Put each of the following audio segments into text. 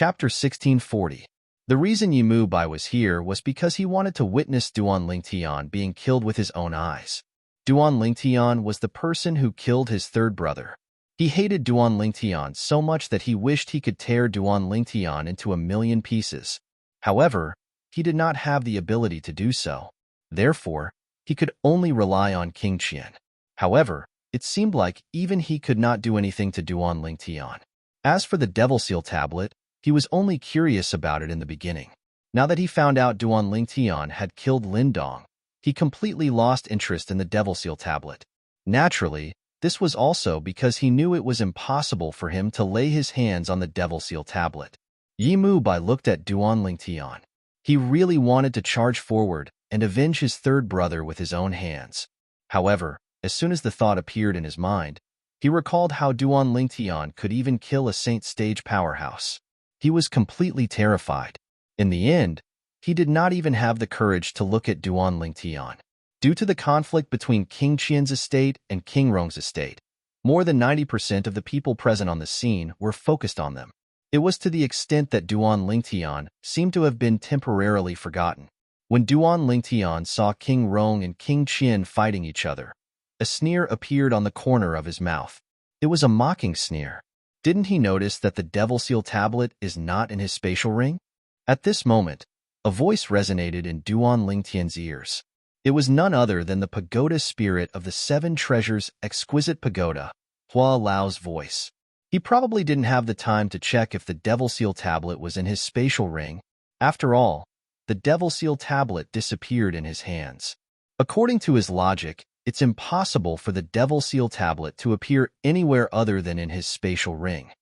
Chapter 1640. The reason Yimu Bai was here was because he wanted to witness Duan Lingtian being killed with his own eyes. Duan Lingtian was the person who killed his third brother. He hated Duan Lingtian so much that he wished he could tear Duan Lingtian into a million pieces. However, he did not have the ability to do so. Therefore, he could only rely on King Qian. However, it seemed like even he could not do anything to Duan Lingtian. As for the Devil Seal Tablet, he was only curious about it in the beginning. Now that he found out Duan Lingtian had killed Lin Dong, he completely lost interest in the Devil Seal Tablet. Naturally, this was also because he knew it was impossible for him to lay his hands on the Devil Seal Tablet. Yimu Bai looked at Duan Lingtian. He really wanted to charge forward and avenge his third brother with his own hands. However, as soon as the thought appeared in his mind, he recalled how Duan Lingtian could even kill a Saint Stage powerhouse. He was completely terrified. In the end, he did not even have the courage to look at Duan Lingtian. Due to the conflict between King Qian's estate and King Rong's estate, more than 90% of the people present on the scene were focused on them. It was to the extent that Duan Lingtian seemed to have been temporarily forgotten. When Duan Lingtian saw King Rong and King Qian fighting each other, a sneer appeared on the corner of his mouth. It was a mocking sneer. Didn't he notice that the Devil Seal Tablet is not in his spatial ring? At this moment, a voice resonated in Duan Lingtian's ears. It was none other than the pagoda spirit of the Seven Treasures Exquisite Pagoda, Hua Lao's voice. He probably didn't have the time to check if the Devil Seal Tablet was in his spatial ring. After all, the Devil Seal Tablet disappeared in his hands. According to his logic, it's impossible for the Devil Seal Tablet to appear anywhere other than in his spatial ring.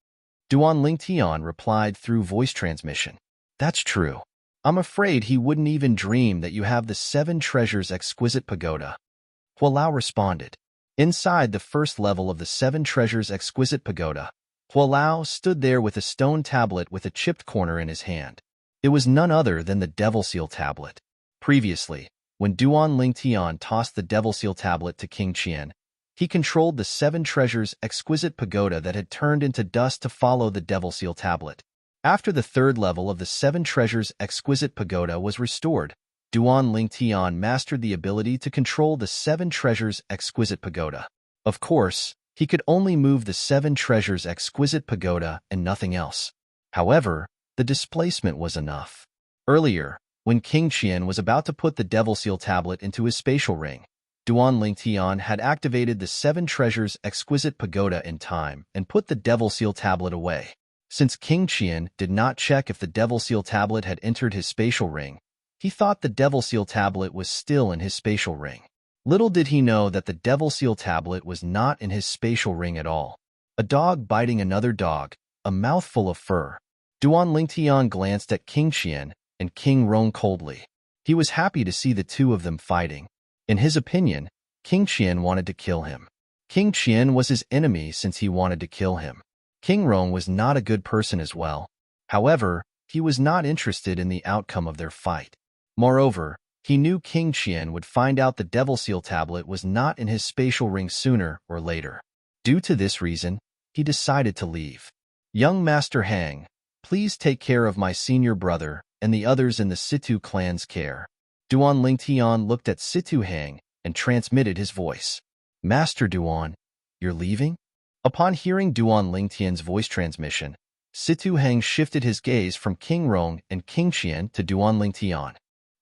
Duan Lingtian replied through voice transmission. That's true. I'm afraid he wouldn't even dream that you have the Seven Treasures Exquisite Pagoda. Hua Lao responded. Inside the first level of the Seven Treasures Exquisite Pagoda, Hua Lao stood there with a stone tablet with a chipped corner in his hand. It was none other than the Devil Seal Tablet. Previously, when Duan Lingtian tossed the Devil Seal Tablet to King Qian, he controlled the Seven Treasures Exquisite Pagoda that had turned into dust to follow the Devil Seal Tablet. After the third level of the Seven Treasures Exquisite Pagoda was restored, Duan Lingtian mastered the ability to control the Seven Treasures Exquisite Pagoda. Of course, he could only move the Seven Treasures Exquisite Pagoda and nothing else. However, the displacement was enough. Earlier, when King Qian was about to put the Devil Seal Tablet into his spatial ring, Duan Lingtian had activated the Seven Treasures Exquisite Pagoda in time and put the Devil Seal Tablet away. Since King Qian did not check if the Devil Seal Tablet had entered his spatial ring, he thought the Devil Seal Tablet was still in his spatial ring. Little did he know that the Devil Seal Tablet was not in his spatial ring at all. A dog biting another dog, a mouthful of fur. Duan Lingtian glanced at King Qian and King Rong coldly. He was happy to see the two of them fighting. In his opinion, King Qian wanted to kill him. King Qian was his enemy since he wanted to kill him. King Rong was not a good person as well. However, he was not interested in the outcome of their fight. Moreover, he knew King Qian would find out the Devil Seal Tablet was not in his spatial ring sooner or later. Due to this reason, he decided to leave. Young Master Hang, please take care of my senior brother and the others in the Situ clan's care. Duan Lingtian looked at Situ Hang and transmitted his voice. Master Duan, you're leaving? Upon hearing Duan Lingtian's voice transmission, Situ Hang shifted his gaze from King Rong and King Qian to Duan Lingtian.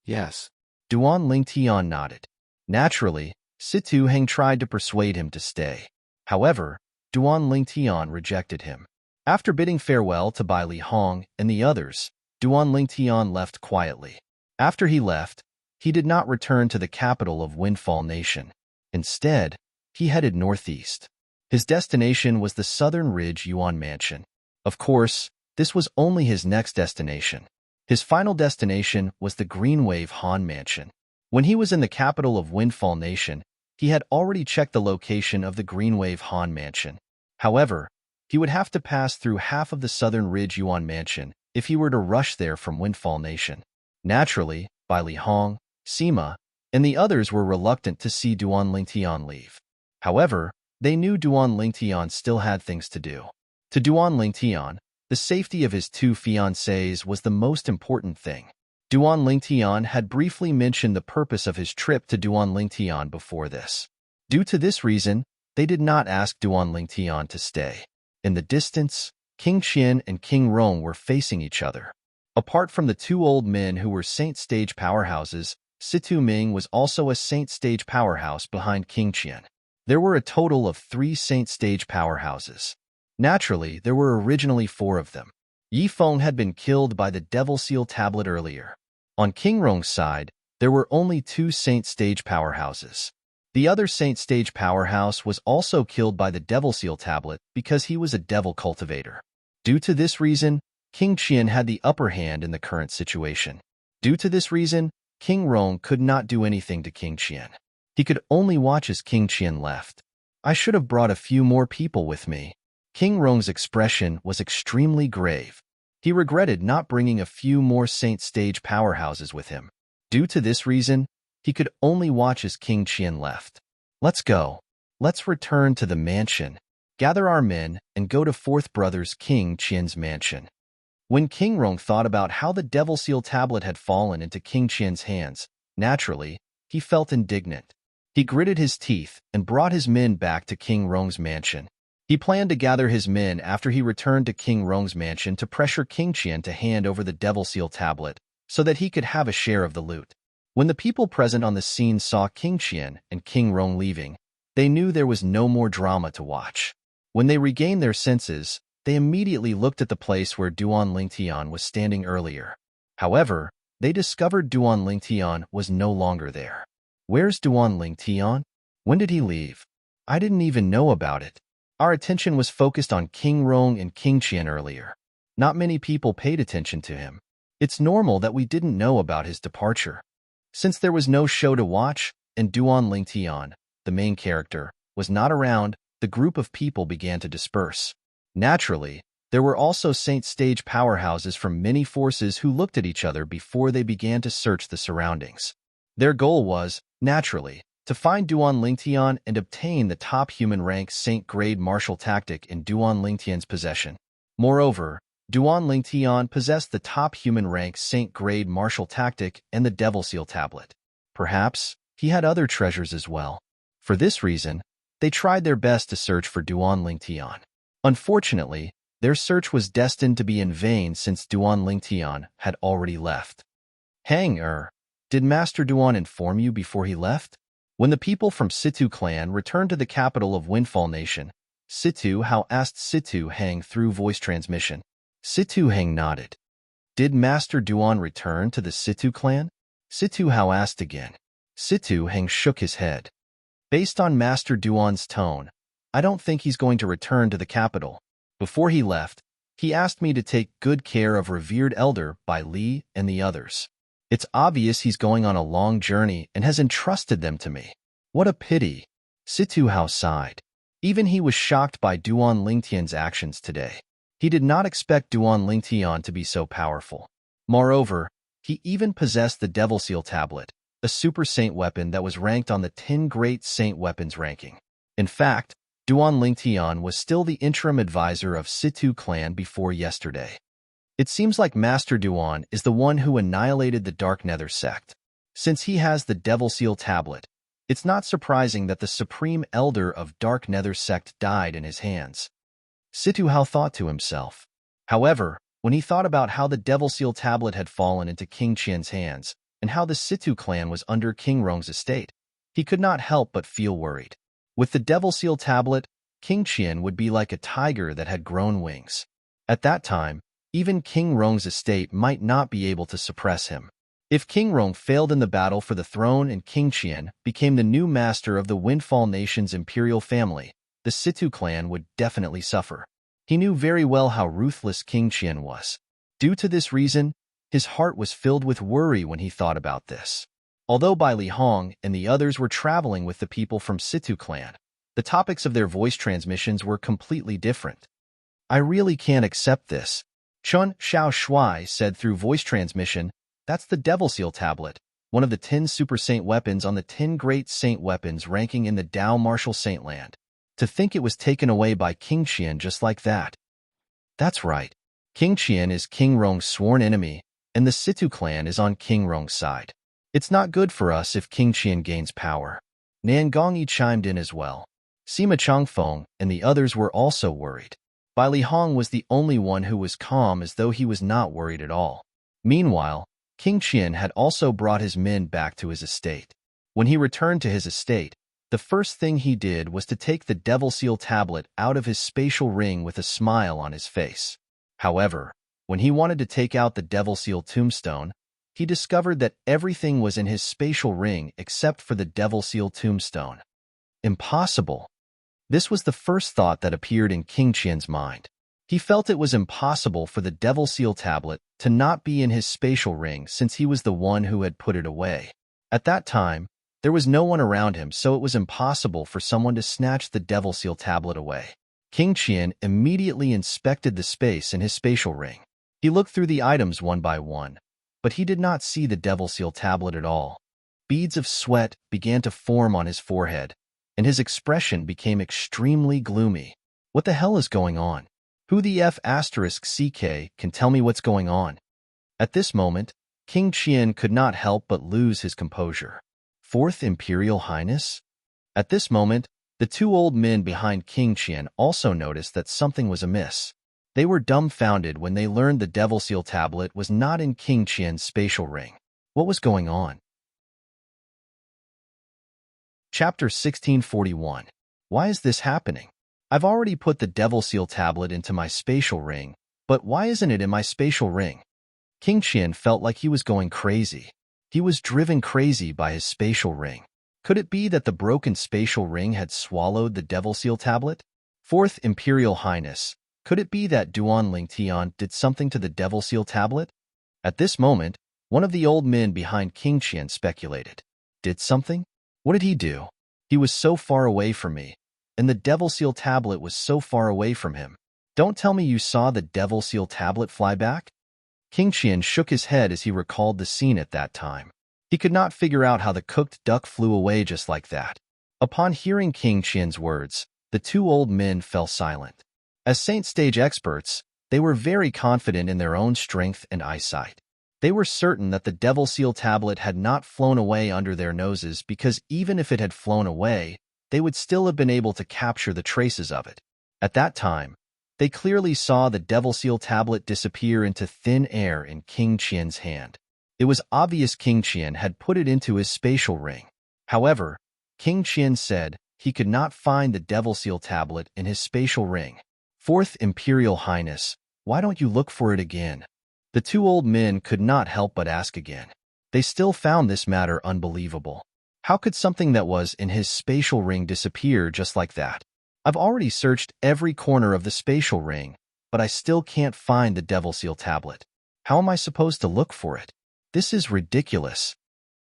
Yes. Duan Lingtian nodded. Naturally, Situ Hang tried to persuade him to stay. However, Duan Lingtian rejected him. After bidding farewell to Bai Li Hong and the others, Duan Lingtian left quietly. After he left, he did not return to the capital of Windfall Nation. Instead, he headed northeast. His destination was the Southern Ridge Yuan Mansion. Of course, this was only his next destination. His final destination was the Green Wave Han Mansion. When he was in the capital of Windfall Nation, he had already checked the location of the Green Wave Han Mansion. However, he would have to pass through half of the Southern Ridge Yuan Mansion if he were to rush there from Windfall Nation. Naturally, Bai Li Hong, Sima, and the others were reluctant to see Duan Lingtian leave. However, they knew Duan Lingtian still had things to do. To Duan Lingtian, The safety of his two fiancées was the most important thing. Duan Lingtian had briefly mentioned the purpose of his trip to Duan Lingtian before this. Due to this reason, they did not ask Duan Lingtian to stay. In the distance, King Qian and King Rong were facing each other. Apart from the two old men who were Saint Stage powerhouses, Situ Ming was also a Saint Stage powerhouse behind King Qian. There were a total of 3 Saint Stage powerhouses. Naturally, there were originally 4 of them. Yi Feng had been killed by the Devil Seal tablet earlier. On King Rong's side, there were only 2 Saint Stage powerhouses. The other Saint Stage powerhouse was also killed by the Devil Seal tablet because he was a devil cultivator. Due to this reason, King Qian had the upper hand in the current situation. Due to this reason, King Rong could not do anything to King Qian. He could only watch as King Qian left. I should have brought a few more people with me. King Rong's expression was extremely grave. He regretted not bringing a few more Saint Stage powerhouses with him. Due to this reason, he could only watch as King Qian left. Let's go. Let's return to the mansion. Gather our men and go to fourth brother's King Qian's mansion. When King Rong thought about how the Devil Seal tablet had fallen into King Qian's hands, naturally, he felt indignant. He gritted his teeth and brought his men back to King Rong's mansion. He planned to gather his men after he returned to King Rong's mansion to pressure King Qian to hand over the Devil Seal tablet so that he could have a share of the loot. When the people present on the scene saw King Qian and King Rong leaving, they knew there was no more drama to watch. When they regained their senses, they immediately looked at the place where Duan Lingtian was standing earlier. However, they discovered Duan Lingtian was no longer there. Where's Duan Lingtian? When did he leave? I didn't even know about it. Our attention was focused on King Rong and King Qian earlier. Not many people paid attention to him. It's normal that we didn't know about his departure. Since there was no show to watch, and Duan Lingtian, the main character, was not around, the group of people began to disperse. Naturally, there were also Saint Stage powerhouses from many forces who looked at each other before they began to search the surroundings. Their goal was, naturally, to find Duan Lingtian and obtain the top human rank Saint Grade martial tactic in Duan Lingtian's possession. Moreover, Duan Lingtian possessed the top human rank Saint Grade martial tactic and the Devil Seal tablet. Perhaps, he had other treasures as well. For this reason, they tried their best to search for Duan Lingtian. Unfortunately, their search was destined to be in vain since Duan Lingtian had already left. Did Master Duan inform you before he left? When the people from Situ clan returned to the capital of Windfall Nation, Situ Hao asked Situ Hang through voice transmission. Situ Hang nodded. Did Master Duan return to the Situ clan? Situ Hao asked again. Situ Hang shook his head. Based on Master Duan's tone, I don't think he's going to return to the capital. Before he left, he asked me to take good care of Revered Elder Bai Li and the others. It's obvious he's going on a long journey and has entrusted them to me. What a pity. Situ Hao sighed. Even he was shocked by Duan Lingtian's actions today. He did not expect Duan Lingtian to be so powerful. Moreover, he even possessed the Devil Seal tablet, a super saint weapon that was ranked on the 10 Great Saint Weapons ranking. In fact, Duan Lingtian was still the interim advisor of Situ clan before yesterday. It seems like Master Duan is the one who annihilated the Dark Nether sect. Since he has the Devil Seal tablet, it's not surprising that the Supreme Elder of Dark Nether sect died in his hands. Situ Hao thought to himself. However, when he thought about how the Devil Seal tablet had fallen into King Qian's hands and how the Situ clan was under King Rong's estate, he could not help but feel worried. With the Devil Seal tablet, King Qian would be like a tiger that had grown wings. At that time, even King Rong's estate might not be able to suppress him. If King Rong failed in the battle for the throne and King Qian became the new master of the Windfall Nation's imperial family, the Situ clan would definitely suffer. He knew very well how ruthless King Qian was. Due to this reason, his heart was filled with worry when he thought about this. Although Bai Li Hong and the others were traveling with the people from Situ clan, the topics of their voice transmissions were completely different. I really can't accept this. Chun Xiao Shuai said through voice transmission, that's the Devil Seal tablet, one of the 10 Super Saint weapons on the 10 Great Saint Weapons ranking in the Dao Martial Saint Land. To think it was taken away by King Qian just like that. That's right. King Qian is King Rong's sworn enemy, and the Situ clan is on King Rong's side. It's not good for us if King Qian gains power. Nan Gongyi chimed in as well. Sima Changfeng and the others were also worried. Bai Li Hong was the only one who was calm, as though he was not worried at all. Meanwhile, King Qian had also brought his men back to his estate. When he returned to his estate, the first thing he did was to take the Devil Seal tablet out of his spatial ring with a smile on his face. However, when he wanted to take out the Devil Seal tombstone, he discovered that everything was in his spatial ring except for the Devil Seal tombstone. Impossible. This was the first thought that appeared in King Qian's mind. He felt it was impossible for the Devil Seal tablet to not be in his spatial ring, since he was the one who had put it away. At that time, there was no one around him, so it was impossible for someone to snatch the Devil Seal tablet away. King Qian immediately inspected the space in his spatial ring. He looked through the items one by one, but he did not see the Devil Seal tablet at all. Beads of sweat began to form on his forehead, and his expression became extremely gloomy. What the hell is going on? Who the F***CK can tell me what's going on? At this moment, King Qian could not help but lose his composure. Fourth Imperial Highness? At this moment, the two old men behind King Qian also noticed that something was amiss. They were dumbfounded when they learned the Devil Seal tablet was not in King Qian's spatial ring. What was going on? Chapter 1641. Why is this happening? I've already put the Devil Seal tablet into my spatial ring, but why isn't it in my spatial ring? King Qian felt like he was going crazy. He was driven crazy by his spatial ring. Could it be that the broken spatial ring had swallowed the Devil Seal tablet? Fourth Imperial Highness, could it be that Duan Lingtian did something to the Devil Seal tablet? At this moment, one of the old men behind King Qian speculated. Did something? What did he do? He was so far away from me, and the Devil Seal tablet was so far away from him. Don't tell me you saw the Devil Seal tablet fly back? King Qian shook his head as he recalled the scene at that time. He could not figure out how the cooked duck flew away just like that. Upon hearing King Qian's words, the two old men fell silent. As Saint Stage experts, they were very confident in their own strength and eyesight. They were certain that the Devil Seal tablet had not flown away under their noses, because even if it had flown away, they would still have been able to capture the traces of it. At that time, they clearly saw the Devil Seal tablet disappear into thin air in King Qian's hand. It was obvious King Qian had put it into his spatial ring. However, King Qian said he could not find the Devil Seal tablet in his spatial ring. Fourth Imperial Highness, why don't you look for it again? The two old men could not help but ask again. They still found this matter unbelievable. How could something that was in his spatial ring disappear just like that? I've already searched every corner of the spatial ring, but I still can't find the Devil Seal tablet. How am I supposed to look for it? This is ridiculous.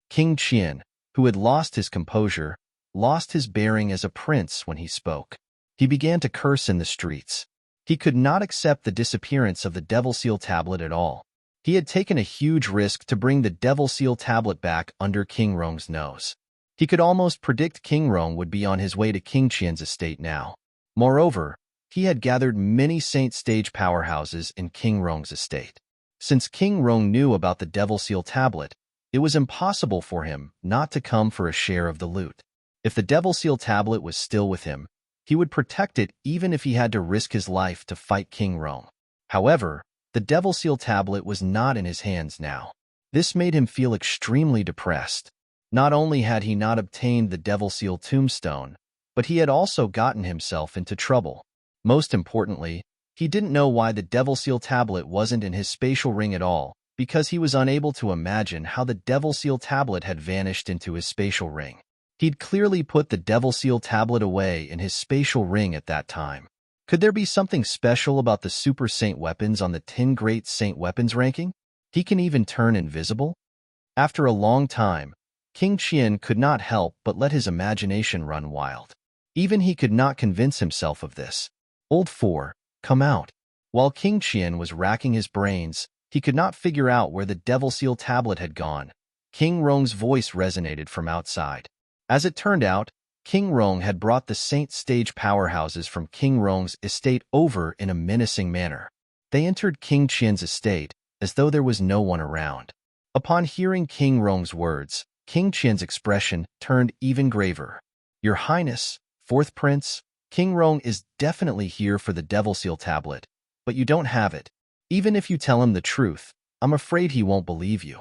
King Qian, who had lost his composure, lost his bearing as a prince when he spoke. He began to curse in the streets. He could not accept the disappearance of the Devil Seal tablet at all. He had taken a huge risk to bring the Devil Seal tablet back under King Rong's nose. He could almost predict King Rong would be on his way to King Qian's estate now. Moreover, he had gathered many Saint Stage powerhouses in King Rong's estate. Since King Rong knew about the Devil Seal tablet, it was impossible for him not to come for a share of the loot. If the Devil Seal tablet was still with him, he would protect it even if he had to risk his life to fight King Rong. However, the Devil Seal tablet was not in his hands now. This made him feel extremely depressed. Not only had he not obtained the Devil Seal tombstone, but he had also gotten himself into trouble. Most importantly, he didn't know why the Devil Seal tablet wasn't in his spatial ring at all, because he was unable to imagine how the Devil Seal tablet had vanished into his spatial ring. He'd clearly put the Devil Seal tablet away in his spatial ring at that time. Could there be something special about the Super Saint weapons on the 10 Great Saint weapons ranking? He can even turn invisible? After a long time, King Qian could not help but let his imagination run wild. Even he could not convince himself of this. Old Four, come out. While King Qian was racking his brains, he could not figure out where the Devil Seal tablet had gone. King Rong's voice resonated from outside. As it turned out, King Rong had brought the Saint Stage powerhouses from King Rong's estate over in a menacing manner. They entered King Qian's estate as though there was no one around. Upon hearing King Rong's words, King Qian's expression turned even graver. Your Highness, fourth prince, King Rong is definitely here for the Devil Seal tablet, but you don't have it. Even if you tell him the truth, I'm afraid he won't believe you.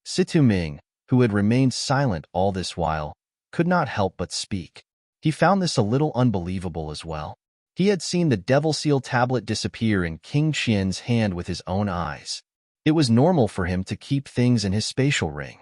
Situ Ming, who had remained silent all this while, could not help but speak. He found this a little unbelievable as well. He had seen the Devil Seal tablet disappear in King Qian's hand with his own eyes. It was normal for him to keep things in his spatial ring.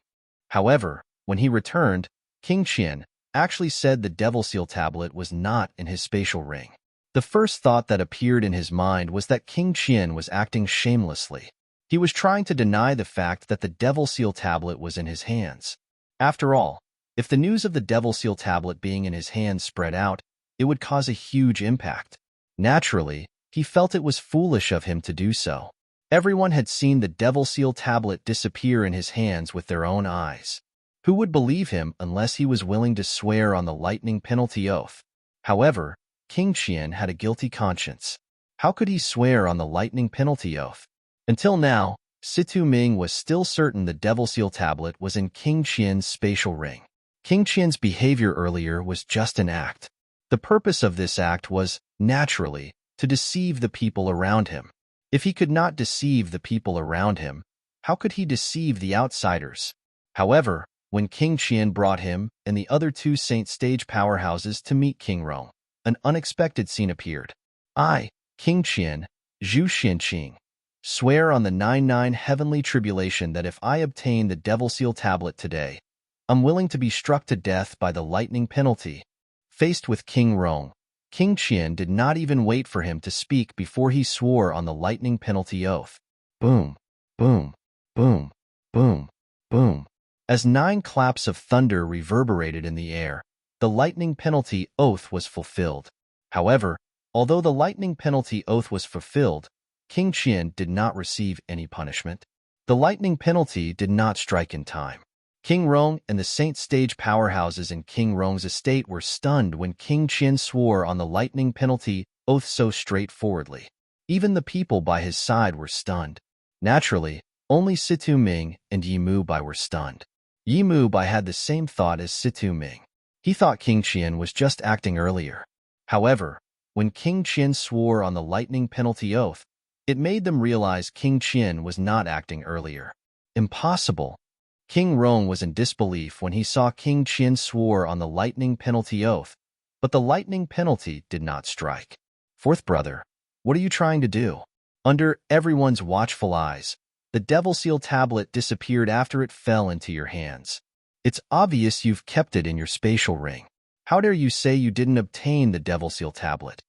However, when he returned, King Qian actually said the Devil Seal tablet was not in his spatial ring. The first thought that appeared in his mind was that King Qian was acting shamelessly. He was trying to deny the fact that the Devil Seal tablet was in his hands. After all, if the news of the Devil Seal tablet being in his hands spread out, it would cause a huge impact. Naturally, he felt it was foolish of him to do so. Everyone had seen the Devil Seal tablet disappear in his hands with their own eyes. Who would believe him unless he was willing to swear on the lightning penalty oath? However, King Qian had a guilty conscience. How could he swear on the lightning penalty oath? Until now, Situ Ming was still certain the Devil Seal tablet was in King Qian's spatial ring. King Qian's behavior earlier was just an act. The purpose of this act was, naturally, to deceive the people around him. If he could not deceive the people around him, how could he deceive the outsiders? However, when King Qian brought him and the other two Saint Stage powerhouses to meet King Rong, an unexpected scene appeared. I, King Qian, Zhu Xianqing, swear on the 99 heavenly tribulation that if I obtain the Devil Seal tablet today, I'm willing to be struck to death by the lightning penalty. Faced with King Rong, King Qian did not even wait for him to speak before he swore on the lightning penalty oath. Boom, boom, boom, boom, boom. As 9 claps of thunder reverberated in the air, the lightning penalty oath was fulfilled. However, although the lightning penalty oath was fulfilled, King Qian did not receive any punishment. The lightning penalty did not strike in time. King Rong and the Saint Stage powerhouses in King Rong's estate were stunned when King Qian swore on the lightning penalty oath so straightforwardly. Even the people by his side were stunned. Naturally, only Situ Ming and Yi Mu Bai were stunned. Yi Mu Bai had the same thought as Situ Ming. He thought King Qian was just acting earlier. However, when King Qian swore on the lightning penalty oath, it made them realize King Qian was not acting earlier. Impossible. King Rong was in disbelief when he saw King Qian swore on the lightning penalty oath, but the lightning penalty did not strike. Fourth brother, what are you trying to do? Under everyone's watchful eyes, the Devil Seal tablet disappeared after it fell into your hands. It's obvious you've kept it in your spatial ring. How dare you say you didn't obtain the Devil Seal tablet?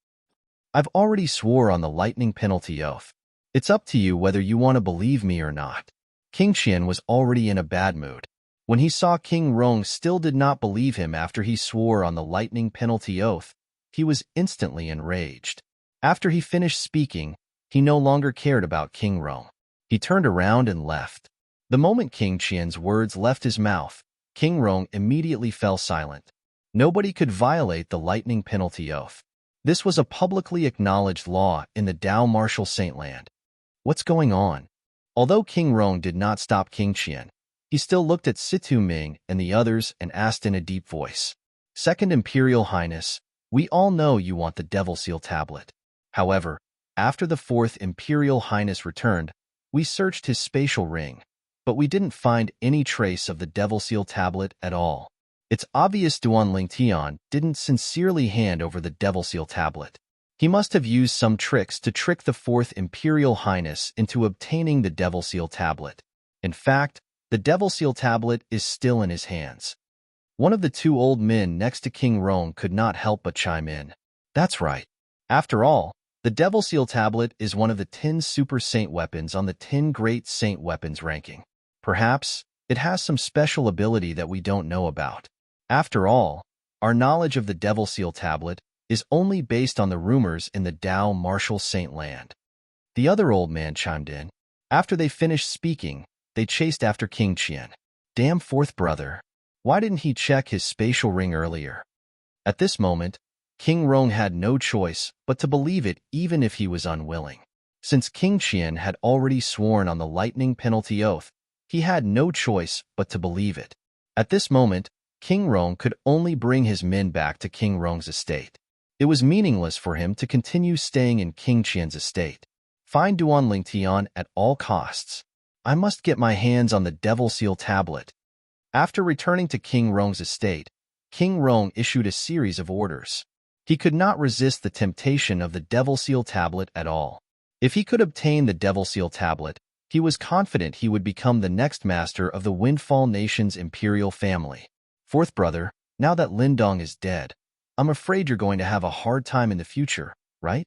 I've already swore on the lightning penalty oath. It's up to you whether you want to believe me or not. King Qian was already in a bad mood. When he saw King Rong still did not believe him after he swore on the lightning penalty oath, he was instantly enraged. After he finished speaking, he no longer cared about King Rong. He turned around and left. The moment King Qian's words left his mouth, King Rong immediately fell silent. Nobody could violate the lightning penalty oath. This was a publicly acknowledged law in the Dao Martial Saintland. What's going on? Although King Rong did not stop King Qian, he still looked at Situ Ming and the others and asked in a deep voice, Second Imperial Highness, we all know you want the Devil Seal tablet. However, after the Fourth Imperial Highness returned, we searched his spatial ring, but we didn't find any trace of the Devil Seal tablet at all. It's obvious Duan Lingtian didn't sincerely hand over the Devil Seal tablet. He must have used some tricks to trick the Fourth Imperial Highness into obtaining the Devil Seal tablet. In fact, the Devil Seal tablet is still in his hands. One of the 2 old men next to King Rong could not help but chime in. That's right. After all, the Devil Seal tablet is one of the 10 super saint weapons on the 10 great saint weapons ranking. Perhaps it has some special ability that we don't know about. After all, our knowledge of the Devil Seal tablet is only based on the rumors in the Dao Martial Saint land. The other old man chimed in. After they finished speaking, they chased after King Qian. Damn fourth brother. Why didn't he check his spatial ring earlier? At this moment, King Rong had no choice but to believe it even if he was unwilling. Since King Qian had already sworn on the lightning penalty oath, he had no choice but to believe it. At this moment, King Rong could only bring his men back to King Rong's estate. It was meaningless for him to continue staying in King Qian's estate. Find Duan Lingtian at all costs. I must get my hands on the Devil Seal tablet. After returning to King Rong's estate, King Rong issued a series of orders. He could not resist the temptation of the Devil Seal tablet at all. If he could obtain the Devil Seal tablet, he was confident he would become the next master of the Windfall Nation's imperial family. Fourth brother, now that Lindong is dead, I'm afraid you're going to have a hard time in the future, right?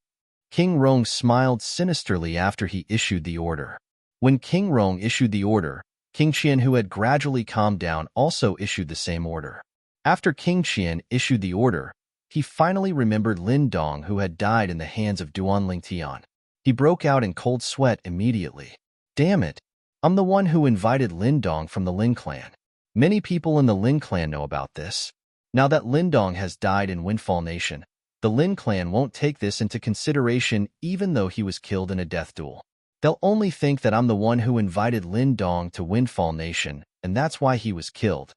King Rong smiled sinisterly after he issued the order. When King Rong issued the order, King Qian, who had gradually calmed down, also issued the same order. After King Qian issued the order, he finally remembered Lindong, who had died in the hands of Duan Lingtian. He broke out in cold sweat immediately. Damn it! I'm the one who invited Lindong from the Lin clan. Many people in the Lin clan know about this. Now that Lindong has died in Windfall Nation, the Lin clan won't take this into consideration even though he was killed in a death duel. They'll only think that I'm the one who invited Lindong to Windfall Nation, and that's why he was killed.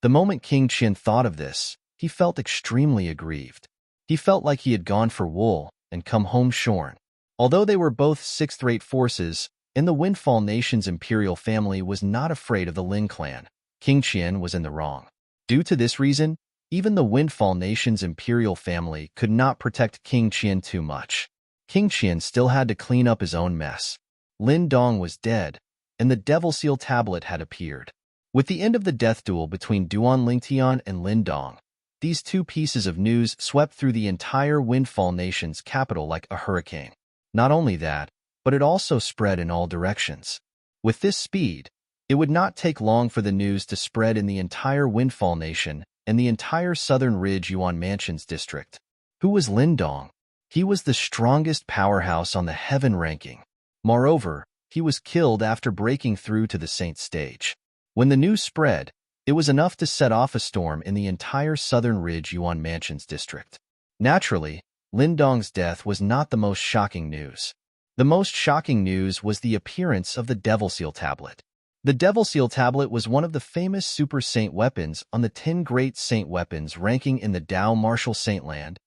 The moment King Qian thought of this, he felt extremely aggrieved. He felt like he had gone for wool and come home shorn. Although they were both sixth-rate forces, and the Windfall Nation's imperial family was not afraid of the Lin clan, King Qian was in the wrong. Due to this reason, even the Windfall Nation's imperial family could not protect King Qian too much. King Qian still had to clean up his own mess. Lindong was dead, and the Devil Seal tablet had appeared. With the end of the death duel between Duan Lingtian and Lindong, these two pieces of news swept through the entire Windfall Nation's capital like a hurricane. Not only that, but it also spread in all directions. With this speed, it would not take long for the news to spread in the entire Windfall Nation and the entire Southern Ridge Yuan Mansions district. Who was Lindong? He was the strongest powerhouse on the heaven ranking. Moreover, he was killed after breaking through to the Saint stage. When the news spread, it was enough to set off a storm in the entire Southern Ridge Yuan Mansions district. Naturally, Lindong's death was not the most shocking news. The most shocking news was the appearance of the Devil Seal tablet. The Devil Seal tablet was one of the famous Super Saint weapons on the 10 Great Saint weapons ranking in the Dao Martial Saint Land,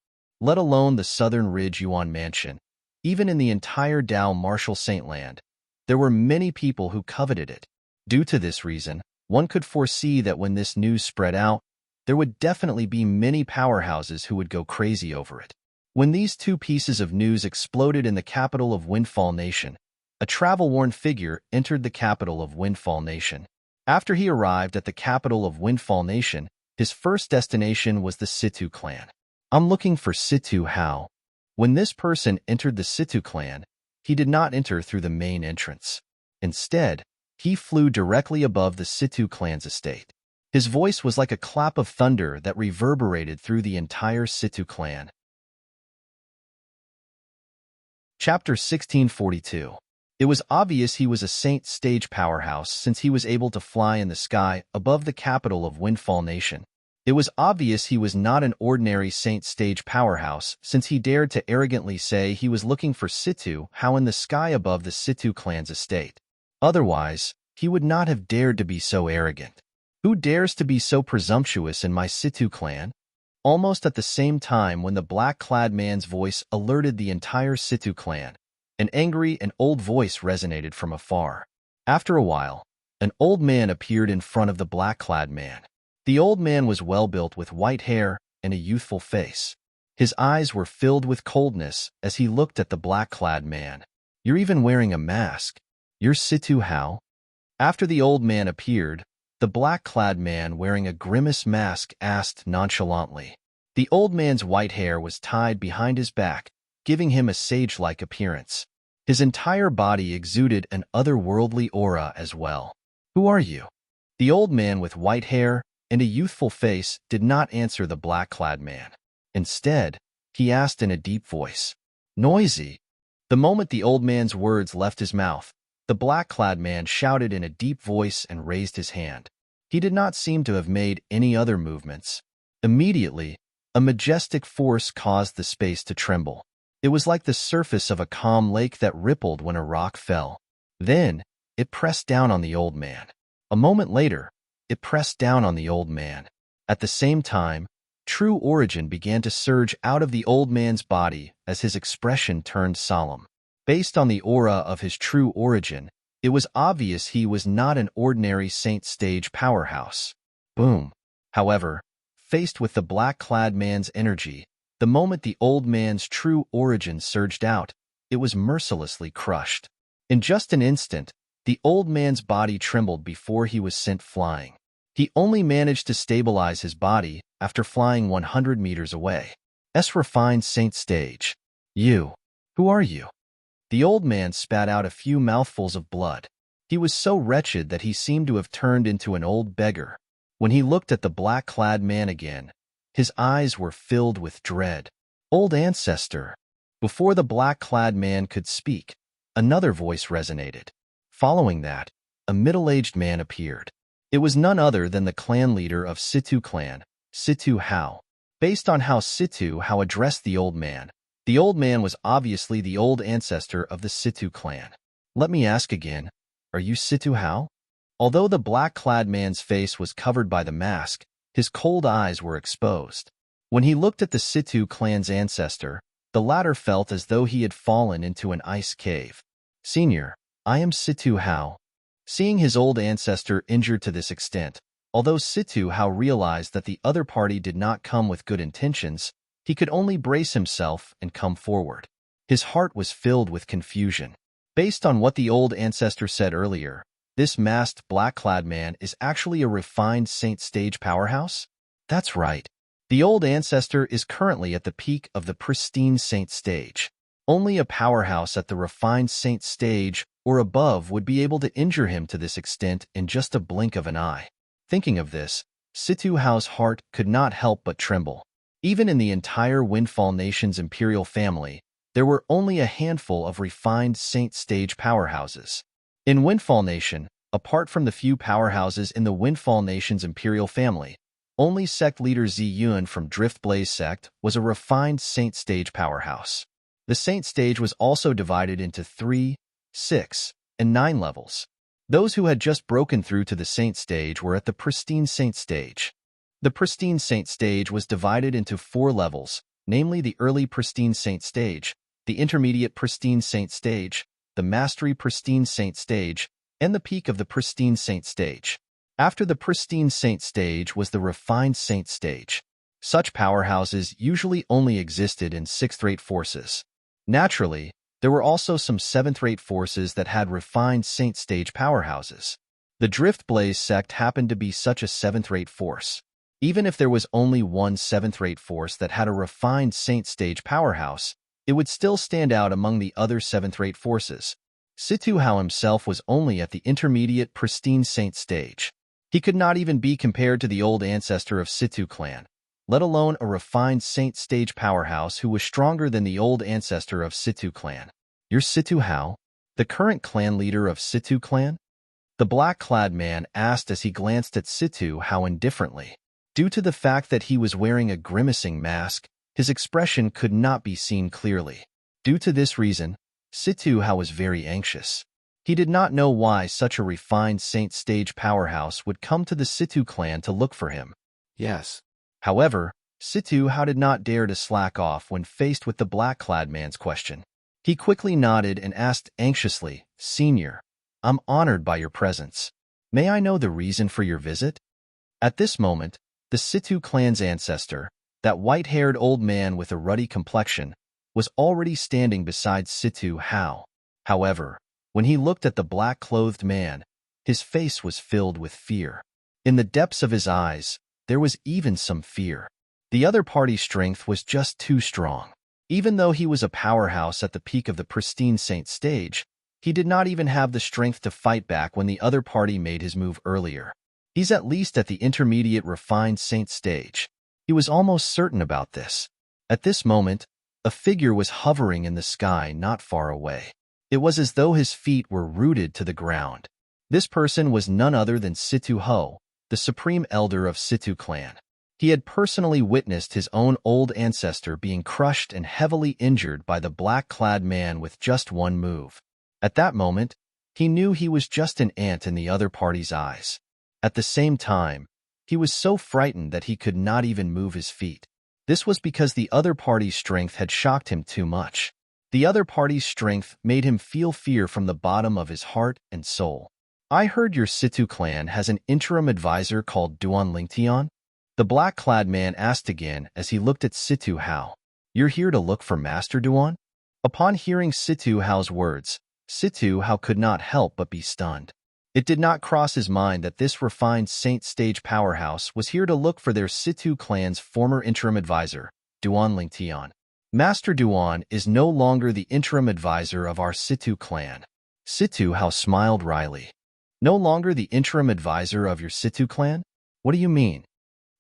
let alone the Southern Ridge Yuan Mansion. Even in the entire Dao Martial Saint Land, there were many people who coveted it. Due to this reason, one could foresee that when this news spread out, there would definitely be many powerhouses who would go crazy over it. When these two pieces of news exploded in the capital of Windfall Nation, a travel-worn figure entered the capital of Windfall Nation. After he arrived at the capital of Windfall Nation, his first destination was the Situ clan. I'm looking for Situ Hao. When this person entered the Situ clan, he did not enter through the main entrance. Instead, he flew directly above the Situ clan's estate. His voice was like a clap of thunder that reverberated through the entire Situ clan. Chapter 1642. It was obvious he was a Saint stage powerhouse since he was able to fly in the sky above the capital of Windfall Nation. It was obvious he was not an ordinary Saint stage powerhouse since he dared to arrogantly say he was looking for Situ Hao in the sky above the Situ clan's estate. Otherwise, he would not have dared to be so arrogant. Who dares to be so presumptuous in my Situ clan? Almost at the same time when the black-clad man's voice alerted the entire Situ clan, an angry and old voice resonated from afar. After a while, an old man appeared in front of the black-clad man. The old man was well-built with white hair and a youthful face. His eyes were filled with coldness as he looked at the black-clad man. You're even wearing a mask. You're Situ Hao? After the old man appeared, the black-clad man wearing a grimace mask asked nonchalantly. The old man's white hair was tied behind his back, giving him a sage-like appearance. His entire body exuded an otherworldly aura as well. Who are you? The old man with white hair and a youthful face did not answer the black-clad man. Instead, he asked in a deep voice, Noisy. The moment the old man's words left his mouth, the black-clad man shouted in a deep voice and raised his hand. He did not seem to have made any other movements. Immediately, a majestic force caused the space to tremble. It was like the surface of a calm lake that rippled when a rock fell. Then, it pressed down on the old man. A moment later, it pressed down on the old man. At the same time, true origin began to surge out of the old man's body as his expression turned solemn. Based on the aura of his true origin, it was obvious he was not an ordinary saint stage powerhouse. Boom. However, faced with the black-clad man's energy, the moment the old man's true origin surged out, it was mercilessly crushed. In just an instant, the old man's body trembled before he was sent flying. He only managed to stabilize his body after flying 100 meters away. Refined saint stage. You. Who are you? The old man spat out a few mouthfuls of blood. He was so wretched that he seemed to have turned into an old beggar. When he looked at the black-clad man again, his eyes were filled with dread. Old ancestor. Before the black-clad man could speak, another voice resonated. Following that, a middle-aged man appeared. It was none other than the clan leader of Situ clan, Situ Hao. Based on how Situ Hao addressed the old man was obviously the old ancestor of the Situ clan. Let me ask again, are you Situ Hao? Although the black-clad man's face was covered by the mask, his cold eyes were exposed. When he looked at the Situ clan's ancestor, the latter felt as though he had fallen into an ice cave. Senior, I am Situ Hao. Seeing his old ancestor injured to this extent, although Situ Hao realized that the other party did not come with good intentions, he could only brace himself and come forward. His heart was filled with confusion. Based on what the old ancestor said earlier, this masked black-clad man is actually a refined saint stage powerhouse? That's right. The old ancestor is currently at the peak of the pristine saint stage. Only a powerhouse at the refined saint stage or above would be able to injure him to this extent in just a blink of an eye. Thinking of this, Situ Hao's heart could not help but tremble. Even in the entire Windfall Nation's imperial family, there were only a handful of refined saint stage powerhouses. In Windfall Nation, apart from the few powerhouses in the Windfall Nation's imperial family, only sect leader Zi Yun from Driftblaze sect was a refined saint stage powerhouse. The saint stage was also divided into 3, 6, and 9 levels. Those who had just broken through to the saint stage were at the pristine saint stage. The pristine saint stage was divided into 4 levels, namely the early pristine saint stage, the intermediate pristine saint stage, the mastery pristine saint stage, and the peak of the pristine saint stage. After the pristine saint stage was the refined saint stage. Such powerhouses usually only existed in 6th-rate forces. Naturally, there were also some 7th-rate forces that had refined saint stage powerhouses. The Driftblaze sect happened to be such a 7th-rate force. Even if there was only one 7th-rate force that had a refined saint stage powerhouse, it would still stand out among the other 7th-rate forces. Situ Hao himself was only at the intermediate pristine saint stage. He could not even be compared to the old ancestor of Situ clan, let alone a refined saint stage powerhouse who was stronger than the old ancestor of Situ clan. You're Situ Hao, the current clan leader of Situ clan? The black-clad man asked as he glanced at Situ Hao indifferently. Due to the fact that he was wearing a grimacing mask, his expression could not be seen clearly. Due to this reason, Situ Hao was very anxious. He did not know why such a refined saint stage powerhouse would come to the Situ clan to look for him. Yes. However, Situ Hao did not dare to slack off when faced with the black-clad man's question. He quickly nodded and asked anxiously, Senior, I'm honored by your presence. May I know the reason for your visit? At this moment, the Situ clan's ancestor, that white-haired old man with a ruddy complexion, was already standing beside Situ Hao. However, when he looked at the black-clothed man, his face was filled with fear. In the depths of his eyes, there was even some fear. The other party's strength was just too strong. Even though he was a powerhouse at the peak of the pristine saint stage, he did not even have the strength to fight back when the other party made his move earlier. He's at least at the intermediate refined saint stage. He was almost certain about this. At this moment, a figure was hovering in the sky not far away. It was as though his feet were rooted to the ground. This person was none other than Situ Hao, the supreme elder of Situ clan. He had personally witnessed his own old ancestor being crushed and heavily injured by the black-clad man with just one move. At that moment, he knew he was just an ant in the other party's eyes. At the same time, he was so frightened that he could not even move his feet. This was because the other party's strength had shocked him too much. The other party's strength made him feel fear from the bottom of his heart and soul. I heard your Situ clan has an interim advisor called Duan Lingtian? The black-clad man asked again as he looked at Situ Hao. You're here to look for Master Duan? Upon hearing Situ Hao's words, Situ Hao could not help but be stunned. It did not cross his mind that this refined Saint Stage powerhouse was here to look for their Situ clan's former interim advisor, Duan Lingtian. Master Duan is no longer the interim advisor of our Situ clan. Situ Hao smiled wryly. No longer the interim advisor of your Situ clan? What do you mean?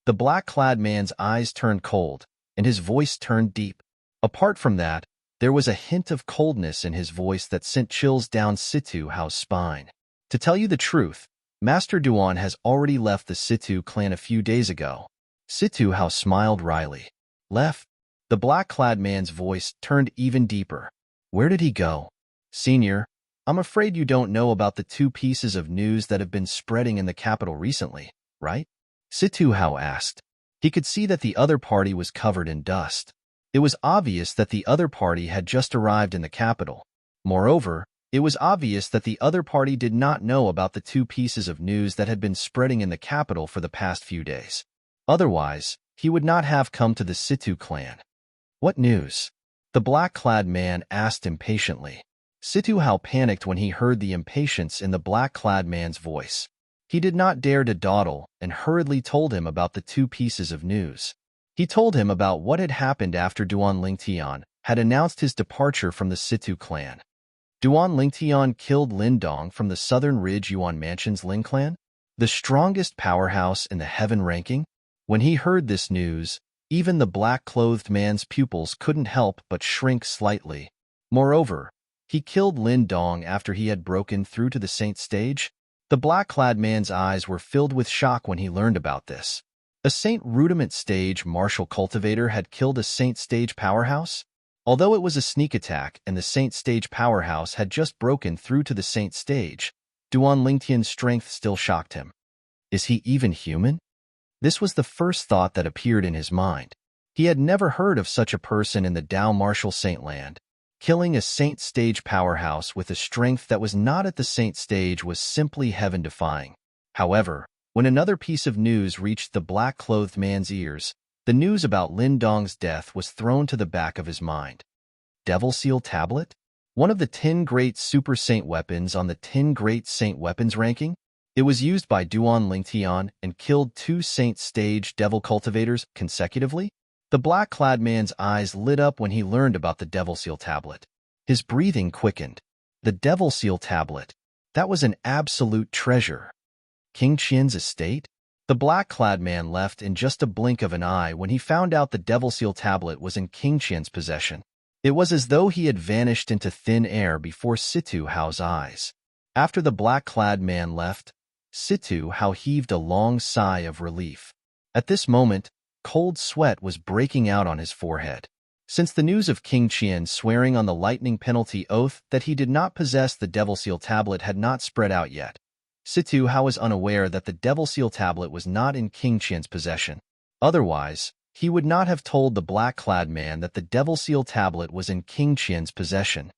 The black-clad man's eyes turned cold, and his voice turned deep. Apart from that, there was a hint of coldness in his voice that sent chills down Situ Hao's spine. To tell you the truth, Master Duan has already left the Situ clan a few days ago. Situ Hao smiled wryly. Left? The black-clad man's voice turned even deeper. Where did he go? Senior, I'm afraid you don't know about the two pieces of news that have been spreading in the capital recently, right? Situ Hao asked. He could see that the other party was covered in dust. It was obvious that the other party had just arrived in the capital. Moreover, it was obvious that the other party did not know about the two pieces of news that had been spreading in the capital for the past few days. Otherwise, he would not have come to the Situ clan. What news? The black-clad man asked impatiently. Situ Hao panicked when he heard the impatience in the black-clad man's voice. He did not dare to dawdle and hurriedly told him about the two pieces of news. He told him about what had happened after Duan Lingtian had announced his departure from the Situ clan. Duan Lingtian killed Lin Dong from the Southern Ridge Yuan Mansion's Lin clan, the strongest powerhouse in the heaven ranking. When he heard this news, even the black-clothed man's pupils couldn't help but shrink slightly. Moreover, he killed Lin Dong after he had broken through to the Saint Stage. The black-clad man's eyes were filled with shock when he learned about this. A Saint Rudiment Stage martial cultivator had killed a Saint Stage powerhouse? Although it was a sneak attack and the Saint Stage powerhouse had just broken through to the Saint Stage, Duan Lingtian's strength still shocked him. Is he even human? This was the first thought that appeared in his mind. He had never heard of such a person in the Dao martial Saint land. Killing a Saint Stage powerhouse with a strength that was not at the Saint Stage was simply heaven-defying. However, when another piece of news reached the black-clothed man's ears, the news about Lin Dong's death was thrown to the back of his mind. Devil Seal Tablet? One of the 10 great Super Saint weapons on the 10 great Saint weapons ranking? It was used by Duan Lingtian and killed 2 Saint Stage devil cultivators consecutively? The black-clad man's eyes lit up when he learned about the Devil Seal Tablet. His breathing quickened. The Devil Seal Tablet. That was an absolute treasure. King Qian's estate? The black-clad man left in just a blink of an eye when he found out the Devil Seal Tablet was in King Qian's possession. It was as though he had vanished into thin air before Situ Hao's eyes. After the black-clad man left, Situ Hao heaved a long sigh of relief. At this moment, cold sweat was breaking out on his forehead. Since the news of King Qian swearing on the lightning penalty oath that he did not possess the Devil Seal Tablet had not spread out yet, Situ Hao was unaware that the Devil Seal Tablet was not in King Qian's possession. Otherwise, he would not have told the black-clad man that the Devil Seal Tablet was in King Qian's possession.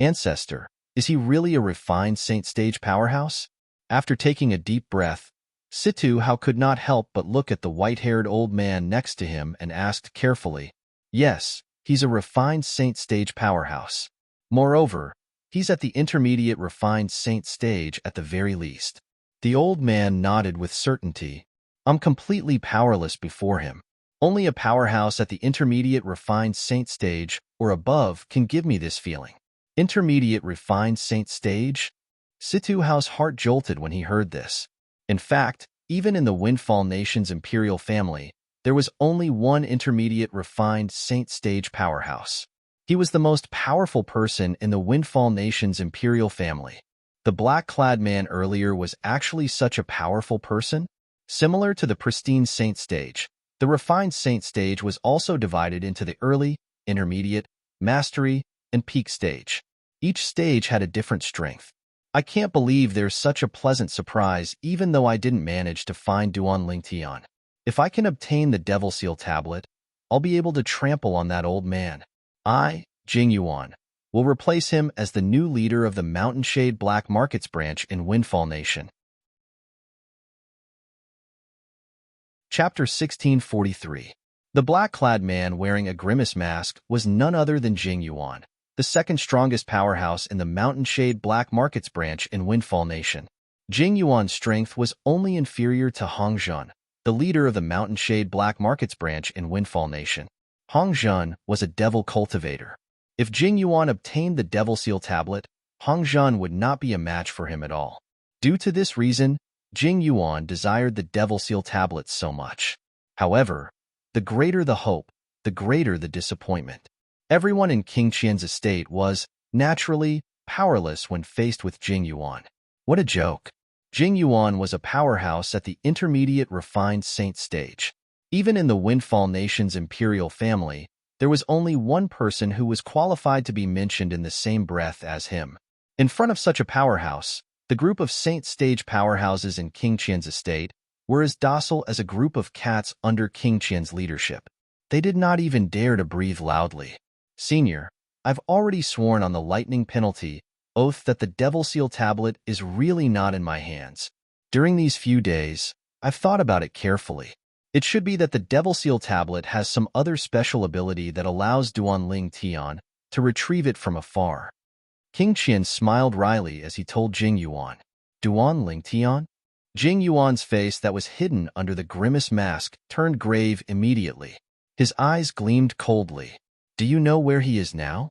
Ancestor, is he really a refined Saint Stage powerhouse? After taking a deep breath, Situ Hao could not help but look at the white-haired old man next to him and asked carefully, Yes, he's a refined Saint Stage powerhouse. Moreover, he's at the intermediate refined Saint Stage at the very least. The old man nodded with certainty. I'm completely powerless before him. Only a powerhouse at the intermediate refined Saint Stage or above can give me this feeling. Intermediate refined Saint Stage? Situ Hao's heart jolted when he heard this. In fact, even in the Windfall Nation's imperial family, there was only one intermediate refined Saint Stage powerhouse. He was the most powerful person in the Windfall Nation's imperial family. The black-clad man earlier was actually such a powerful person? Similar to the pristine Saint Stage, The refined saint stage was also divided into the early, intermediate, mastery, and peak stage. Each stage had a different strength. I can't believe there's such a pleasant surprise even though I didn't manage to find Duan Lingtian. If I can obtain the Devil Seal tablet, I'll be able to trample on that old man. I, Jing Yuan, will replace him as the new leader of the Mountain Shade Black Markets branch in Windfall Nation. Chapter 1643. The black-clad man wearing a grimace mask was none other than Jing Yuan, the second strongest powerhouse in the Mountain Shade Black Markets branch in Windfall Nation. Jing Yuan's strength was only inferior to Hong Zhun, the leader of the Mountain Shade Black Markets branch in Windfall Nation. Hong Zhun was a devil cultivator. If Jing Yuan obtained the Devil Seal tablet, Hong Zhun would not be a match for him at all. Due to this reason, Jing Yuan desired the Devil Seal tablet so much. However, the greater the hope, the greater the disappointment. Everyone in King Qian's estate was, naturally, powerless when faced with Jing Yuan. What a joke. Jing Yuan was a powerhouse at the intermediate refined saint stage. Even in the Windfall Nation's imperial family, there was only one person who was qualified to be mentioned in the same breath as him. In front of such a powerhouse, the group of saint stage powerhouses in King Qian's estate were as docile as a group of cats under King Qian's leadership. They did not even dare to breathe loudly. Senior, I've already sworn on the lightning penalty oath that the Devil Seal tablet is really not in my hands. During these few days, I've thought about it carefully. It should be that the Devil Seal tablet has some other special ability that allows Duan Lingtian to retrieve it from afar. King Qian smiled wryly as he told Jing Yuan. Duan Lingtian? Jing Yuan's face that was hidden under the grimace mask turned grave immediately. His eyes gleamed coldly. Do you know where he is now?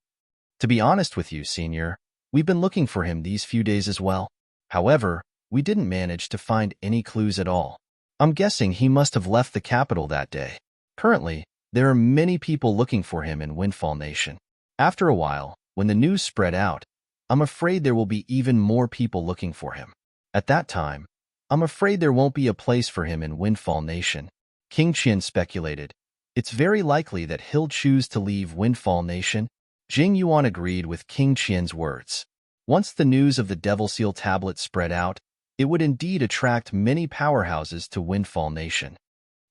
To be honest with you, Senior, we've been looking for him these few days as well. However, we didn't manage to find any clues at all. I'm guessing he must have left the capital that day. Currently, there are many people looking for him in Windfall Nation. After a while, when the news spread out, I'm afraid there will be even more people looking for him. At that time, I'm afraid there won't be a place for him in Windfall Nation. King Qian speculated. It's very likely that he'll choose to leave Windfall Nation. Jing Yuan agreed with King Qian's words. Once the news of the Devil Seal tablet spread out, it would indeed attract many powerhouses to Windfall Nation.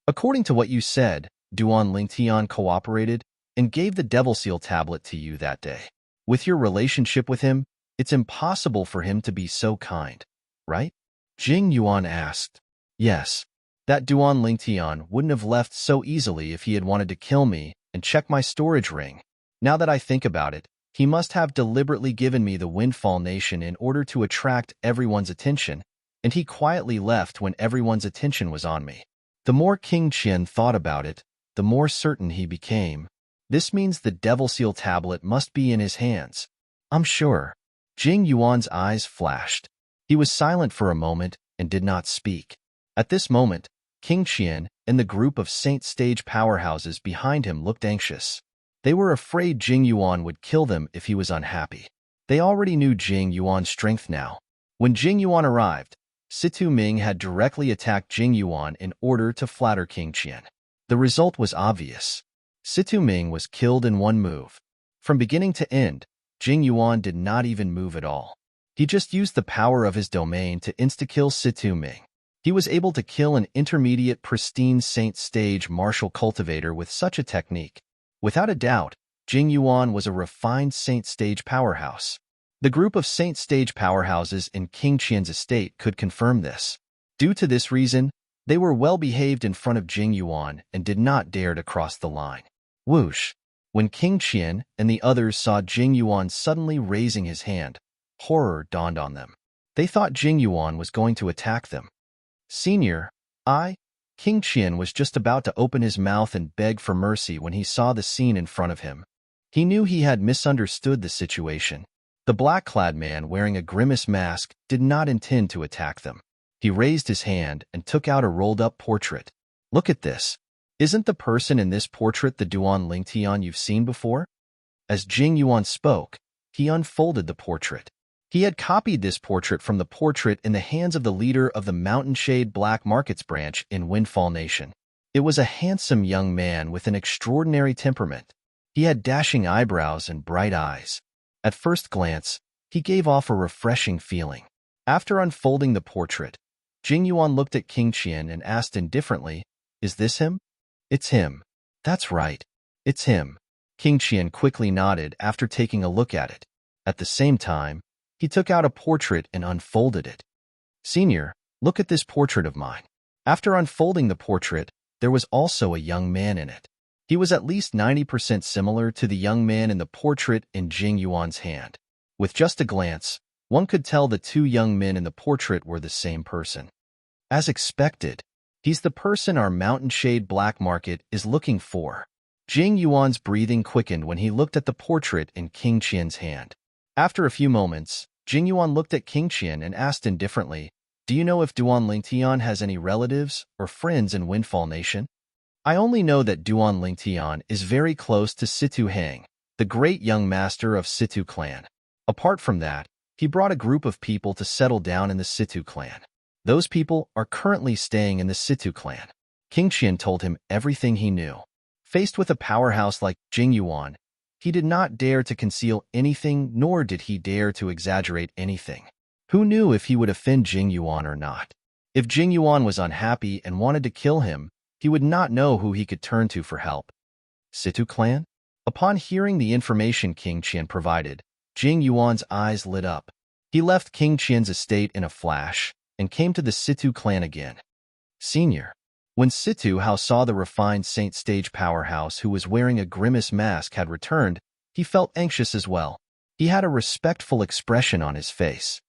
According to what you said, Duan Lingtian cooperated and gave the Devil Seal tablet to you that day. With your relationship with him, it's impossible for him to be so kind, right? Jing Yuan asked. Yes. That Duan Lingtian wouldn't have left so easily if he had wanted to kill me and check my storage ring. Now that I think about it, he must have deliberately given me the Windfall Nation in order to attract everyone's attention, and he quietly left when everyone's attention was on me. The more King Qian thought about it, the more certain he became. This means the Devil Seal tablet must be in his hands. I'm sure. Jing Yuan's eyes flashed. He was silent for a moment and did not speak. At this moment, King Qian and the group of saint stage powerhouses behind him looked anxious. They were afraid Jing Yuan would kill them if he was unhappy. They already knew Jing Yuan's strength now. When Jing Yuan arrived, Situ Ming had directly attacked Jing Yuan in order to flatter King Qian. The result was obvious. Situ Ming was killed in one move. From beginning to end, Jing Yuan did not even move at all. He just used the power of his domain to insta-kill Situ Ming. He was able to kill an intermediate pristine saint stage martial cultivator with such a technique. Without a doubt, Jing Yuan was a refined saint stage powerhouse. The group of saint stage powerhouses in King Qian's estate could confirm this. Due to this reason, they were well behaved in front of Jing Yuan and did not dare to cross the line. Whoosh! When King Qian and the others saw Jing Yuan suddenly raising his hand, horror dawned on them. They thought Jing Yuan was going to attack them. Senior, King Qian was just about to open his mouth and beg for mercy when he saw the scene in front of him. He knew he had misunderstood the situation. The black-clad man wearing a grimace mask did not intend to attack them. He raised his hand and took out a rolled-up portrait. Look at this. Isn't the person in this portrait the Duan Lingtian you've seen before? As Jing Yuan spoke, he unfolded the portrait. He had copied this portrait from the portrait in the hands of the leader of the Mountain Shade Black Markets branch in Windfall Nation. It was a handsome young man with an extraordinary temperament. He had dashing eyebrows and bright eyes. At first glance, he gave off a refreshing feeling. After unfolding the portrait, Jing Yuan looked at King Qian and asked indifferently, "Is this him?" "It's him." "That's right. It's him." King Qian quickly nodded after taking a look at it. At the same time, he took out a portrait and unfolded it. "Senior, look at this portrait of mine." After unfolding the portrait, there was also a young man in it. He was at least 90% similar to the young man in the portrait in Jing Yuan's hand. With just a glance, one could tell the two young men in the portrait were the same person. As expected, he's the person our mountain shade black market is looking for. Jing Yuan's breathing quickened when he looked at the portrait in King Qian's hand. After a few moments, Jing Yuan looked at King Qian and asked indifferently, "Do you know if Duan Lingtian has any relatives or friends in Windfall Nation?" "I only know that Duan Lingtian is very close to Situ Hang, the great young master of Situ clan. Apart from that, he brought a group of people to settle down in the Situ clan. Those people are currently staying in the Situ clan." King Qian told him everything he knew. Faced with a powerhouse like Jing Yuan, he did not dare to conceal anything, nor did he dare to exaggerate anything. Who knew if he would offend Jing Yuan or not? If Jing Yuan was unhappy and wanted to kill him, he would not know who he could turn to for help. Situ clan? Upon hearing the information King Qian provided, Jing Yuan's eyes lit up. He left King Qian's estate in a flash and came to the Situ clan again. "Senior." When Situ Hao saw the refined Saint Stage powerhouse who was wearing a grimace mask had returned, he felt anxious as well. He had a respectful expression on his face.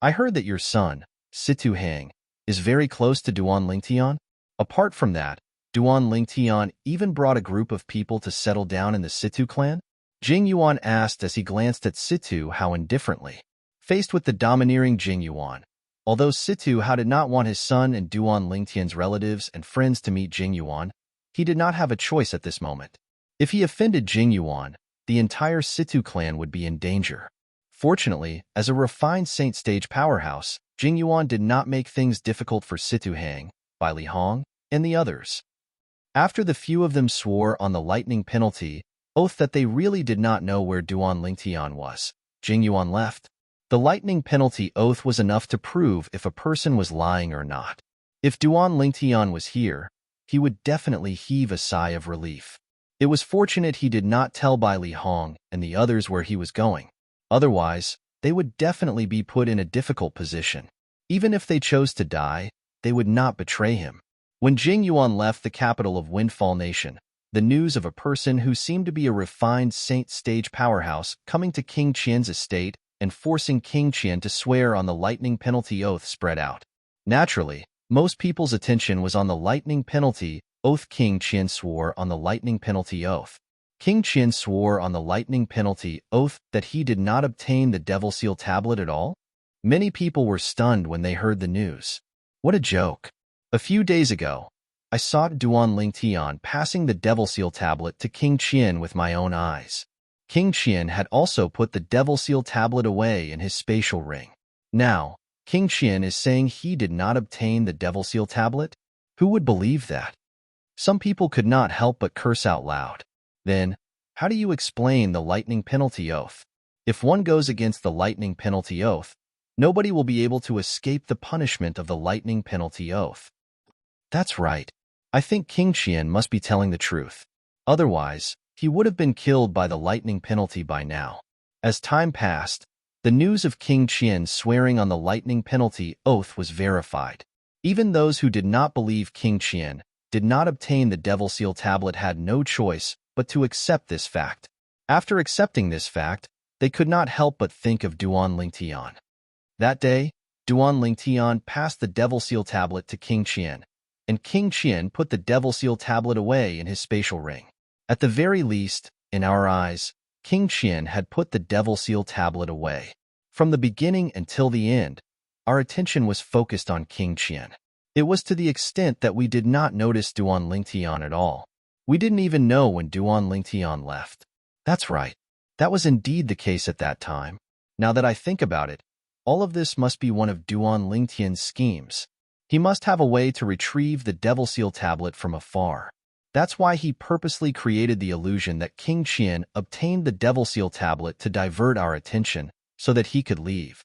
"I heard that your son, Situ Hang, is very close to Duan Lingtian. Apart from that, Duan Lingtian even brought a group of people to settle down in the Situ clan?" Jing Yuan asked as he glanced at Situ Hao indifferently. Faced with the domineering Jing Yuan, although Situ Hao did not want his son and Duan Lingtian's relatives and friends to meet Jing Yuan, he did not have a choice at this moment. If he offended Jing Yuan, the entire Situ clan would be in danger. Fortunately, as a refined Saint Stage powerhouse, Jing Yuan did not make things difficult for Situ Hang, Bai Li Hong, and the others. After the few of them swore on the lightning penalty oath that they really did not know where Duan Lingtian was, Jing Yuan left. The lightning penalty oath was enough to prove if a person was lying or not. If Duan Lingtian was here, he would definitely heave a sigh of relief. It was fortunate he did not tell Bai Li Hong and the others where he was going. Otherwise, they would definitely be put in a difficult position. Even if they chose to die, they would not betray him. When Jing Yuan left the capital of Windfall Nation, the news of a person who seemed to be a refined Saint Stage powerhouse coming to King Qian's estate and forcing King Qian to swear on the lightning penalty oath spread out. Naturally, most people's attention was on the lightning penalty oath. King Qian swore on the lightning penalty oath. King Qian swore on the lightning penalty oath that he did not obtain the Devil Seal tablet at all? Many people were stunned when they heard the news. What a joke. A few days ago, I saw Duan Lingtian passing the Devil Seal tablet to King Qian with my own eyes. King Qian had also put the Devil Seal tablet away in his spatial ring. Now, King Qian is saying he did not obtain the Devil Seal tablet? Who would believe that? Some people could not help but curse out loud. Then, how do you explain the lightning penalty oath? If one goes against the lightning penalty oath, nobody will be able to escape the punishment of the lightning penalty oath. That's right. I think King Qian must be telling the truth. Otherwise, he would have been killed by the lightning penalty by now. As time passed, the news of King Qian swearing on the lightning penalty oath was verified. Even those who did not believe King Qian did not obtain the Devil Seal tablet had no choice but to accept this fact. After accepting this fact, they could not help but think of Duan Lingtian. That day, Duan Lingtian passed the Devil Seal tablet to King Qian, and King Qian put the Devil Seal tablet away in his spatial ring. At the very least, in our eyes, King Qian had put the Devil Seal tablet away. From the beginning until the end, our attention was focused on King Qian. It was to the extent that we did not notice Duan Lingtian at all. We didn't even know when Duan Lingtian left. That's right. That was indeed the case at that time. Now that I think about it, all of this must be one of Duan Lingtian's schemes. He must have a way to retrieve the Devil Seal tablet from afar. That's why he purposely created the illusion that King Qian obtained the Devil Seal tablet to divert our attention so that he could leave.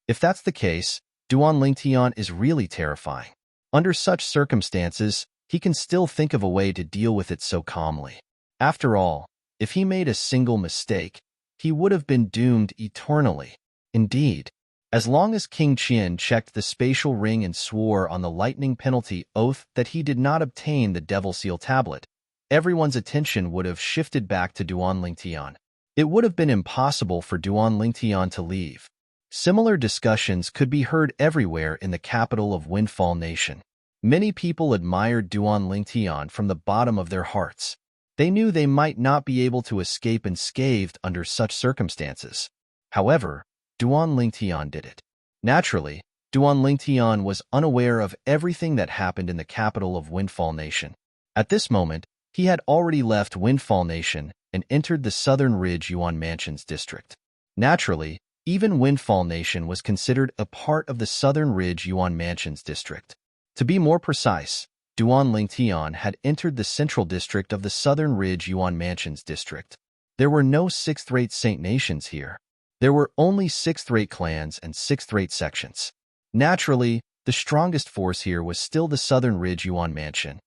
If that's the case, Duan Lingtian is really terrifying. Under such circumstances, he can still think of a way to deal with it so calmly. After all, if he made a single mistake, he would have been doomed eternally. Indeed, as long as King Qian checked the spatial ring and swore on the lightning penalty oath that he did not obtain the Devil Seal tablet, everyone's attention would have shifted back to Duan Lingtian. It would have been impossible for Duan Lingtian to leave. Similar discussions could be heard everywhere in the capital of Windfall Nation. Many people admired Duan Lingtian from the bottom of their hearts. They knew they might not be able to escape unscathed under such circumstances. However, Duan Lingtian did it. Naturally, Duan Lingtian was unaware of everything that happened in the capital of Windfall Nation. At this moment, he had already left Windfall Nation and entered the Southern Ridge Yuan Mansions district. Naturally, even Windfall Nation was considered a part of the Southern Ridge Yuan Mansions district. To be more precise, Duan Lingtian had entered the central district of the Southern Ridge Yuan Mansions district. There were no sixth-rate Saint Nations here. There were only sixth-rate clans and sixth-rate sections. Naturally, the strongest force here was still the Southern Ridge Yuan Mansion.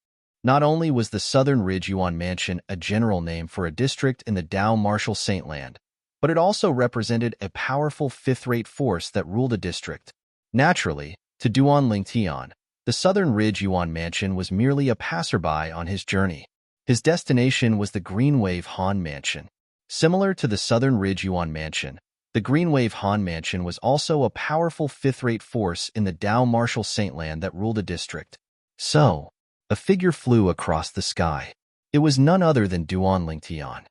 Not only was the Southern Ridge Yuan Mansion a general name for a district in the Dao Martial Saintland, but it also represented a powerful fifth-rate force that ruled a district. Naturally, to Duan Lingtian, the Southern Ridge Yuan Mansion was merely a passerby on his journey. His destination was the Greenwave Han Mansion. Similar to the Southern Ridge Yuan Mansion, the Greenwave Han Mansion was also a powerful fifth-rate force in the Dao Martial Saintland that ruled a district. So, a figure flew across the sky. It was none other than Duan Lingtian.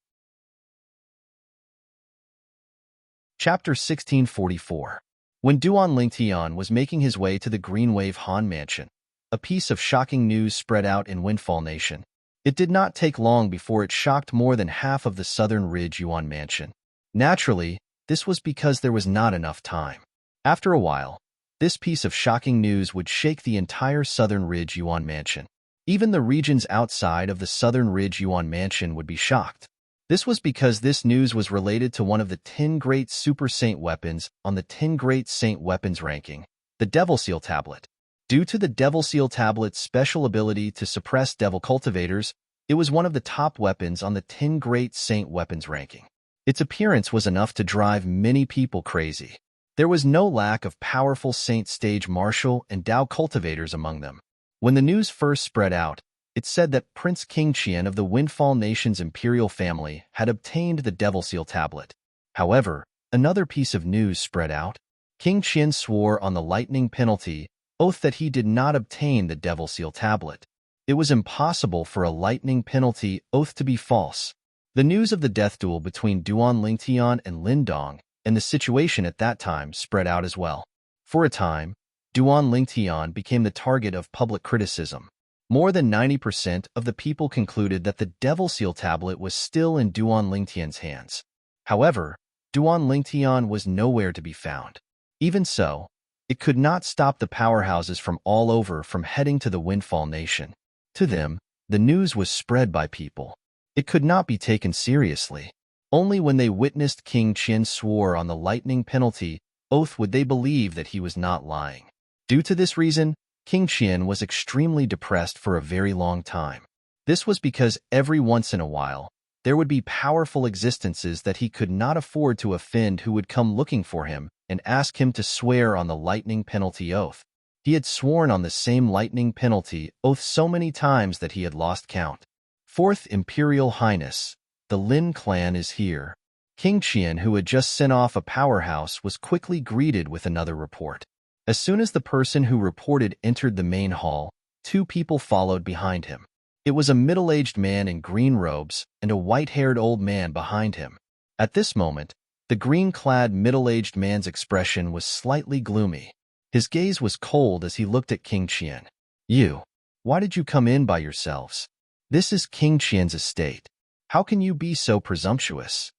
Chapter 1644. When Duan Lingtian was making his way to the Greenwave Han Mansion, a piece of shocking news spread out in Windfall Nation. It did not take long before it shocked more than half of the Southern Ridge Yuan Mansion. Naturally, this was because there was not enough time. After a while, this piece of shocking news would shake the entire Southern Ridge Yuan Mansion. Even the regions outside of the Southern Ridge Yuan Mansion would be shocked. This was because this news was related to one of the 10 great Super Saint weapons on the 10 great Saint weapons ranking, the Devil Seal tablet. Due to the Devil Seal tablet's special ability to suppress devil cultivators, it was one of the top weapons on the 10 great Saint weapons ranking. Its appearance was enough to drive many people crazy. There was no lack of powerful Saint stage martial and Dao cultivators among them. When the news first spread out, it said that Prince King Qian of the Windfall Nation's imperial family had obtained the Devil Seal tablet. However, another piece of news spread out. King Qian swore on the lightning penalty oath that he did not obtain the Devil Seal tablet. It was impossible for a lightning penalty oath to be false. The news of the death duel between Duan Lingtian and Lin Dong and the situation at that time spread out as well. For a time, Duan Lingtian became the target of public criticism. More than 90% of the people concluded that the Devil Seal tablet was still in Duan Lingtian's hands. However, Duan Lingtian was nowhere to be found. Even so, it could not stop the powerhouses from all over from heading to the Windfall Nation. To them, the news was spread by people. It could not be taken seriously. Only when they witnessed King Qian swore on the lightning penalty oath would they believe that he was not lying. Due to this reason, King Qian was extremely depressed for a very long time. This was because every once in a while, there would be powerful existences that he could not afford to offend who would come looking for him and ask him to swear on the lightning penalty oath. He had sworn on the same lightning penalty oath so many times that he had lost count. Fourth Imperial Highness, the Lin clan is here. King Qian, who had just sent off a powerhouse, was quickly greeted with another report. As soon as the person who reported entered the main hall, two people followed behind him. It was a middle-aged man in green robes and a white-haired old man behind him. At this moment, the green-clad middle-aged man's expression was slightly gloomy. His gaze was cold as he looked at King Qian. "You, why did you come in by yourselves? This is King Qian's estate. How can you be so presumptuous?"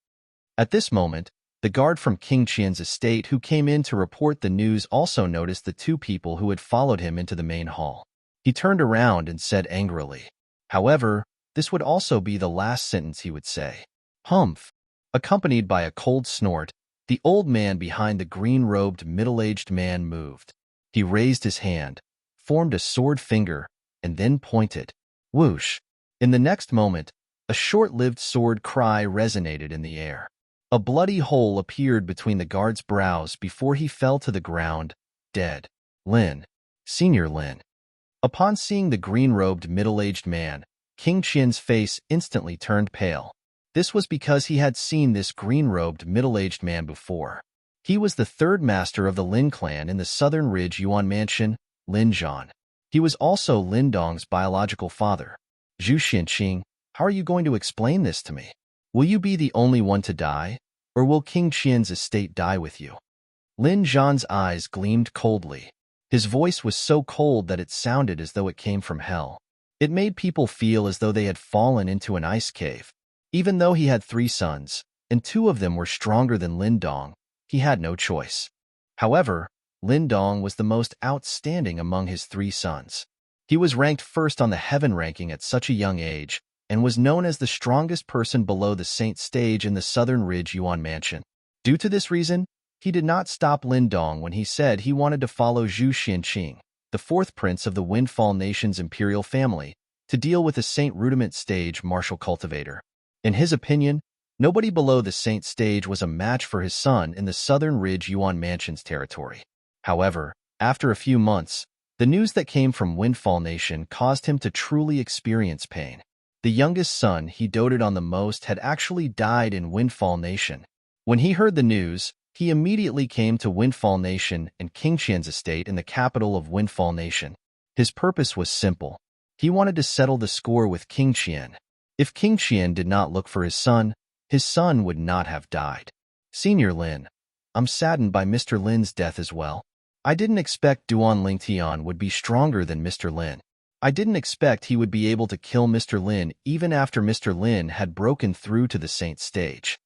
At this moment, The guard from King Qian's estate who came in to report the news also noticed the two people who had followed him into the main hall. He turned around and said angrily. However, this would also be the last sentence he would say. Humph! Accompanied by a cold snort, the old man behind the green-robed middle-aged man moved. He raised his hand, formed a sword finger, and then pointed. Whoosh! In the next moment, a short-lived sword cry resonated in the air. A bloody hole appeared between the guard's brows before he fell to the ground, dead. Lin. Senior Lin. Upon seeing the green-robed middle-aged man, King Qian's face instantly turned pale. This was because he had seen this green-robed middle-aged man before. He was the third master of the Lin clan in the Southern Ridge Yuan Mansion, Lin Zhan. He was also Lin Dong's biological father. Zhu Xianqing, how are you going to explain this to me? Will you be the only one to die, or will King Qian's estate die with you? Lin Zhan's eyes gleamed coldly. His voice was so cold that it sounded as though it came from hell. It made people feel as though they had fallen into an ice cave. Even though he had 3 sons, and 2 of them were stronger than Lin Dong, he had no choice. However, Lin Dong was the most outstanding among his 3 sons. He was ranked first on the heaven ranking at such a young age, and was known as the strongest person below the Saint stage in the Southern Ridge Yuan Mansion. Due to this reason, he did not stop Lin Dong when he said he wanted to follow Zhu Xianqing, the 4th prince of the Windfall Nation's imperial family, to deal with the Saint Rudiment stage martial cultivator. In his opinion, nobody below the Saint stage was a match for his son in the Southern Ridge Yuan Mansion's territory. However, after a few months, the news that came from Windfall Nation caused him to truly experience pain. The youngest son he doted on the most had actually died in Windfall Nation. When he heard the news, he immediately came to Windfall Nation and King Qian's estate in the capital of Windfall Nation. His purpose was simple. He wanted to settle the score with King Qian. If King Qian did not look for his son would not have died. Senior Lin, I'm saddened by Mr. Lin's death as well. I didn't expect Duan Lingtian would be stronger than Mr. Lin. I didn't expect he would be able to kill Mr. Lin even after Mr. Lin had broken through to the Saint stage.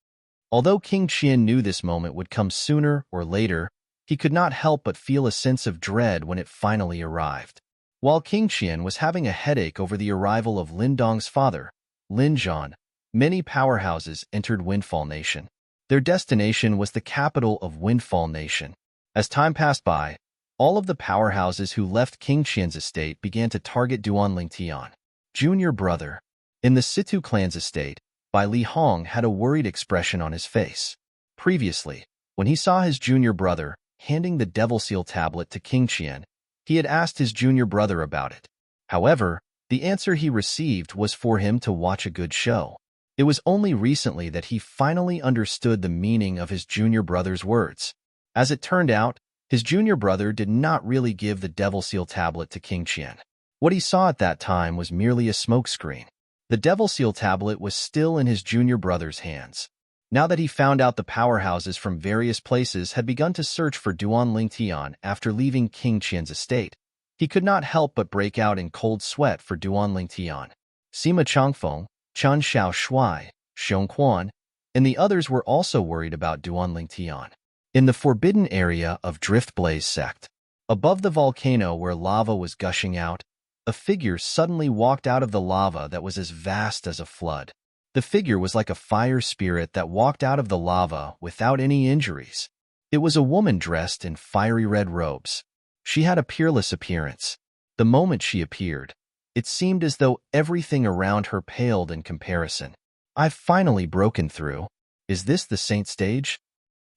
Although King Qian knew this moment would come sooner or later, he could not help but feel a sense of dread when it finally arrived. While King Qian was having a headache over the arrival of Lin Dong's father, Lin Zhan, many powerhouses entered Windfall Nation. Their destination was the capital of Windfall Nation. As time passed by, all of the powerhouses who left King Qian's estate began to target Duan Lingtian, junior brother. In the Situ clan's estate, Bai Li Hong had a worried expression on his face. Previously, when he saw his junior brother handing the Devil Seal tablet to King Qian, he had asked his junior brother about it. However, the answer he received was for him to watch a good show. It was only recently that he finally understood the meaning of his junior brother's words. As it turned out, his junior brother did not really give the Devil Seal tablet to King Qian. What he saw at that time was merely a smokescreen. The Devil Seal tablet was still in his junior brother's hands. Now that he found out the powerhouses from various places had begun to search for Duan Lingtian after leaving King Qian's estate, he could not help but break out in cold sweat for Duan Lingtian. Sima Changfeng, Chan Xiao Shuai, Xiong Quan, and the others were also worried about Duan Lingtian. In the forbidden area of Drift Blaze sect, above the volcano where lava was gushing out, a figure suddenly walked out of the lava that was as vast as a flood. The figure was like a fire spirit that walked out of the lava without any injuries. It was a woman dressed in fiery red robes. She had a peerless appearance. The moment she appeared, it seemed as though everything around her paled in comparison. I've finally broken through. Is this the Saint stage?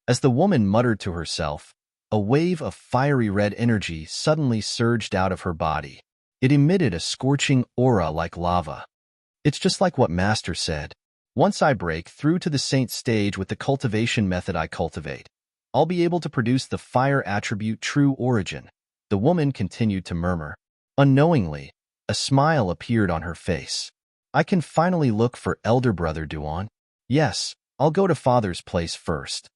As the woman muttered to herself, a wave of fiery red energy suddenly surged out of her body. It emitted a scorching aura like lava. It's just like what Master said. Once I break through to the Saint stage with the cultivation method I cultivate, I'll be able to produce the fire attribute True Origin. The woman continued to murmur. Unknowingly, a smile appeared on her face. I can finally look for elder brother Duan. Yes, I'll go to father's place first.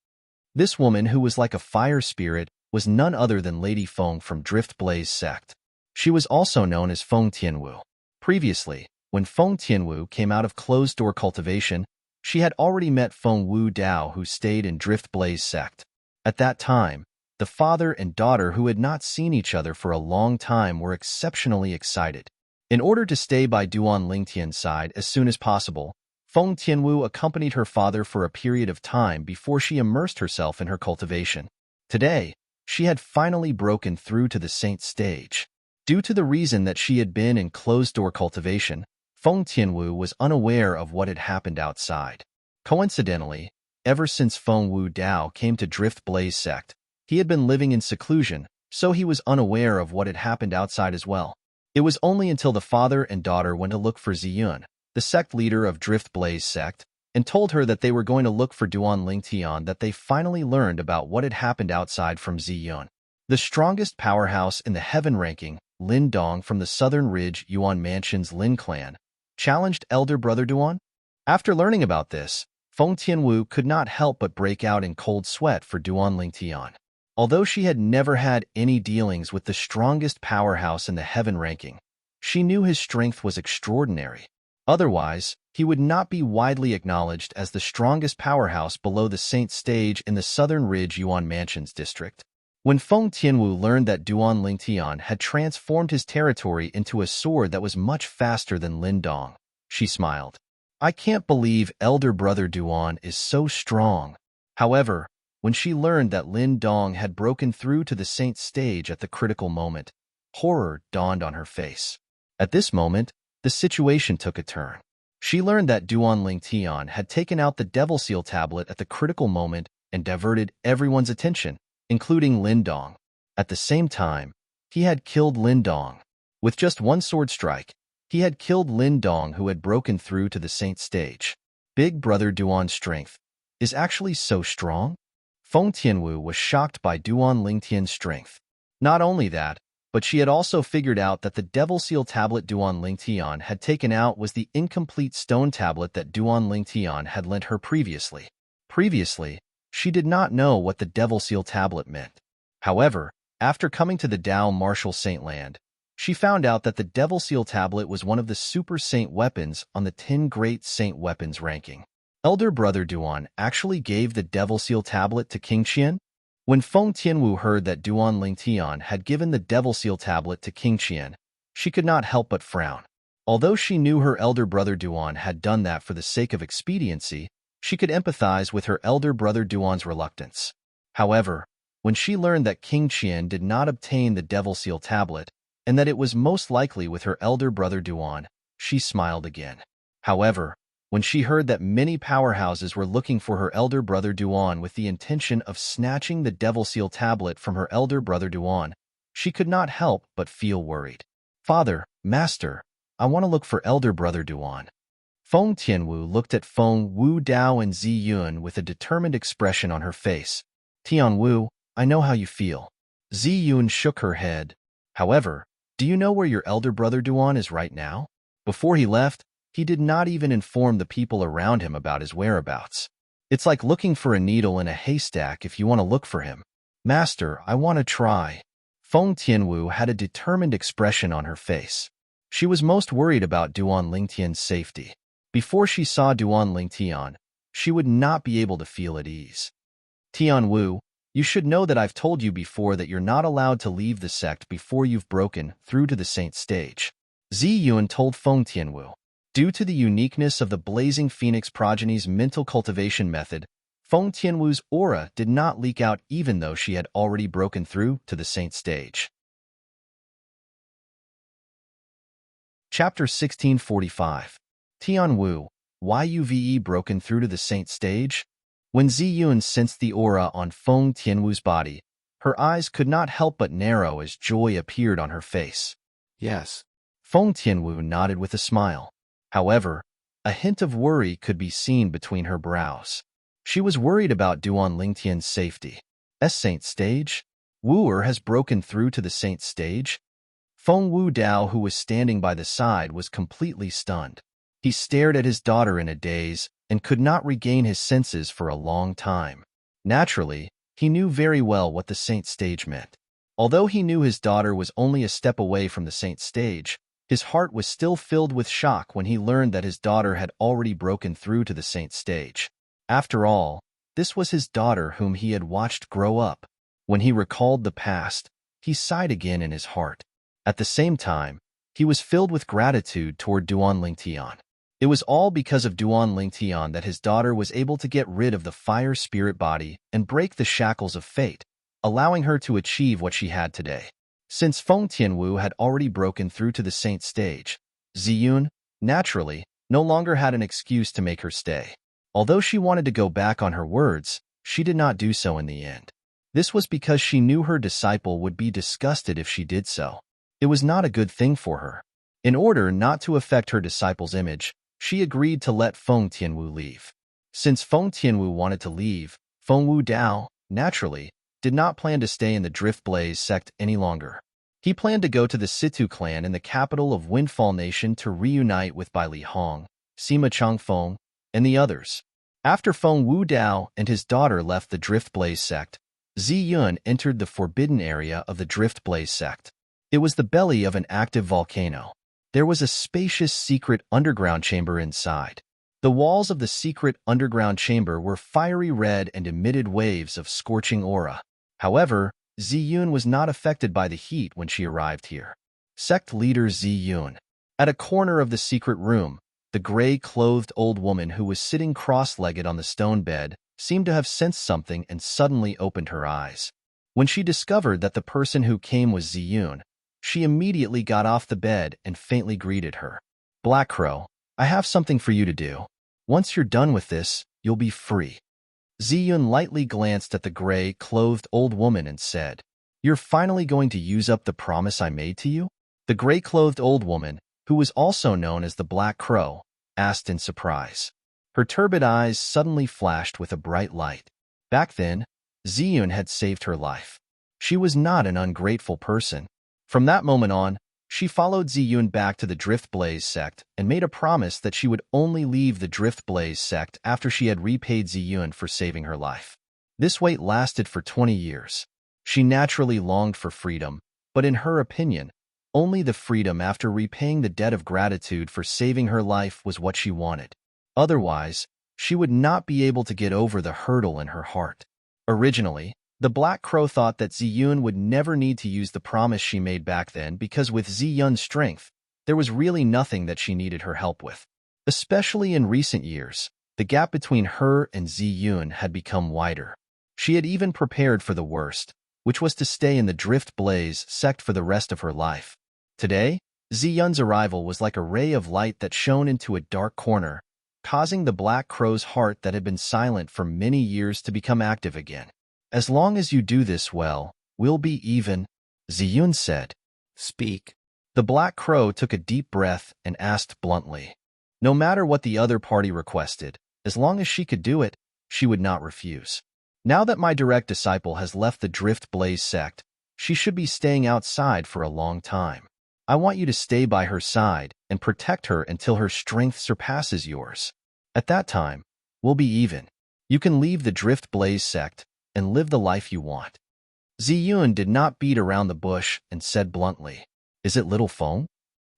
This woman, who was like a fire spirit, was none other than Lady Feng from Drift Blaze sect. She was also known as Feng Tianwu. Previously, when Feng Tianwu came out of closed-door cultivation, She had already met Feng Wu Dao, who stayed in Drift Blaze sect. At that time, the father and daughter who had not seen each other for a long time were exceptionally excited. In order to stay by Duan Lingtian's side as soon as possible, Feng Tianwu accompanied her father for a period of time before she immersed herself in her cultivation. Today, she had finally broken through to the saint stage. Due to the reason that she had been in closed-door cultivation, Feng Tianwu was unaware of what had happened outside. Coincidentally, ever since Feng Wu Dao came to Drift Blaze sect, he had been living in seclusion, so he was unaware of what had happened outside as well. It was only until the father and daughter went to look for Ziyun, the sect leader of Drift Blaze sect, and told her that they were going to look for Duan Lingtian that they finally learned about what had happened outside from Ziyun. The strongest powerhouse in the heaven ranking, Lin Dong from the Southern Ridge Yuan Mansion's Lin clan, challenged elder brother Duan. After learning about this, Feng Tianwu could not help but break out in cold sweat for Duan Lingtian. Although she had never had any dealings with the strongest powerhouse in the heaven ranking, she knew his strength was extraordinary. Otherwise, he would not be widely acknowledged as the strongest powerhouse below the Saint Stage in the Southern Ridge Yuan Mansions district. When Feng Tianwu learned that Duan Lingtian had transformed his territory into a sword that was much faster than Lin Dong, she smiled. I can't believe elder brother Duan is so strong. However, when she learned that Lin Dong had broken through to the Saint Stage at the critical moment, horror dawned on her face. At this moment, the situation took a turn. She learned that Duan Lingtian had taken out the Devil Seal tablet at the critical moment and diverted everyone's attention, including Lin Dong. At the same time, he had killed Lin Dong. With just one sword strike, he had killed Lin Dong, who had broken through to the Saint Stage. Big brother Duan's strength is actually so strong? Feng Tianwu was shocked by Duan Lingtian's strength. Not only that, but she had also figured out that the Devil Seal tablet Duan Lingtian had taken out was the incomplete stone tablet that Duan Lingtian had lent her previously. Previously, she did not know what the Devil Seal tablet meant. However, after coming to the Dao Martial Saint Land, she found out that the Devil Seal tablet was one of the Super Saint weapons on the 10 Great Saint Weapons ranking. Elder brother Duan actually gave the Devil Seal tablet to King Qian? When Feng Tianwu heard that Duan Lingtian had given the Devil Seal tablet to King Qian, she could not help but frown. Although she knew her elder brother Duan had done that for the sake of expediency, she could empathize with her elder brother Duan's reluctance. However, when she learned that King Qian did not obtain the Devil Seal tablet, and that it was most likely with her elder brother Duan, she smiled again. However, when she heard that many powerhouses were looking for her elder brother Duan with the intention of snatching the Devil Seal tablet from her elder brother Duan, she could not help but feel worried. Father, Master, I want to look for elder brother Duan. Feng Tianwu looked at Feng Wu Dao and Ziyun with a determined expression on her face. Tianwu, I know how you feel. Ziyun shook her head. However, do you know where your elder brother Duan is right now? Before he left, he did not even inform the people around him about his whereabouts. It's like looking for a needle in a haystack if you want to look for him. Master, I want to try. Feng Tianwu had a determined expression on her face. She was most worried about Duan Lingtian's safety. Before she saw Duan Lingtian, she would not be able to feel at ease. Tianwu, you should know that I've told you before that you're not allowed to leave the sect before you've broken through to the Saint Stage. Ziyun told Feng Tianwu. Due to the uniqueness of the Blazing Phoenix progeny's mental cultivation method, Feng Tianwu's aura did not leak out even though she had already broken through to the Saint Stage. Chapter 1645. Tianwu, why you've broken through to the Saint Stage? When Ziyun sensed the aura on Feng Tianwu's body, her eyes could not help but narrow as joy appeared on her face. Yes. Feng Tianwu nodded with a smile. However, a hint of worry could be seen between her brows. She was worried about Duan Lingtian's safety. Saint Stage? Wooer has broken through to the Saint Stage? Feng Wu Dao, who was standing by the side, was completely stunned. He stared at his daughter in a daze and could not regain his senses for a long time. Naturally, he knew very well what the Saint Stage meant. Although he knew his daughter was only a step away from the Saint Stage, His heart was still filled with shock when he learned that his daughter had already broken through to the saint stage. After all, this was his daughter whom he had watched grow up. When he recalled the past, he sighed again in his heart. At the same time, he was filled with gratitude toward Duan Lingtian. It was all because of Duan Lingtian that his daughter was able to get rid of the fire spirit body and break the shackles of fate, allowing her to achieve what she had today. Since Feng Tianwu had already broken through to the saint stage, Ziyun, naturally, no longer had an excuse to make her stay. Although she wanted to go back on her words, she did not do so in the end. This was because she knew her disciple would be disgusted if she did so. It was not a good thing for her. In order not to affect her disciple's image, she agreed to let Feng Tianwu leave. Since Feng Tianwu wanted to leave, Feng Wu Dao, naturally, did not plan to stay in the Drift Blaze sect any longer. He planned to go to the Situ clan in the capital of Windfall Nation to reunite with Bai Li Hong, Sima Changfeng, and the others. After Feng Wu Dao and his daughter left the Drift Blaze sect, Zi Yun entered the forbidden area of the Drift Blaze sect. It was the belly of an active volcano. There was a spacious secret underground chamber inside. The walls of the secret underground chamber were fiery red and emitted waves of scorching aura. However, Zi Yun was not affected by the heat when she arrived here. Sect leader Zi Yun. At a corner of the secret room, the gray-clothed old woman who was sitting cross-legged on the stone bed seemed to have sensed something and suddenly opened her eyes. When she discovered that the person who came was Zi Yun, she immediately got off the bed and faintly greeted her. Black Crow, I have something for you to do. Once you're done with this, you'll be free. Ziyun lightly glanced at the gray-clothed old woman and said, You're finally going to use up the promise I made to you? The gray-clothed old woman, who was also known as the Black Crow, asked in surprise. Her turbid eyes suddenly flashed with a bright light. Back then, Ziyun had saved her life. She was not an ungrateful person. From that moment on, she followed Ziyun back to the Drift Blaze sect and made a promise that she would only leave the Drift Blaze sect after she had repaid Ziyun for saving her life. This wait lasted for 20 years. She naturally longed for freedom, but in her opinion, only the freedom after repaying the debt of gratitude for saving her life was what she wanted. Otherwise, she would not be able to get over the hurdle in her heart. Originally, the Black Crow thought that Ziyun would never need to use the promise she made back then because with Ziyun's strength, there was really nothing that she needed her help with. Especially in recent years, the gap between her and Ziyun had become wider. She had even prepared for the worst, which was to stay in the Drift Blaze sect for the rest of her life. Today, Ziyun's arrival was like a ray of light that shone into a dark corner, causing the Black Crow's heart that had been silent for many years to become active again. As long as you do this well, we'll be even, Ziyun said. Speak. The Black Crow took a deep breath and asked bluntly. No matter what the other party requested, as long as she could do it, she would not refuse. Now that my direct disciple has left the Drift Blaze sect, she should be staying outside for a long time. I want you to stay by her side and protect her until her strength surpasses yours. At that time, we'll be even. You can leave the Drift Blaze sect and live the life you want. Ziyun did not beat around the bush and said bluntly, Is it little Feng?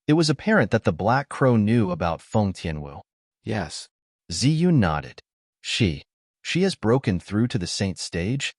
It was apparent that the Black Crow knew about Feng Tianwu. Yes. Ziyun nodded. She has broken through to the saint stage?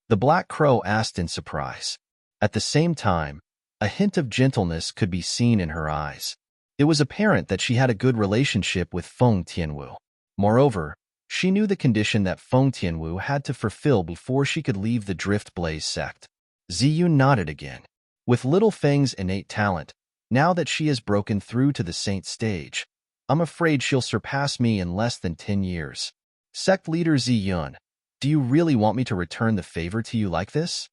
The Black Crow asked in surprise. At the same time, a hint of gentleness could be seen in her eyes. It was apparent that she had a good relationship with Feng Tianwu. Moreover, she knew the condition that Feng Tianwu had to fulfill before she could leave the Drift Blaze sect. Ziyun nodded again. With Little Feng's innate talent, now that she has broken through to the saint stage, I'm afraid she'll surpass me in less than 10 years. Sect leader Ziyun, do you really want me to return the favor to you like this?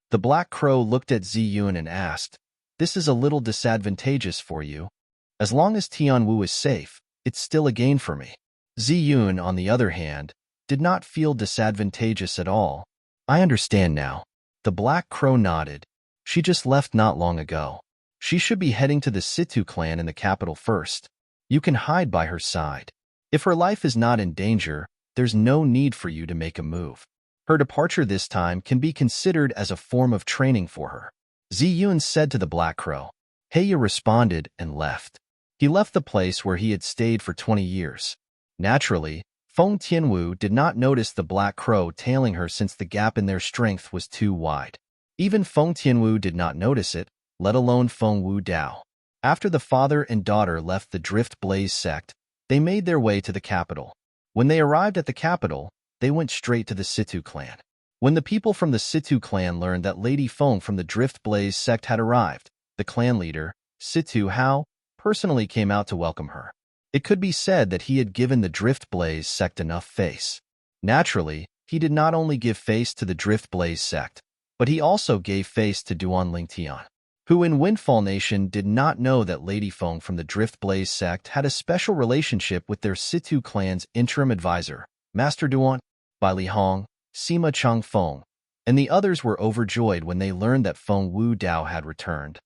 The Black Crow looked at Ziyun and asked, This is a little disadvantageous for you. As long as Tianwu is safe, it's still a gain for me. Ziyun, on the other hand, did not feel disadvantageous at all. I understand now. The Black Crow nodded. She just left not long ago. She should be heading to the Situ clan in the capital first. You can hide by her side. If her life is not in danger, there's no need for you to make a move. Her departure this time can be considered as a form of training for her. Ziyun said to the Black Crow, Heya responded and left. He left the place where he had stayed for 20 years. Naturally, Feng Tianwu did not notice the black crow tailing her since the gap in their strength was too wide. Even Feng Tianwu did not notice it, let alone Feng Wu Dao. After the father and daughter left the Drift Blaze sect, they made their way to the capital. When they arrived at the capital, they went straight to the Situ clan. When the people from the Situ clan learned that Lady Feng from the Drift Blaze sect had arrived, the clan leader, Situ Hao, personally came out to welcome her. It could be said that he had given the Drift Blaze sect enough face. Naturally, he did not only give face to the Drift Blaze sect, but he also gave face to Duan Lingtian, who in Windfall Nation did not know that Lady Feng from the Drift Blaze sect had a special relationship with their Situ clan's interim advisor, Master Duan, Bai Li Hong, Sima Chang Feng, and the others were overjoyed when they learned that Feng Wu Dao had returned.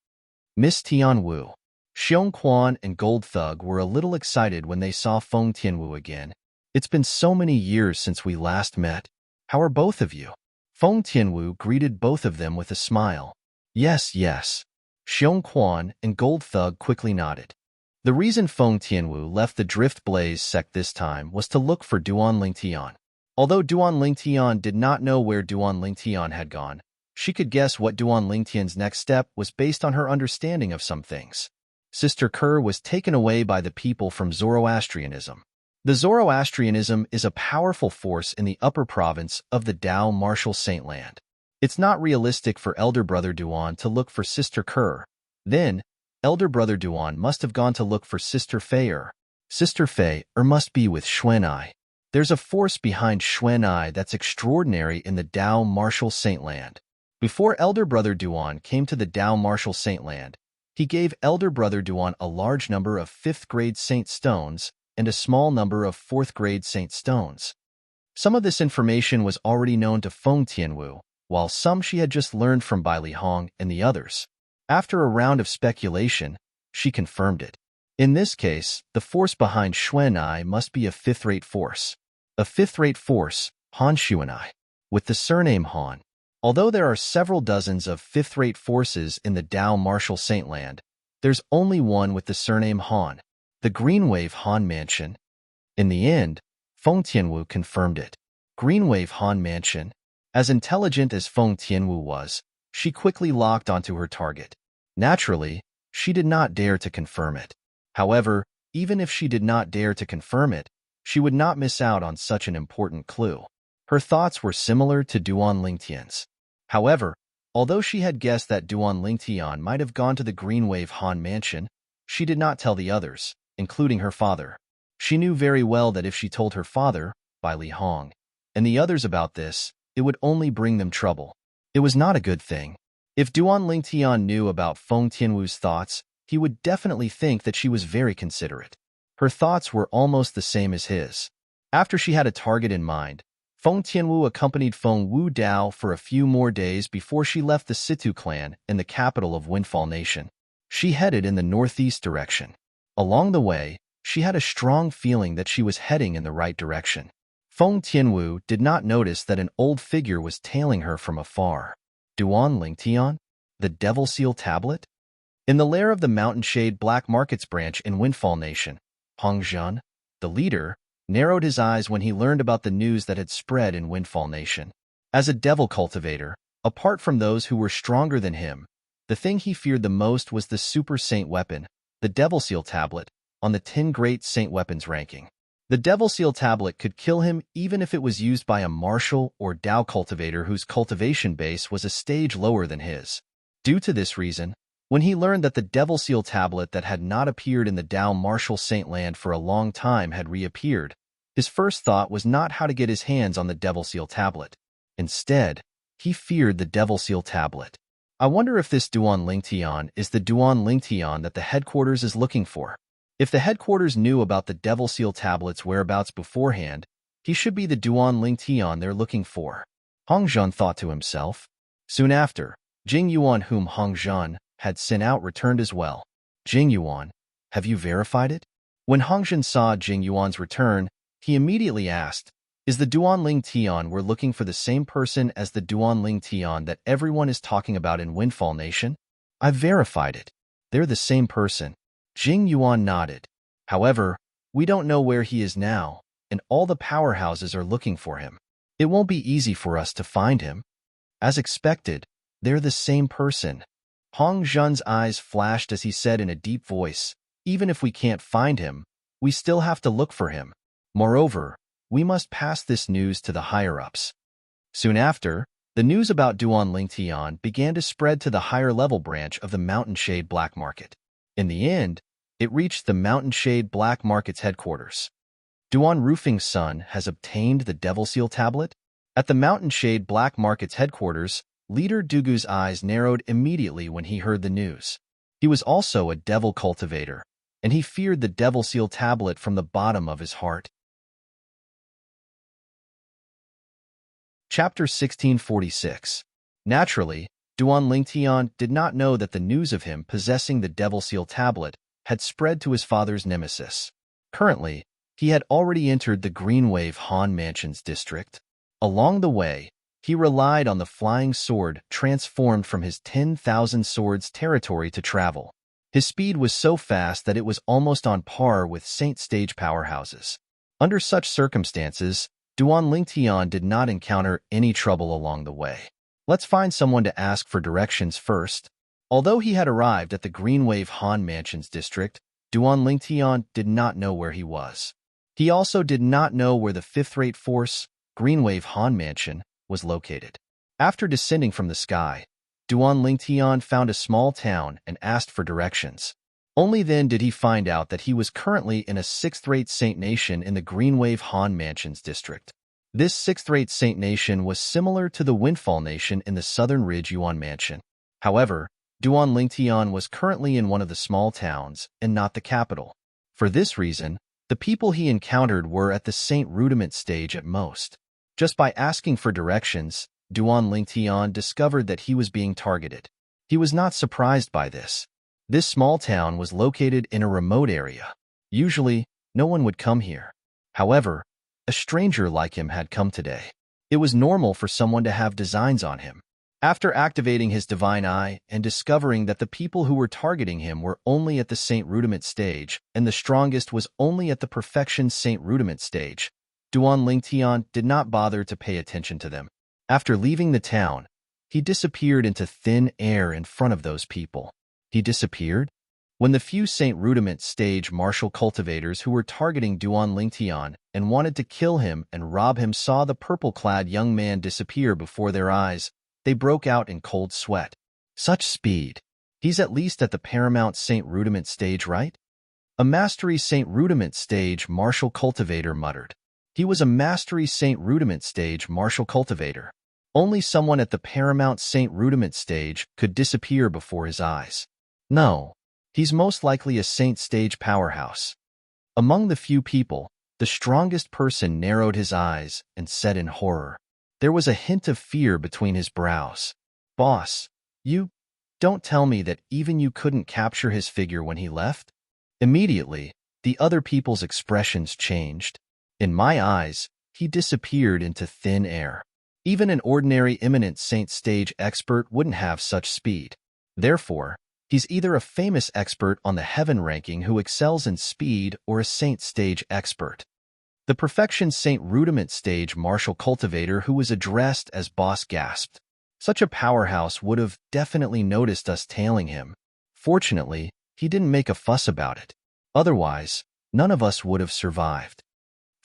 Miss Tian Wu, Xiong Quan, and Gold Thug were a little excited when they saw Feng Tianwu again. It's been so many years since we last met. How are both of you? Feng Tianwu greeted both of them with a smile. Yes, yes. Xiong Quan and Gold Thug quickly nodded. The reason Feng Tianwu left the Drift Blaze sect this time was to look for Duan Lingtian. Although Duan Lingtian did not know where Duan Lingtian had gone, she could guess what Duan Lingtian's next step was based on her understanding of some things. Sister Kerr was taken away by the people from Zoroastrianism. The Zoroastrianism is a powerful force in the upper province of the Dao Martial Saint Land. It's not realistic for Elder Brother Duan to look for Sister Kerr. Then, Elder Brother Duan must have gone to look for Sister Fei Sister Fei must be with Xuan'ai. There's a force behind Xuan'ai that's extraordinary in the Dao Martial Saint Land. Before Elder Brother Duan came to the Dao Martial Saint Land, he gave Elder Brother Duan a large number of 5th-grade Saint Stones and a small number of 4th-grade Saint Stones. Some of this information was already known to Feng Tianwu, while some she had just learned from Bai Li Hong and the others. After a round of speculation, she confirmed it. In this case, the force behind Xuan'ai must be a 5th-rate force. A 5th-rate force, Han Xuan'ai, with the surname Han. Although there are several dozens of 5th-rate forces in the Dao Martial Saint Land, there's only one with the surname Han, the Greenwave Han Mansion. In the end, Feng Tianwu confirmed it. Greenwave Han Mansion. As intelligent as Feng Tianwu was, she quickly locked onto her target. Naturally, she did not dare to confirm it. However, even if she did not dare to confirm it, she would not miss out on such an important clue. Her thoughts were similar to Duan Lingtian's. However, although she had guessed that Duan Lingtian might have gone to the Greenwave Han Mansion, she did not tell the others, including her father. She knew very well that if she told her father, Bai Li Hong, and the others about this, it would only bring them trouble. It was not a good thing. If Duan Lingtian knew about Feng Tianwu's thoughts, he would definitely think that she was very considerate. Her thoughts were almost the same as his. After she had a target in mind, Feng Tianwu accompanied Feng Wu Dao for a few more days before she left the Situ clan in the capital of Windfall Nation. She headed in the northeast direction. Along the way, she had a strong feeling that she was heading in the right direction. Feng Tianwu did not notice that an old figure was tailing her from afar. Duan Lingtian? The Devil Seal Tablet? In the lair of the Mountain Shade Black Markets branch in Windfall Nation, Hong Zhan, the leader, narrowed his eyes when he learned about the news that had spread in Windfall Nation. As a devil cultivator, apart from those who were stronger than him, the thing he feared the most was the Super Saint weapon, the Devil Seal Tablet, on the 10 Great Saint Weapons ranking. The Devil Seal Tablet could kill him even if it was used by a martial or Dao cultivator whose cultivation base was a stage lower than his. Due to this reason, when he learned that the Devil Seal Tablet that had not appeared in the Dao Martial Saint Land for a long time had reappeared, his first thought was not how to get his hands on the Devil Seal Tablet. Instead, he feared the Devil Seal Tablet. I wonder if this Duan Lingtian is the Duan Lingtian that the headquarters is looking for. If the headquarters knew about the Devil Seal Tablet's whereabouts beforehand, he should be the Duan Lingtian they're looking for. Hong Zhan thought to himself. Soon after, Jing Yuan, whom Hong Zhan had sent out, returned as well. Jing Yuan, have you verified it? When Hong Zhan saw Jing Yuan's return, he immediately asked, is the Duan Lingtian we're looking for the same person as the Duan Lingtian that everyone is talking about in Windfall Nation? I've verified it. They're the same person. Jing Yuan nodded. However, we don't know where he is now, and all the powerhouses are looking for him. It won't be easy for us to find him. As expected, they're the same person. Hong Zhen's eyes flashed as he said in a deep voice, even if we can't find him, we still have to look for him. Moreover, we must pass this news to the higher-ups. Soon after, the news about Duan Lingtian began to spread to the higher-level branch of the Mountain Shade Black Market. In the end, it reached the Mountain Shade Black Market's headquarters. Duan Roofing's son has obtained the Devil Seal tablet? At the Mountain Shade Black Market's headquarters, Leader Dugu's eyes narrowed immediately when he heard the news. He was also a devil cultivator, and he feared the Devil Seal tablet from the bottom of his heart. Chapter 1646. Naturally, Duan Lingtian did not know that the news of him possessing the Devil Seal tablet had spread to his father's nemesis. Currently, he had already entered the Greenwave Han Mansion's district. Along the way, he relied on the flying sword transformed from his 10,000 swords territory to travel. His speed was so fast that it was almost on par with Saint Stage powerhouses. Under such circumstances, Duan Lingtian did not encounter any trouble along the way. Let's find someone to ask for directions first. Although he had arrived at the Greenwave Han Mansion's district, Duan Lingtian did not know where he was. He also did not know where the fifth-rate force, Greenwave Han Mansion, was located. After descending from the sky, Duan Lingtian found a small town and asked for directions. Only then did he find out that he was currently in a sixth-rate Saint Nation in the Greenwave Han Mansion's district. This sixth-rate Saint Nation was similar to the Windfall Nation in the Southern Ridge Yuan Mansion. However, Duan Lingtian was currently in one of the small towns and not the capital. For this reason, the people he encountered were at the Saint Rudiment stage at most. Just by asking for directions, Duan Lingtian discovered that he was being targeted. He was not surprised by this. This small town was located in a remote area. Usually, no one would come here. However, a stranger like him had come today. It was normal for someone to have designs on him. After activating his divine eye and discovering that the people who were targeting him were only at the Saint Rudiment stage and the strongest was only at the Perfection Saint Rudiment stage, Duan Lingtian did not bother to pay attention to them. After leaving the town, he disappeared into thin air in front of those people. He disappeared? When the few Saint Rudiment stage martial cultivators who were targeting Duan Lingtian and wanted to kill him and rob him saw the purple-clad young man disappear before their eyes, they broke out in cold sweat. Such speed. He's at least at the Paramount Saint Rudiment stage, right? A Mastery Saint Rudiment stage martial cultivator muttered. He was a Mastery Saint Rudiment stage martial cultivator. Only someone at the Paramount Saint Rudiment stage could disappear before his eyes. No, he's most likely a Saint stage powerhouse. Among the few people, the strongest person narrowed his eyes and said in horror. There was a hint of fear between his brows. Boss, you don't tell me that even you couldn't capture his figure when he left? Immediately, the other people's expressions changed. In my eyes, he disappeared into thin air. Even an ordinary eminent Saint stage expert wouldn't have such speed. Therefore, he's either a famous expert on the heaven ranking who excels in speed or a Saint stage expert. The Perfection Saint Rudiment stage martial cultivator who was addressed as boss gasped. Such a powerhouse would have definitely noticed us tailing him. Fortunately, he didn't make a fuss about it. Otherwise, none of us would have survived.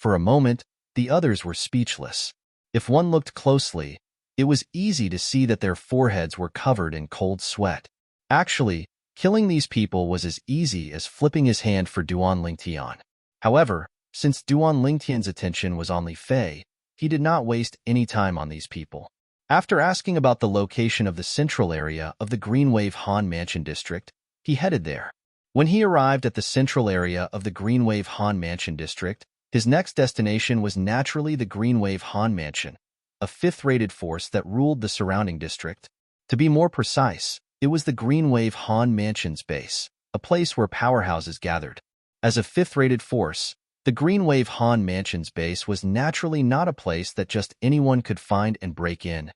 For a moment, the others were speechless. If one looked closely, it was easy to see that their foreheads were covered in cold sweat. Actually, killing these people was as easy as flipping his hand for Duan Lingtian. However, since Duan Lingtian's attention was on Li Fei, he did not waste any time on these people. After asking about the location of the central area of the Greenwave Han Mansion district, he headed there. When he arrived at the central area of the Greenwave Han Mansion district, his next destination was naturally the Greenwave Han Mansion, a fifth-rated force that ruled the surrounding district. To be more precise, it was the Greenwave Han Mansion's base, a place where powerhouses gathered. As a fifth-rated force, the Greenwave Han Mansion's base was naturally not a place that just anyone could find and break in.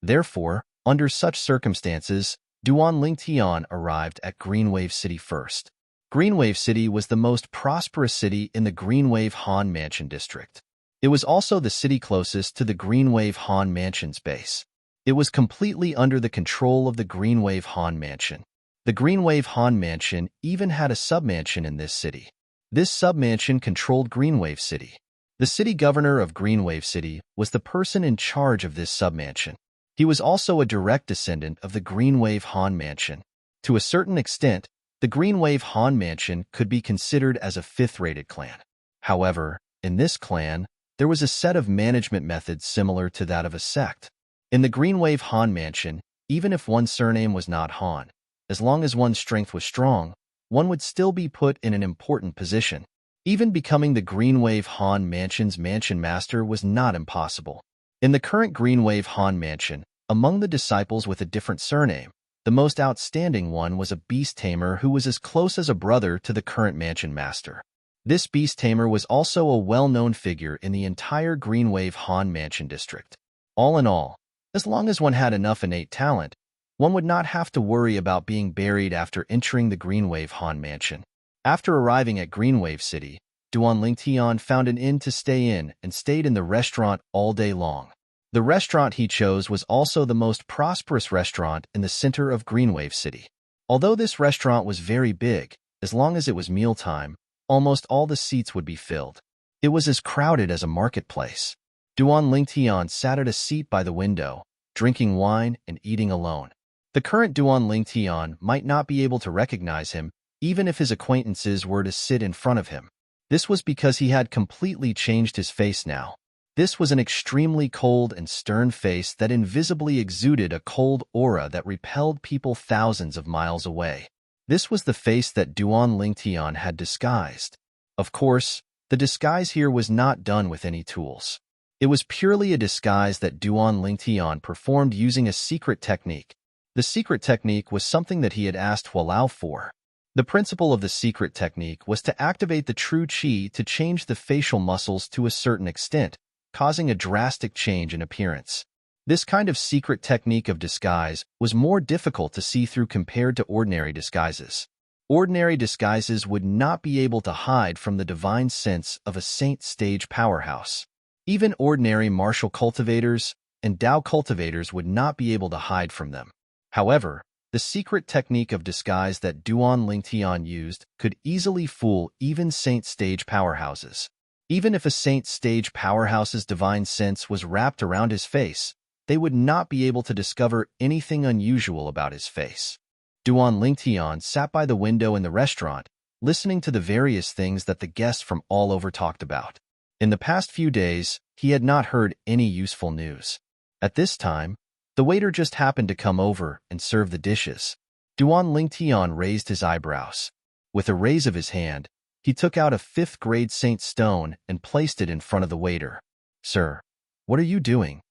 Therefore, under such circumstances, Duan Lingtian arrived at Greenwave City first. Greenwave City was the most prosperous city in the Greenwave Han Mansion district. It was also the city closest to the Greenwave Han Mansion's base. It was completely under the control of the Greenwave Han Mansion. The Greenwave Han Mansion even had a submansion in this city. This submansion controlled Greenwave City. The city governor of Greenwave City was the person in charge of this submansion. He was also a direct descendant of the Greenwave Han Mansion. To a certain extent, the Greenwave Han Mansion could be considered as a fifth-rated clan. However, in this clan, there was a set of management methods similar to that of a sect. In the Greenwave Han Mansion, even if one's surname was not Han, as long as one's strength was strong, one would still be put in an important position. Even becoming the Greenwave Han Mansion's mansion master was not impossible. In the current Greenwave Han Mansion, among the disciples with a different surname, the most outstanding one was a beast tamer who was as close as a brother to the current mansion master. This beast tamer was also a well-known figure in the entire Greenwave Han Mansion district. All in all, as long as one had enough innate talent, one would not have to worry about being buried after entering the Greenwave Han Mansion. After arriving at Greenwave City, Duan Lingtian found an inn to stay in and stayed in the restaurant all day long. The restaurant he chose was also the most prosperous restaurant in the center of Greenwave City. Although this restaurant was very big, as long as it was mealtime, almost all the seats would be filled. It was as crowded as a marketplace. Duan Lingtian sat at a seat by the window, drinking wine and eating alone. The current Duan Lingtian might not be able to recognize him, even if his acquaintances were to sit in front of him. This was because he had completely changed his face now. This was an extremely cold and stern face that invisibly exuded a cold aura that repelled people thousands of miles away. This was the face that Duan Lingtian had disguised. Of course, the disguise here was not done with any tools. It was purely a disguise that Duan Lingtian performed using a secret technique. The secret technique was something that he had asked Hualao for. The principle of the secret technique was to activate the true qi to change the facial muscles to a certain extent, causing a drastic change in appearance. This kind of secret technique of disguise was more difficult to see through compared to ordinary disguises. Ordinary disguises would not be able to hide from the divine sense of a saint stage powerhouse. Even ordinary martial cultivators and Dao cultivators would not be able to hide from them. However, the secret technique of disguise that Duan Lingtian used could easily fool even saint stage powerhouses. Even if a saint stage powerhouse's divine sense was wrapped around his face, they would not be able to discover anything unusual about his face. Duan Lingtian sat by the window in the restaurant, listening to the various things that the guests from all over talked about. In the past few days, he had not heard any useful news. At this time, the waiter just happened to come over and serve the dishes. Duan Lingtian raised his eyebrows. With a raise of his hand, he took out a 5th-grade Saint stone and placed it in front of the waiter. "Sir, what are you doing?"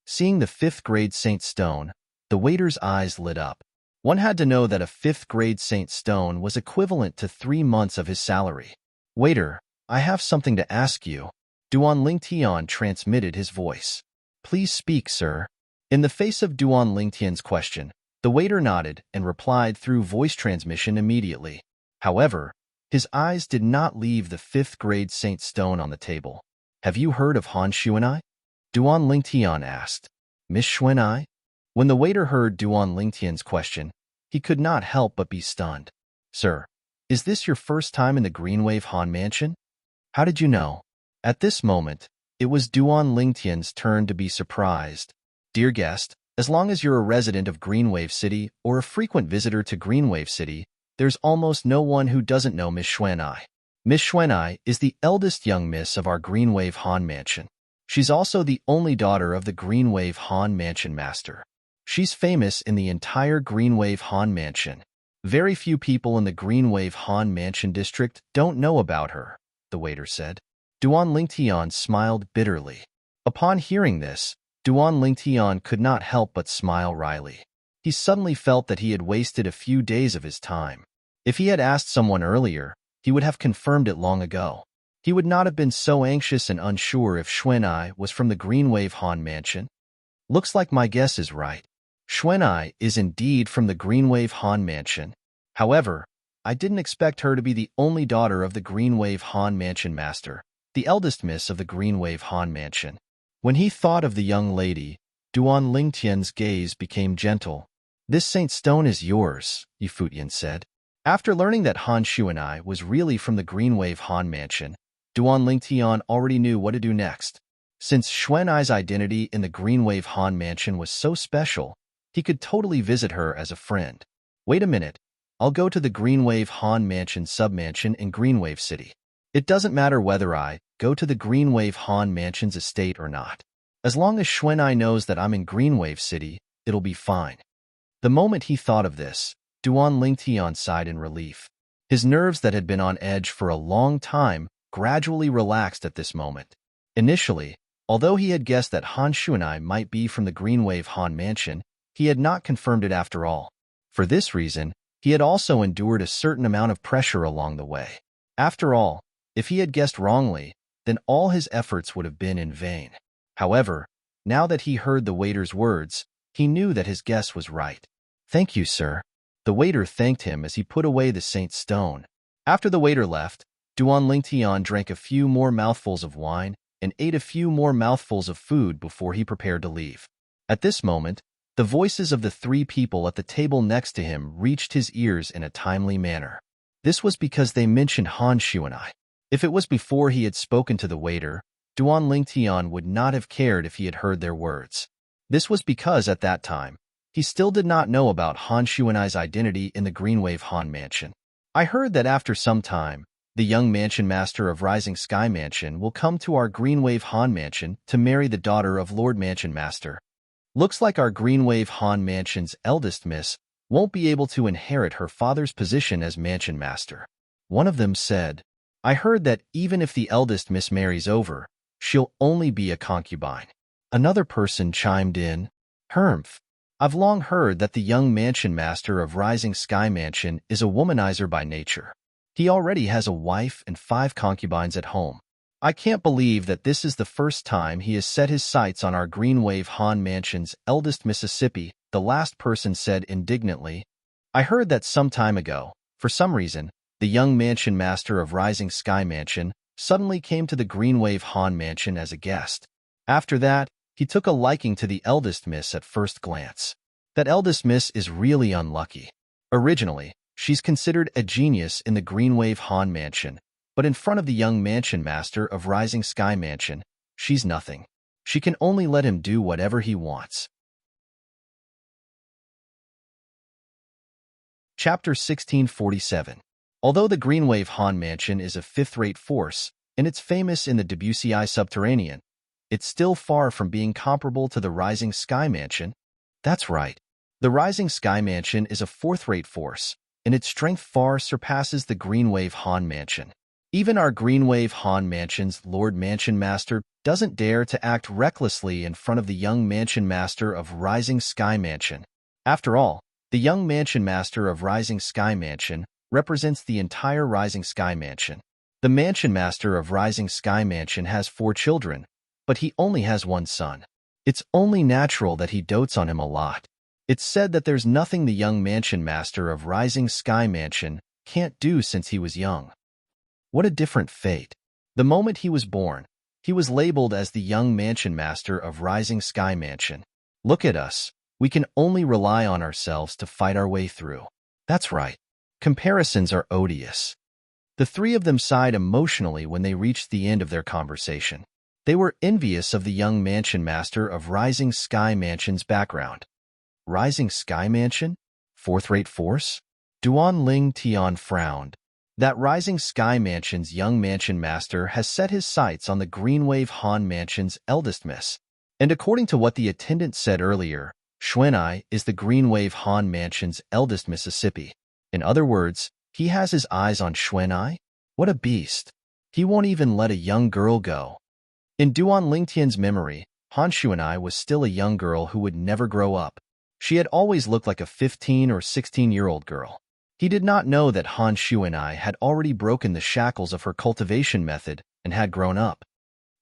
Seeing the 5th-grade Saint stone, the waiter's eyes lit up. One had to know that a 5th-grade Saint stone was equivalent to 3 months of his salary. "Waiter, I have something to ask you." Duan Lingtian transmitted his voice. "Please speak, sir." In the face of Duan Lingtian's question, the waiter nodded and replied through voice transmission immediately. However, his eyes did not leave the 5th-grade Saint stone on the table. "Have you heard of Han Xuanai?" Duan Lingtian asked. "Miss Xuanai?" When the waiter heard Duan Lingtian's question, he could not help but be stunned. "Sir, is this your first time in the Greenwave Han Mansion? How did you know?" At this moment, it was Duan Lingtian's turn to be surprised. "Dear guest, as long as you're a resident of Greenwave City or a frequent visitor to Greenwave City, there's almost no one who doesn't know Miss Xuanai. Miss Xuanai is the eldest young miss of our Greenwave Han Mansion. She's also the only daughter of the Greenwave Han Mansion master. She's famous in the entire Greenwave Han Mansion. Very few people in the Greenwave Han Mansion district don't know about her," the waiter said. Duan Lingtian smiled bitterly. Upon hearing this, Duan Lingtian could not help but smile wryly. He suddenly felt that he had wasted a few days of his time. If he had asked someone earlier, he would have confirmed it long ago. He would not have been so anxious and unsure if Xuanai was from the Greenwave Han Mansion. "Looks like my guess is right. Xuanai is indeed from the Greenwave Han Mansion. However, I didn't expect her to be the only daughter of the Greenwave Han Mansion master, the eldest miss of the Greenwave Han Mansion. When he thought of the young lady, Duan Lingtian's gaze became gentle. "This Saint Stone is yours," Yifutian said. After learning that Han Xuanai was really from the Greenwave Han Mansion, Duan Lingtian already knew what to do next. Since Xuanai's identity in the Greenwave Han Mansion was so special, he could totally visit her as a friend. "Wait a minute. I'll go to the Greenwave Han Mansion submansion in Greenwave City. It doesn't matter whether I go to the Greenwave Han Mansion's estate or not. As long as Xuanai knows that I'm in Greenwave City, it'll be fine." The moment he thought of this, Duan Lingtian sighed in relief. His nerves that had been on edge for a long time gradually relaxed at this moment. Initially, although he had guessed that Han Xuanai might be from the Greenwave Han Mansion, he had not confirmed it after all. For this reason, he had also endured a certain amount of pressure along the way. After all, if he had guessed wrongly, then all his efforts would have been in vain. However, now that he heard the waiter's words, he knew that his guess was right. "Thank you, sir." The waiter thanked him as he put away the Saint Stone. After the waiter left, Duan Lingtian drank a few more mouthfuls of wine and ate a few more mouthfuls of food before he prepared to leave. At this moment, the voices of the three people at the table next to him reached his ears in a timely manner. This was because they mentioned Han Xuanai. If it was before he had spoken to the waiter, Duan Lingtian would not have cared if he had heard their words. This was because, at that time, he still did not know about Han Xuanai's identity in the Greenwave Han Mansion. "I heard that after some time, the young mansion master of Rising Sky Mansion will come to our Greenwave Han Mansion to marry the daughter of Lord Mansion Master. Looks like our Greenwave Han Mansion's eldest miss won't be able to inherit her father's position as Mansion Master." One of them said, "I heard that even if the eldest miss marries over, she'll only be a concubine." Another person chimed in, "Hermf, I've long heard that the young Mansion Master of Rising Sky Mansion is a womanizer by nature. He already has a wife and 5 concubines at home. I can't believe that this is the first time he has set his sights on our Greenwave Han Mansion's eldest Mississippi," the last person said indignantly. "I heard that some time ago, for some reason, the young Mansion Master of Rising Sky Mansion suddenly came to the Greenwave Han Mansion as a guest. After that, he took a liking to the eldest miss at first glance. That eldest miss is really unlucky. Originally, she's considered a genius in the Greenwave Han Mansion, but in front of the young Mansion Master of Rising Sky Mansion, she's nothing. She can only let him do whatever he wants." Chapter 1647. Although the Greenwave Han Mansion is a fifth-rate force, and it's famous in the Debussyi subterranean, it's still far from being comparable to the Rising Sky Mansion. That's right. The Rising Sky Mansion is a fourth-rate force, and its strength far surpasses the Greenwave Han Mansion. Even our Greenwave Han Mansion's Lord Mansion Master doesn't dare to act recklessly in front of the young Mansion Master of Rising Sky Mansion. After all, the young Mansion Master of Rising Sky Mansion represents the entire Rising Sky Mansion. The Mansion Master of Rising Sky Mansion has 4 children, but he only has 1 son. It's only natural that he dotes on him a lot. It's said that there's nothing the young Mansion Master of Rising Sky Mansion can't do since he was young. What a different fate. The moment he was born, he was labeled as the young Mansion Master of Rising Sky Mansion. Look at us. We can only rely on ourselves to fight our way through. That's right. Comparisons are odious. The 3 of them sighed emotionally when they reached the end of their conversation. They were envious of the young Mansion Master of Rising Sky Mansion's background. Rising Sky Mansion? Fourth-rate force? Duan Lingtian frowned. That Rising Sky Mansion's young Mansion Master has set his sights on the Greenwave Han Mansion's eldest miss. And according to what the attendant said earlier, Xuanai is the Greenwave Han Mansion's eldest Mississippi. In other words, he has his eyes on Xuanai? What a beast. He won't even let a young girl go. In Duan Lingtian's memory, Han Xuanai was still a young girl who would never grow up. She had always looked like a 15 or 16-year-old girl. He did not know that Han Xuanai had already broken the shackles of her cultivation method and had grown up.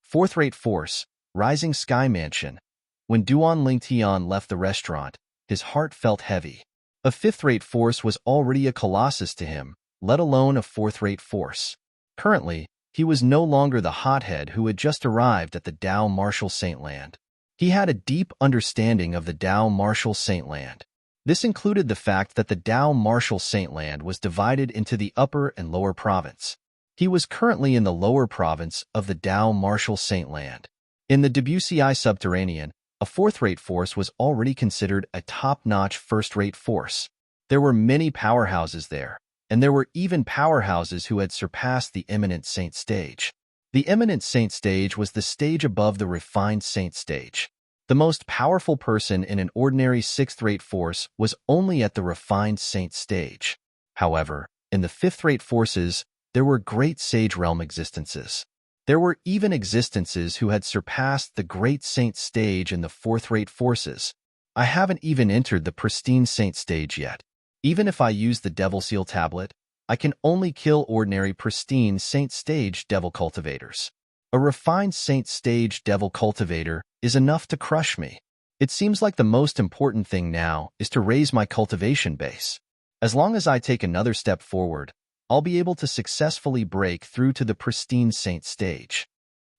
Fourth-rate force, Rising Sky Mansion. When Duan Lingtian left the restaurant, his heart felt heavy. A fifth-rate force was already a colossus to him, let alone a fourth-rate force. Currently, he was no longer the hothead who had just arrived at the Dao Martial Saint Land. He had a deep understanding of the Dao Martial Saint Land. This included the fact that the Dao Martial Saint Land was divided into the upper and lower province. He was currently in the lower province of the Dao Martial Saint Land. In the Debussy subterranean, a fourth-rate force was already considered a top-notch first-rate force. There were many powerhouses there, and there were even powerhouses who had surpassed the Eminent Saint stage. The Eminent Saint stage was the stage above the Refined Saint stage. The most powerful person in an ordinary sixth-rate force was only at the Refined Saint stage. However, in the fifth-rate forces, there were great Sage Realm existences. There were even existences who had surpassed the Great Saint stage in the fourth-rate forces. I haven't even entered the Pristine Saint stage yet. Even if I use the Devil Seal tablet, I can only kill ordinary Pristine Saint stage Devil Cultivators. A Refined Saint stage Devil Cultivator is enough to crush me. It seems like the most important thing now is to raise my cultivation base. As long as I take another step forward, I'll be able to successfully break through to the Pristine Saint stage.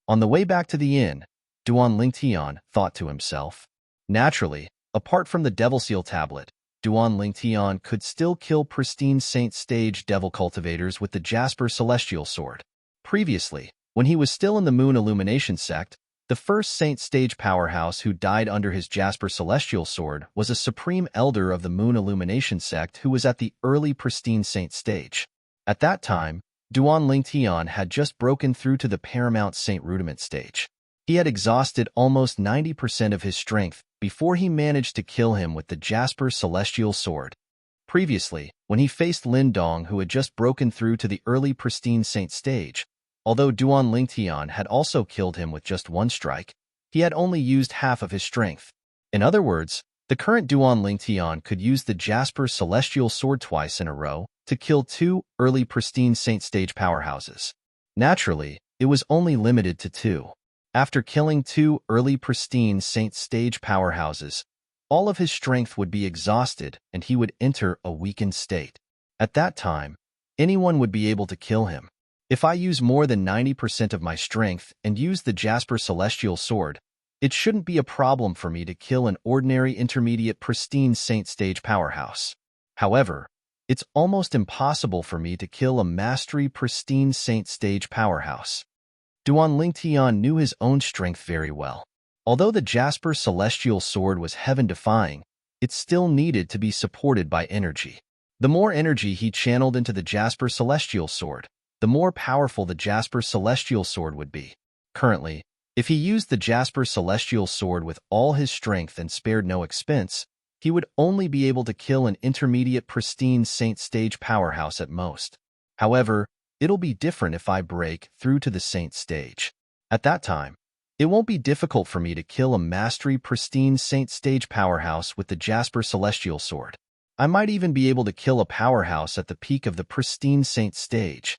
On the way back to the inn, Duan Lingtian thought to himself. Naturally, apart from the Devil Seal tablet, Duan Lingtian could still kill Pristine Saint stage Devil Cultivators with the Jasper Celestial Sword. Previously, when he was still in the Moon Illumination sect, the first Saint stage powerhouse who died under his Jasper Celestial Sword was a Supreme Elder of the Moon Illumination sect who was at the early Pristine Saint stage. At that time, Duan Lingtian had just broken through to the Paramount Saint Rudiment stage. He had exhausted almost 90% of his strength before he managed to kill him with the Jasper Celestial Sword. Previously, when he faced Lin Dong who had just broken through to the early Pristine Saint stage, although Duan Lingtian had also killed him with just one strike, he had only used half of his strength. In other words, the current Duan Lingtian could use the Jasper Celestial Sword twice in a row to kill two early Pristine Saint stage powerhouses. Naturally, it was only limited to two. After killing two early Pristine Saint stage powerhouses, all of his strength would be exhausted and he would enter a weakened state. At that time, anyone would be able to kill him. If I use more than 90% of my strength and use the Jasper Celestial Sword, it shouldn't be a problem for me to kill an ordinary intermediate Pristine Saint stage powerhouse. However, it's almost impossible for me to kill a Mastery Pristine Saint stage powerhouse. Duan Lingtian knew his own strength very well. Although the Jasper Celestial Sword was heaven-defying, it still needed to be supported by energy. The more energy he channeled into the Jasper Celestial Sword, the more powerful the Jasper Celestial Sword would be. Currently, if he used the Jasper Celestial Sword with all his strength and spared no expense, he would only be able to kill an intermediate Pristine Saint stage powerhouse at most. However, it'll be different if I break through to the Saint stage. At that time, it won't be difficult for me to kill a Mastery Pristine Saint stage powerhouse with the Jasper Celestial Sword. I might even be able to kill a powerhouse at the peak of the Pristine Saint stage.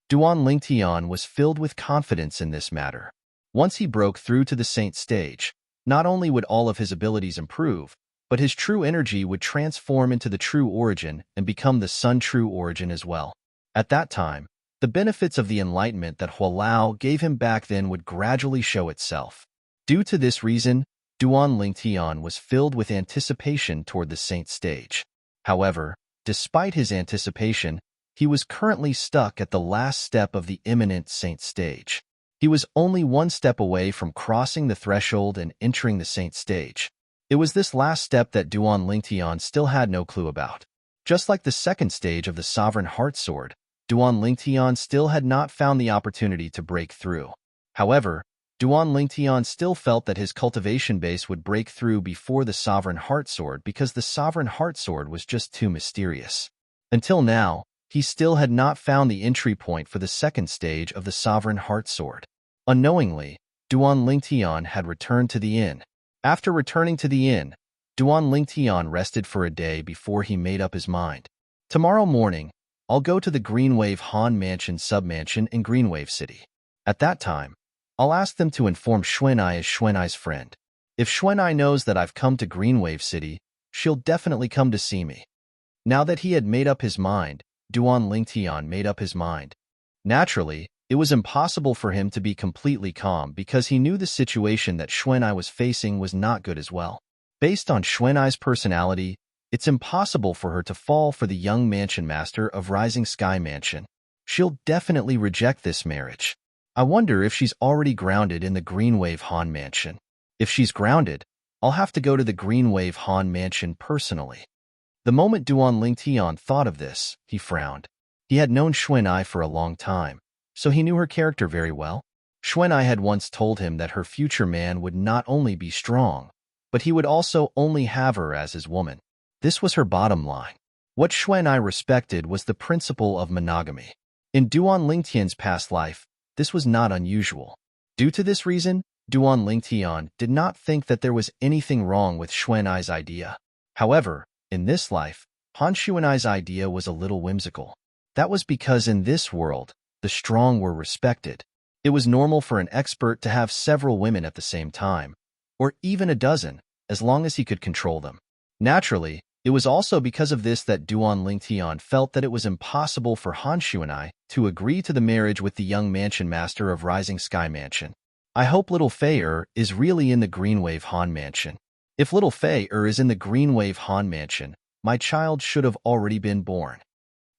Duan Lingtian was filled with confidence in this matter. Once he broke through to the Saint stage, not only would all of his abilities improve, but his true energy would transform into the True Origin and become the Sun True Origin as well. At that time, the benefits of the enlightenment that Hualao gave him back then would gradually show itself. Due to this reason, Duan Lingtian was filled with anticipation toward the Saint stage. However, despite his anticipation, he was currently stuck at the last step of the Eminent Saint stage. He was only one step away from crossing the threshold and entering the Saint stage. It was this last step that Duan Lingtian still had no clue about. Just like the second stage of the Sovereign Heart Sword, Duan Lingtian still had not found the opportunity to break through. However, Duan Lingtian still felt that his cultivation base would break through before the Sovereign Heart Sword because the Sovereign Heart Sword was just too mysterious. Until now, he still had not found the entry point for the second stage of the Sovereign Heart Sword. Unknowingly, Duan Lingtian had returned to the inn. After returning to the inn, Duan Lingtian rested for a day before he made up his mind. Tomorrow morning, I'll go to the Greenwave Han Mansion submansion in Greenwave City. At that time, I'll ask them to inform Xuanai as Xuanai's friend. If Xuanai knows that I've come to Greenwave City, she'll definitely come to see me. Now that he had made up his mind, Duan Lingtian made up his mind. Naturally, it was impossible for him to be completely calm because he knew the situation that Xuan'ai was facing was not good as well. Based on Xuan'ai's personality, it's impossible for her to fall for the young mansion master of Rising Sky Mansion. She'll definitely reject this marriage. I wonder if she's already grounded in the Greenwave Han Mansion. If she's grounded, I'll have to go to the Greenwave Han Mansion personally. The moment Duan Lingtian thought of this, he frowned. He had known Xuan'ai for a long time, so he knew her character very well. Xuan'ai had once told him that her future man would not only be strong, but he would also only have her as his woman. This was her bottom line. What Xuan'ai respected was the principle of monogamy. In Duan Lingtian's past life, this was not unusual. Due to this reason, Duan Lingtian did not think that there was anything wrong with Xuan'ai's idea. However, in this life, Han Xuan'ai's idea was a little whimsical. That was because in this world, the strong were respected. It was normal for an expert to have several women at the same time, or even a dozen, as long as he could control them. Naturally, it was also because of this that Duan Lingtian felt that it was impossible for Han Xuan'ai to agree to the marriage with the young mansion master of Rising Sky Mansion. I hope little Fei is really in the Greenwave Han Mansion. If little Fei is in the Greenwave Han Mansion, my child should have already been born.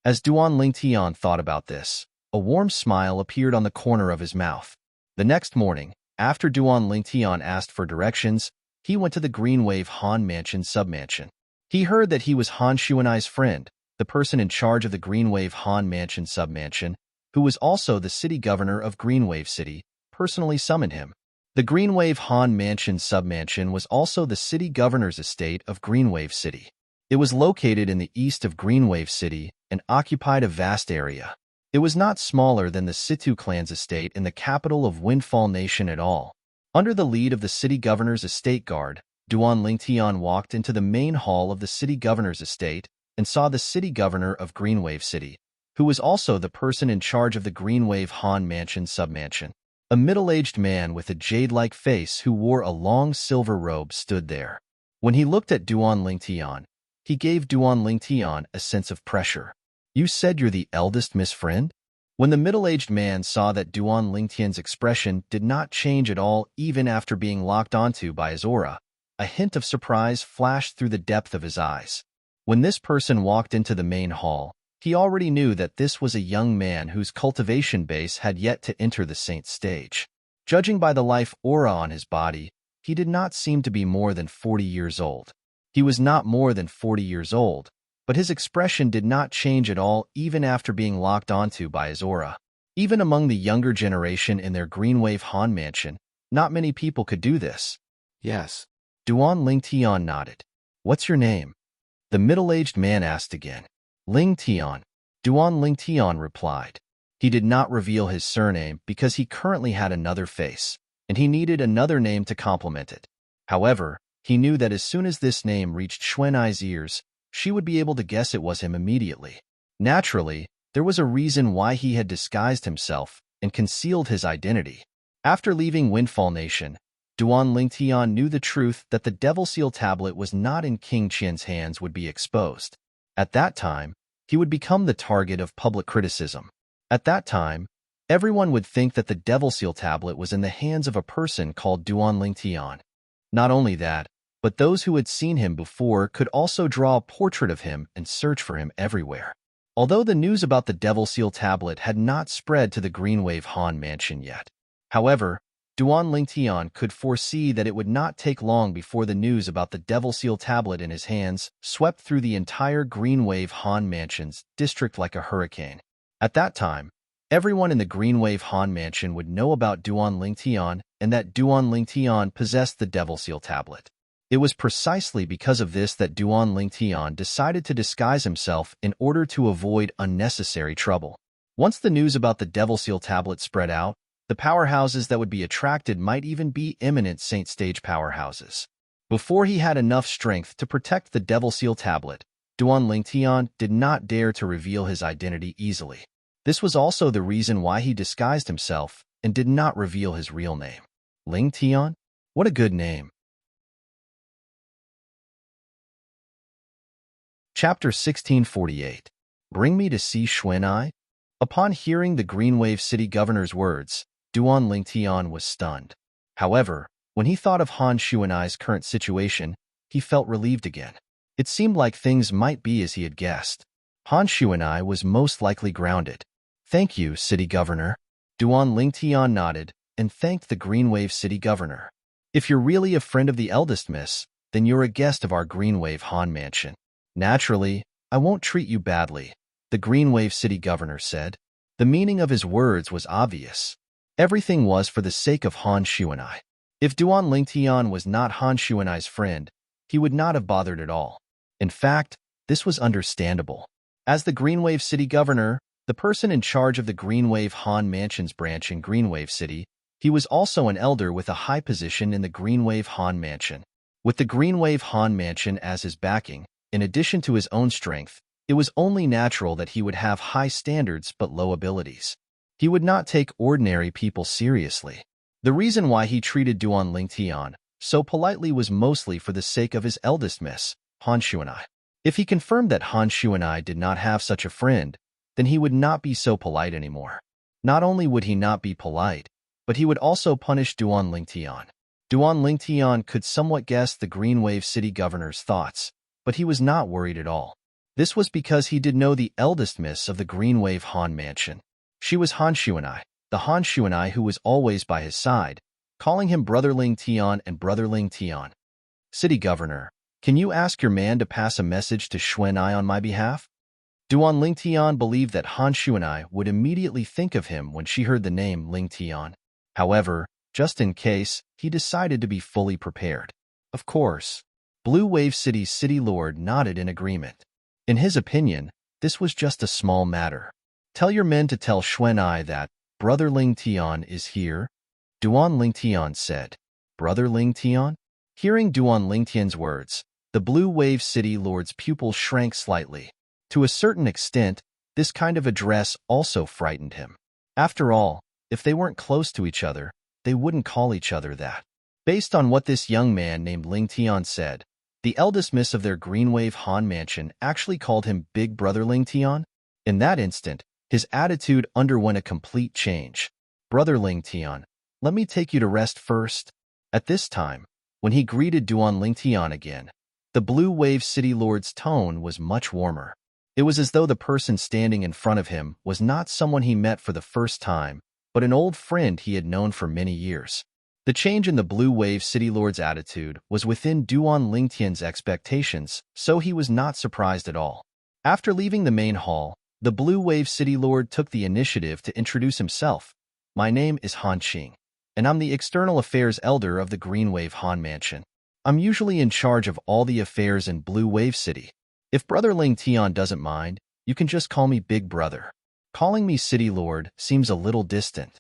As Duan Lingtian thought about this, a warm smile appeared on the corner of his mouth. The next morning, after Duan Lingtian asked for directions, he went to the Greenwave Han Mansion submansion. He heard that he was Han Xuan'ai's friend, the person in charge of the Greenwave Han Mansion submansion, who was also the city governor of Greenwave City, personally summoned him. The Greenwave Han Mansion submansion was also the city governor's estate of Greenwave City. It was located in the east of Greenwave City and occupied a vast area. It was not smaller than the Situ clan's estate in the capital of Windfall Nation at all. Under the lead of the city governor's estate guard, Duan Lingtian walked into the main hall of the city governor's estate and saw the city governor of Greenwave City, who was also the person in charge of the Greenwave Han Mansion submansion. A middle-aged man with a jade-like face who wore a long silver robe stood there. When he looked at Duan Lingtian, he gave Duan Lingtian a sense of pressure. "You said you're the eldest Miss Friend?" When the middle-aged man saw that Duan Lingtian's expression did not change at all even after being locked onto by his aura, a hint of surprise flashed through the depth of his eyes. When this person walked into the main hall, he already knew that this was a young man whose cultivation base had yet to enter the saint stage. Judging by the life aura on his body, he did not seem to be more than 40 years old. He was not more than 40 years old, but his expression did not change at all even after being locked onto by his aura. Even among the younger generation in their Greenwave Han Mansion, not many people could do this. Yes. Duan Lingtian nodded. "What's your name?" The middle-aged man asked again. "Lingtian." Duan Lingtian replied. He did not reveal his surname because he currently had another face, and he needed another name to complement it. However, he knew that as soon as this name reached Xuan'ai's ears, she would be able to guess it was him immediately. Naturally, there was a reason why he had disguised himself and concealed his identity. After leaving Windfall Nation, Duan Lingtian knew the truth that the Devil Seal tablet was not in King Qian's hands would be exposed. At that time, he would become the target of public criticism. At that time, everyone would think that the Devil Seal tablet was in the hands of a person called Duan Lingtian. Not only that, but those who had seen him before could also draw a portrait of him and search for him everywhere. Although the news about the Devil Seal tablet had not spread to the Greenwave Han Mansion yet. However, Duan Lingtian could foresee that it would not take long before the news about the Devil Seal tablet in his hands swept through the entire Greenwave Han Mansion's district like a hurricane. At that time, everyone in the Greenwave Han Mansion would know about Duan Lingtian and that Duan Lingtian possessed the Devil Seal tablet. It was precisely because of this that Duan Lingtian decided to disguise himself in order to avoid unnecessary trouble. Once the news about the Devil Seal tablet spread out, the powerhouses that would be attracted might even be eminent Saint Stage powerhouses. Before he had enough strength to protect the Devil Seal tablet, Duan Lingtian did not dare to reveal his identity easily. This was also the reason why he disguised himself and did not reveal his real name. Lingtian? What a good name. Chapter 1648. Bring me to see Xuan. Upon hearing the Greenwave City Governor's words, Duan Lingtian was stunned. However, when he thought of Han Xuan's current situation, he felt relieved again. It seemed like things might be as he had guessed. Han Xuan was most likely grounded. Thank you, City Governor. Duan Lingtian nodded and thanked the Greenwave City Governor. If you're really a friend of the eldest miss, then you're a guest of our Greenwave Han Mansion. Naturally, I won't treat you badly, the Greenwave City Governor said. The meaning of his words was obvious. Everything was for the sake of Han Xuan. If Duan Lingtian was not Han Xuan's friend, he would not have bothered at all. In fact, this was understandable. As the Greenwave City Governor, the person in charge of the Greenwave Han Mansion's branch in Greenwave City, he was also an elder with a high position in the Greenwave Han Mansion. With the Greenwave Han Mansion as his backing, in addition to his own strength, it was only natural that he would have high standards but low abilities. He would not take ordinary people seriously. The reason why he treated Duan Lingtian so politely was mostly for the sake of his eldest miss, Han Xuan. If he confirmed that Han Xuan did not have such a friend, then he would not be so polite anymore. Not only would he not be polite, but he would also punish Duan Lingtian. Duan Lingtian could somewhat guess the Greenwave City Governor's thoughts, but he was not worried at all. This was because he did know the eldest miss of the Greenwave Han Mansion. She was Han Xuan, the Han Xuan who was always by his side, calling him Brother Lingtian and Brother Lingtian. City Governor, can you ask your man to pass a message to Xuan on my behalf? Duan Lingtian believed that Han Xuan would immediately think of him when she heard the name Lingtian. However, just in case, he decided to be fully prepared. Of course. Blue Wave City's City Lord nodded in agreement. In his opinion, this was just a small matter. Tell your men to tell Xuan that Brother Lingtian is here, Duan Lingtian said. Brother Lingtian? Hearing Duan Lingtian's words, the Blue Wave City Lord's pupil shrank slightly. To a certain extent, this kind of address also frightened him. After all, if they weren't close to each other, they wouldn't call each other that. Based on what this young man named Lingtian said, the eldest miss of their Greenwave Han Mansion actually called him Big Brother Lingtian. In that instant, his attitude underwent a complete change. Brother Lingtian, let me take you to rest first. At this time, when he greeted Duan Lingtian again, the Blue Wave City Lord's tone was much warmer. It was as though the person standing in front of him was not someone he met for the first time, but an old friend he had known for many years. The change in the Blue Wave City Lord's attitude was within Duan Lingtian's expectations, so he was not surprised at all. After leaving the main hall, the Blue Wave City Lord took the initiative to introduce himself. My name is Han Qing, and I'm the External Affairs Elder of the Greenwave Han Mansion. I'm usually in charge of all the affairs in Blue Wave City. If Brother Lingtian doesn't mind, you can just call me Big Brother. Calling me City Lord seems a little distant.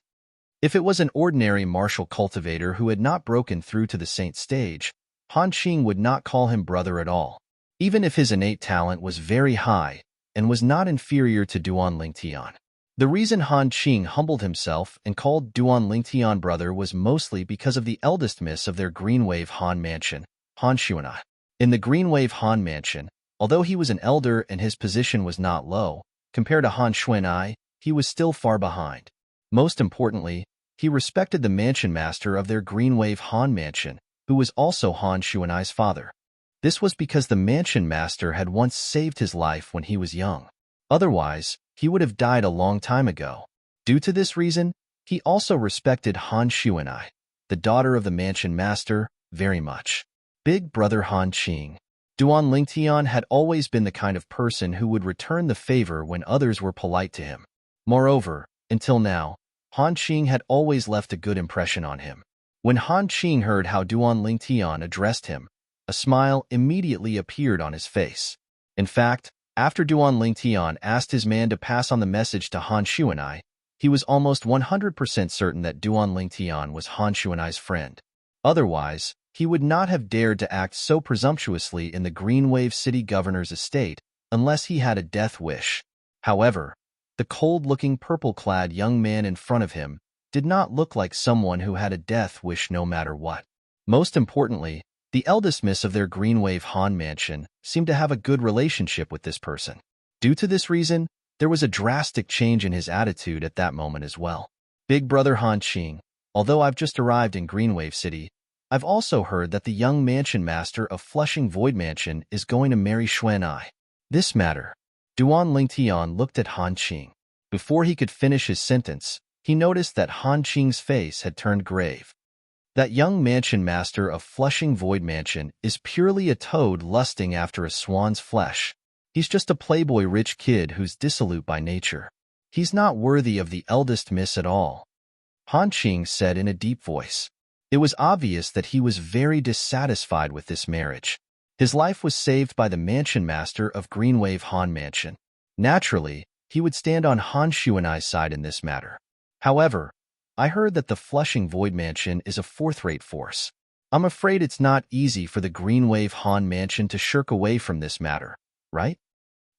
If it was an ordinary martial cultivator who had not broken through to the saint stage, Han Qing would not call him brother at all, even if his innate talent was very high and was not inferior to Duan Lingtian. The reason Han Qing humbled himself and called Duan Lingtian brother was mostly because of the eldest miss of their Greenwave Han Mansion, Han Xuan. In the Greenwave Han Mansion, although he was an elder and his position was not low, compared to Han Xuan, he was still far behind. Most importantly, he respected the mansion master of their Greenwave Han Mansion, who was also Han Xuan's father. This was because the mansion master had once saved his life when he was young. Otherwise, he would have died a long time ago. Due to this reason, he also respected Han Xuan, the daughter of the mansion master, very much. Big Brother Han Qing. Duan Lingtian had always been the kind of person who would return the favor when others were polite to him. Moreover, until now, Han Qing had always left a good impression on him. When Han Qing heard how Duan Lingtian addressed him, a smile immediately appeared on his face. In fact, after Duan Lingtian asked his man to pass on the message to Han Xuan, he was almost 100% certain that Duan Lingtian was Han Xuan's friend. Otherwise, he would not have dared to act so presumptuously in the Greenwave City Governor's estate unless he had a death wish. However, the cold-looking purple-clad young man in front of him did not look like someone who had a death wish no matter what. Most importantly, The eldest miss of their Greenwave Han mansion seemed to have a good relationship with this person. Due to this reason, there was a drastic change in his attitude at that moment as well. Big brother Han Qing, although I've just arrived in Greenwave City, I've also heard that the young mansion master of Flushing Void Mansion is going to marry Xuan Ai. This matter. Duan Lingtian looked at Han Qing. Before he could finish his sentence, he noticed that Han Qing's face had turned grave. That young mansion master of Flushing Void Mansion is purely a toad lusting after a swan's flesh. He's just a playboy rich kid who's dissolute by nature. He's not worthy of the eldest miss at all, Han Qing said in a deep voice. It was obvious that he was very dissatisfied with this marriage. His life was saved by the mansion master of Greenwave Han Mansion. Naturally, he would stand on Han Xuanai's side in this matter. However, I heard that the Flushing Void Mansion is a fourth-rate force. I'm afraid it's not easy for the Greenwave Han Mansion to shirk away from this matter, right?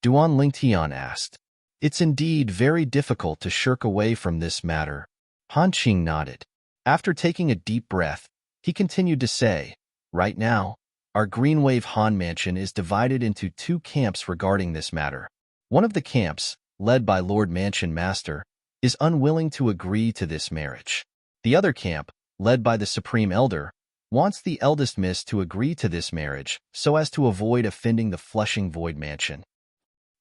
Duan Lingtian asked. It's indeed very difficult to shirk away from this matter. Han Qing nodded. After taking a deep breath, he continued to say, right now, our Greenwave Han Mansion is divided into two camps regarding this matter. One of the camps, led by Lord Mansion Master, is unwilling to agree to this marriage. The other camp, led by the Supreme Elder, wants the eldest miss to agree to this marriage so as to avoid offending the Flushing Void Mansion.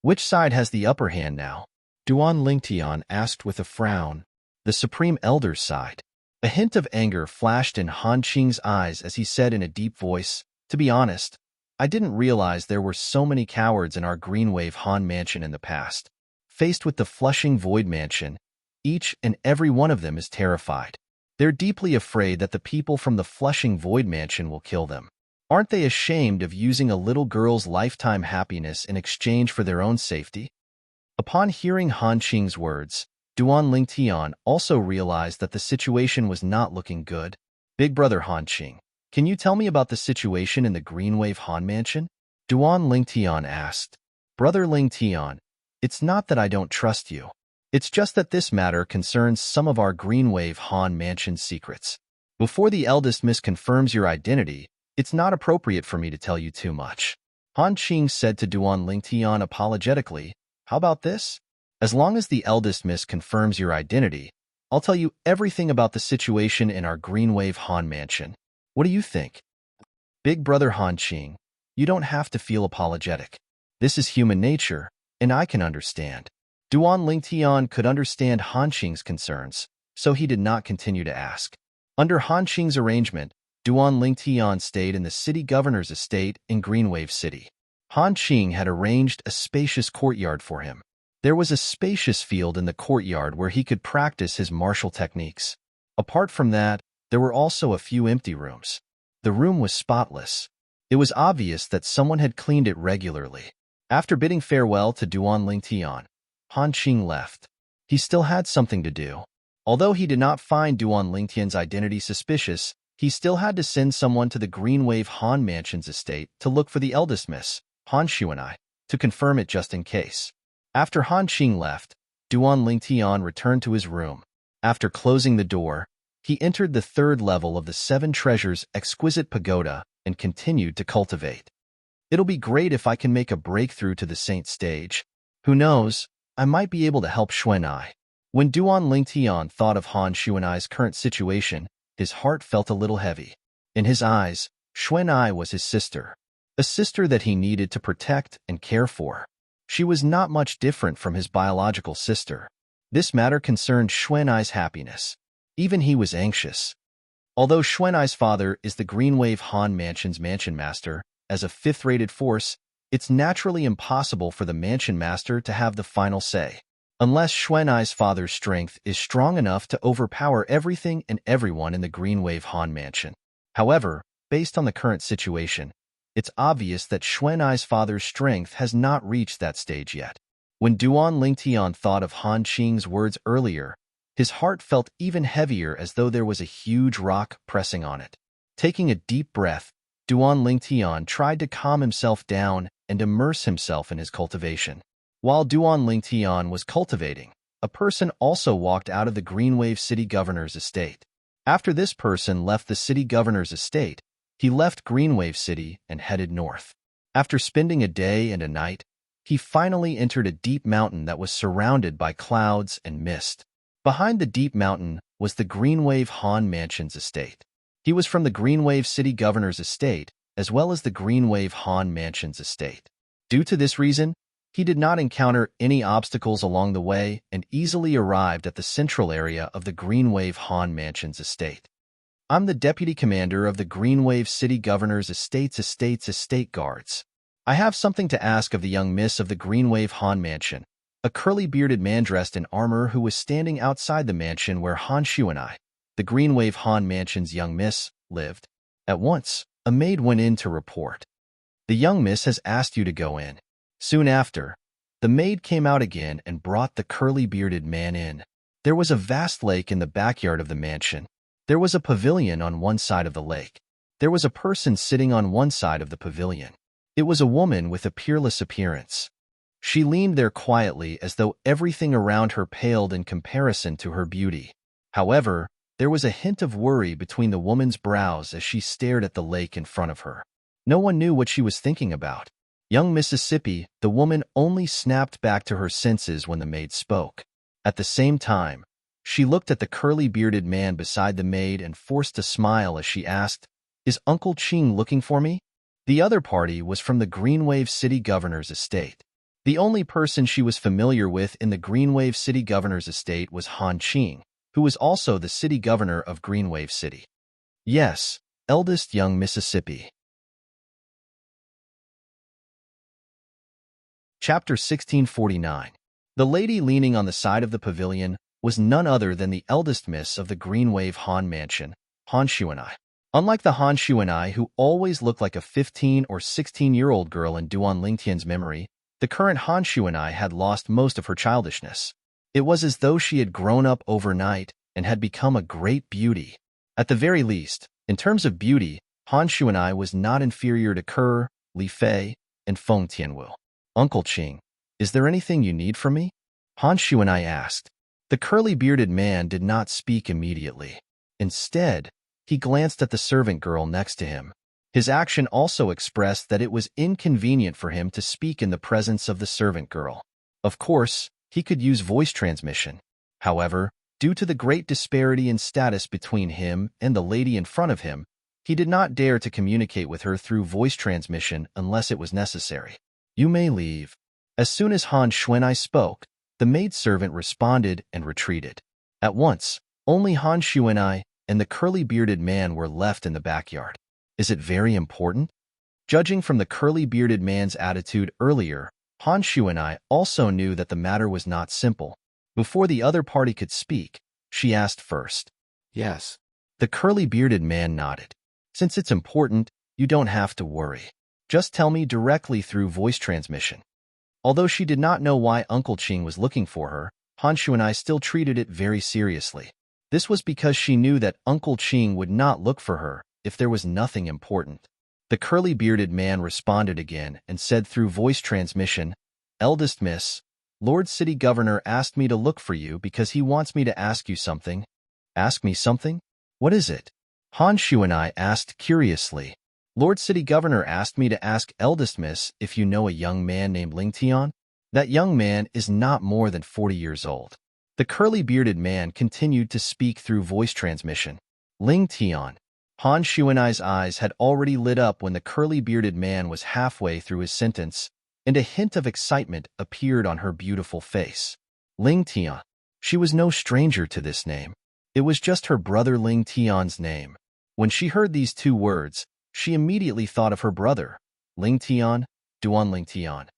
Which side has the upper hand now? Duan Lingtian asked with a frown. The Supreme Elder's side. A hint of anger flashed in Han Qing's eyes as he said in a deep voice, to be honest, I didn't realize there were so many cowards in our Greenwave Han Mansion in the past. Faced with the Flushing Void Mansion, each and every one of them is terrified. They're deeply afraid that the people from the Flushing Void Mansion will kill them. Aren't they ashamed of using a little girl's lifetime happiness in exchange for their own safety? Upon hearing Han Qing's words, Duan Lingtian also realized that the situation was not looking good. Big brother Han Qing, can you tell me about the situation in the Greenwave Han Mansion? Duan Lingtian asked. Brother Lingtian, it's not that I don't trust you. It's just that this matter concerns some of our Greenwave Han Mansion secrets. Before the eldest miss confirms your identity, it's not appropriate for me to tell you too much. Han Qing said to Duan Lingtian apologetically, how about this? As long as the eldest miss confirms your identity, I'll tell you everything about the situation in our Greenwave Han Mansion. What do you think? Big brother Han Qing, you don't have to feel apologetic. This is human nature, and I can understand. Duan Lingtian could understand Han Qing's concerns, so he did not continue to ask. Under Han Qing's arrangement, Duan Lingtian stayed in the city governor's estate in Greenwave City. Han Qing had arranged a spacious courtyard for him. There was a spacious field in the courtyard where he could practice his martial techniques. Apart from that, there were also a few empty rooms. The room was spotless. It was obvious that someone had cleaned it regularly. After bidding farewell to Duan Lingtian, Han Qing left. He still had something to do. Although he did not find Duan Lingtian's identity suspicious, he still had to send someone to the Greenwave Han Mansion's estate to look for the eldest miss, Han Xuanai, to confirm it just in case. After Han Qing left, Duan Lingtian returned to his room. After closing the door, he entered the third level of the Seven Treasures Exquisite Pagoda and continued to cultivate. It'll be great if I can make a breakthrough to the Saint stage. Who knows, I might be able to help Xuan Ai. When Duan Lingtian thought of Han Xuanai's current situation, his heart felt a little heavy. In his eyes, Xuan Ai was his sister, a sister that he needed to protect and care for. She was not much different from his biological sister. This matter concerned Xuan Ai's happiness. Even he was anxious. Although Xuan Ai's father is the Greenwave Han Mansion's mansion master, as a fifth-rated force, it's naturally impossible for the mansion master to have the final say, unless Xuan Ai's father's strength is strong enough to overpower everything and everyone in the Greenwave Han Mansion. However, based on the current situation, it's obvious that Xuan Ai's father's strength has not reached that stage yet. When Duan Lingtian thought of Han Qing's words earlier, his heart felt even heavier as though there was a huge rock pressing on it. Taking a deep breath, Duan Lingtian tried to calm himself down and immerse himself in his cultivation. While Duan Lingtian was cultivating, a person also walked out of the Greenwave City Governor's estate. After this person left the city governor's estate, He left Greenwave City and headed north. After spending a day and a night, he finally entered a deep mountain that was surrounded by clouds and mist. Behind the deep mountain was the Greenwave Han Mansion's estate. He was from the Greenwave City Governor's estate, as well as the Greenwave Han Mansion's estate. Due to this reason, he did not encounter any obstacles along the way and easily arrived at the central area of the Greenwave Han Mansion's estate. I'm the deputy commander of the Greenwave City Governor's estate guards. I have something to ask of the young miss of the Greenwave Han Mansion, a curly-bearded man dressed in armor who was standing outside the mansion where Han Shu and I, the Greenwave Han Mansion's young miss, lived. At once, a maid went in to report. The young miss has asked you to go in. Soon after, the maid came out again and brought the curly-bearded man in. There was a vast lake in the backyard of the mansion. There was a pavilion on one side of the lake. There was a person sitting on one side of the pavilion. It was a woman with a peerless appearance. She leaned there quietly as though everything around her paled in comparison to her beauty. However, there was a hint of worry between the woman's brows as she stared at the lake in front of her. No one knew what she was thinking about. Young Mississippi, the woman only snapped back to her senses when the maid spoke. At the same time, she looked at the curly-bearded man beside the maid and forced a smile as she asked, "Is Uncle Ching looking for me?" The other party was from the Greenwave City Governor's estate. The only person she was familiar with in the Greenwave City Governor's estate was Han Ching, who was also the city governor of Greenwave City. Yes, eldest young Mississippi. Chapter 1649. The lady leaning on the side of the pavilion was none other than the eldest miss of the Greenwave Han Mansion, Han Shu and I. Unlike the Han Shu and I who always looked like a 15 or 16-year-old girl in Duan Lingtian's memory, the current Han Shu and I had lost most of her childishness. It was as though she had grown up overnight and had become a great beauty. At the very least, in terms of beauty, Han Shu and I was not inferior to Ke, Li Fei, and Feng Tianwu. Uncle Ching, is there anything you need from me? Han Shu and I asked. The curly-bearded man did not speak immediately. Instead, he glanced at the servant girl next to him. His action also expressed that it was inconvenient for him to speak in the presence of the servant girl. Of course, he could use voice transmission. However, due to the great disparity in status between him and the lady in front of him, he did not dare to communicate with her through voice transmission unless it was necessary. You may leave. As soon as Han Xuanai spoke, the maidservant responded and retreated. At once, only Han Xuanai and the curly-bearded man were left in the backyard. Is it very important? Judging from the curly-bearded man's attitude earlier, Han Xuanai also knew that the matter was not simple. Before the other party could speak, she asked first. Yes. The curly-bearded man nodded. Since it's important, you don't have to worry. Just tell me directly through voice transmission. Although she did not know why Uncle Ching was looking for her, Han Xuanai still treated it very seriously. This was because she knew that Uncle Ching would not look for her if there was nothing important. The curly-bearded man responded again and said through voice transmission, Eldest Miss, Lord City Governor asked me to look for you because he wants me to ask you something. Ask me something? What is it? Han Xuanai asked curiously. Lord City Governor asked me to ask Eldest Miss if you know a young man named Ling Tian. That young man is not more than 40 years old. The curly-bearded man continued to speak through voice transmission. Ling Tian. Han Xuanai's eyes had already lit up when the curly-bearded man was halfway through his sentence, and a hint of excitement appeared on her beautiful face. Ling Tian. She was no stranger to this name. It was just her brother Ling Tian's name. When she heard these two words, she immediately thought of her brother, Ling Tian, Duan Ling Tian.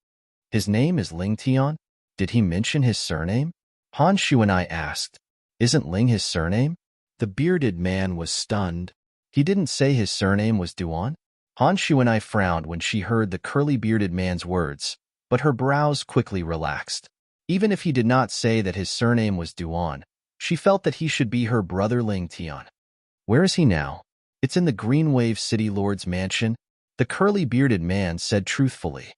His name is Ling Tian? Did he mention his surname? Han Xuanai asked. Isn't Ling his surname? The bearded man was stunned. He didn't say his surname was Duan? Han Xuanai frowned when she heard the curly-bearded man's words, but her brows quickly relaxed. Even if he did not say that his surname was Duan, she felt that he should be her brother Ling Tian. Where is he now? It's in the Greenwave City Lord's mansion, the curly-bearded man said truthfully.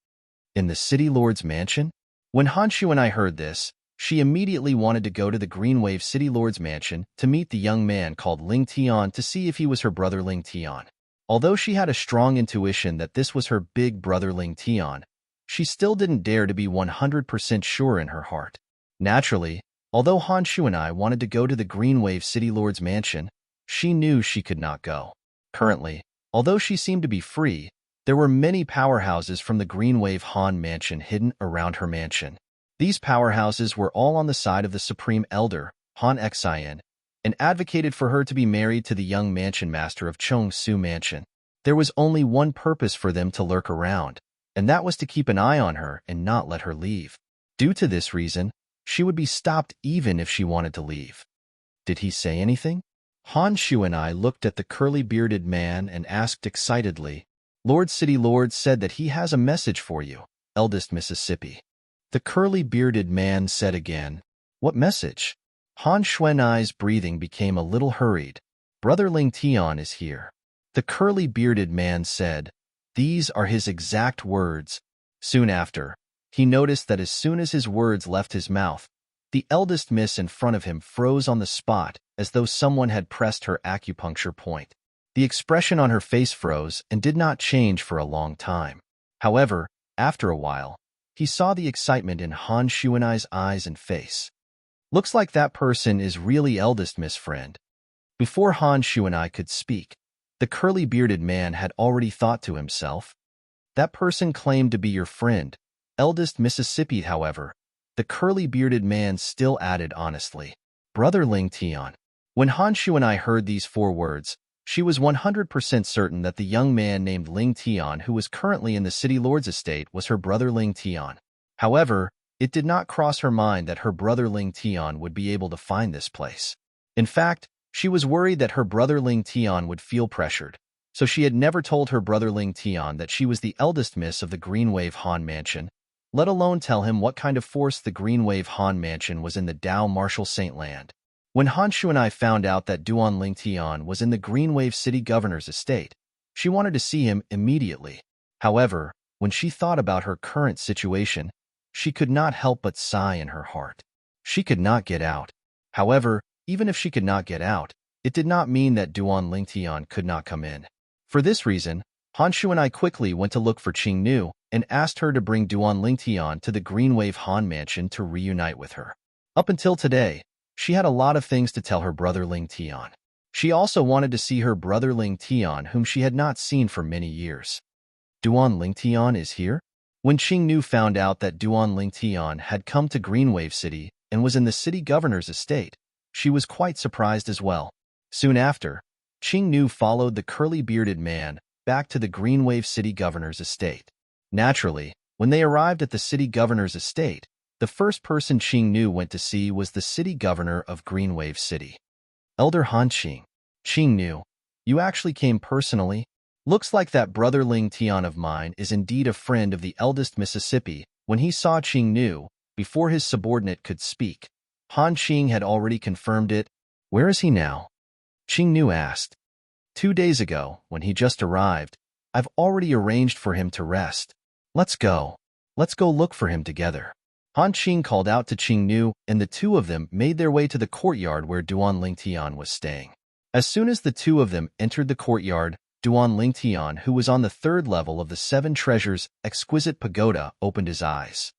In the City Lord's mansion? When Han Xuanai heard this, she immediately wanted to go to the Greenwave City Lord's mansion to meet the young man called Ling Tian to see if he was her brother Ling Tian. Although she had a strong intuition that this was her big brother Ling Tian, she still didn't dare to be 100% sure in her heart. Naturally, although Han Shuanai wanted to go to the Green Wave City Lord's mansion, she knew she could not go. Currently, although she seemed to be free, there were many powerhouses from the Green Wave Han mansion hidden around her mansion. These powerhouses were all on the side of the Supreme Elder, Han Xian, and advocated for her to be married to the young mansion master of Chong Su Mansion. There was only one purpose for them to lurk around, and that was to keep an eye on her and not let her leave. Due to this reason, she would be stopped even if she wanted to leave. Did he say anything? Han Shuanai looked at the curly-bearded man and asked excitedly, Lord City Lord said that he has a message for you, eldest Mississippi. The curly-bearded man said again, What message? Han Shuanai's breathing became a little hurried. Brother Ling Tian is here. The curly-bearded man said. These are his exact words. Soon after, he noticed that as soon as his words left his mouth, the eldest miss in front of him froze on the spot as though someone had pressed her acupuncture point. The expression on her face froze and did not change for a long time. However, after a while, he saw the excitement in Han Shuanai's eyes and face. Looks like that person is really eldest miss friend. Before Han Shuanai could speak, the curly-bearded man had already thought to himself, That person claimed to be your friend, eldest Mississippi. However, the curly-bearded man still added honestly, Brother Ling Tian. When Han Shuanai heard these 4 words, she was 100% certain that the young man named Ling Tian who was currently in the City Lord's estate was her brother Ling Tian. However, it did not cross her mind that her brother Ling Tian would be able to find this place. In fact, she was worried that her brother Ling Tian would feel pressured, so she had never told her brother Ling Tian that she was the eldest miss of the Green Wave Han Mansion, let alone tell him what kind of force the Green Wave Han Mansion was in the Dao Martial Saint Land. When Han Shuanai found out that Duan Ling Tian was in the Green Wave City Governor's estate, she wanted to see him immediately. However, when she thought about her current situation, she could not help but sigh in her heart. She could not get out. However, even if she could not get out, it did not mean that Duan Ling Tian could not come in. For this reason, Han Shuanai quickly went to look for Qing Nu and asked her to bring Duan Ling Tian to the Green Wave Han Mansion to reunite with her. Up until today, she had a lot of things to tell her brother Ling Tian. She also wanted to see her brother Ling Tian, whom she had not seen for many years. Duan Ling Tian is here? When Qing Nu found out that Duan Ling Tian had come to Green Wave City and was in the city governor's estate, she was quite surprised as well. Soon after, Qing Nu followed the curly-bearded man back to the Green Wave City governor's estate. Naturally, when they arrived at the city governor's estate, the first person Qing Nu went to see was the city governor of Green Wave City. Elder Han Qing. Qing Nu, you actually came personally? Looks like that brother Ling Tian of mine is indeed a friend of the eldest Mississippi. When he saw Qing Nu, before his subordinate could speak, Han Qing had already confirmed it. Where is he now? Qing Nu asked. 2 days ago, when he just arrived, I've already arranged for him to rest. Let's go. Let's go look for him together. Han Qing called out to Qing Nu, and the 2 of them made their way to the courtyard where Duan Ling Tian was staying. As soon as the 2 of them entered the courtyard, Duan Ling Tian, who was on the 3rd level of the 7 Treasures Exquisite Pagoda, opened his eyes.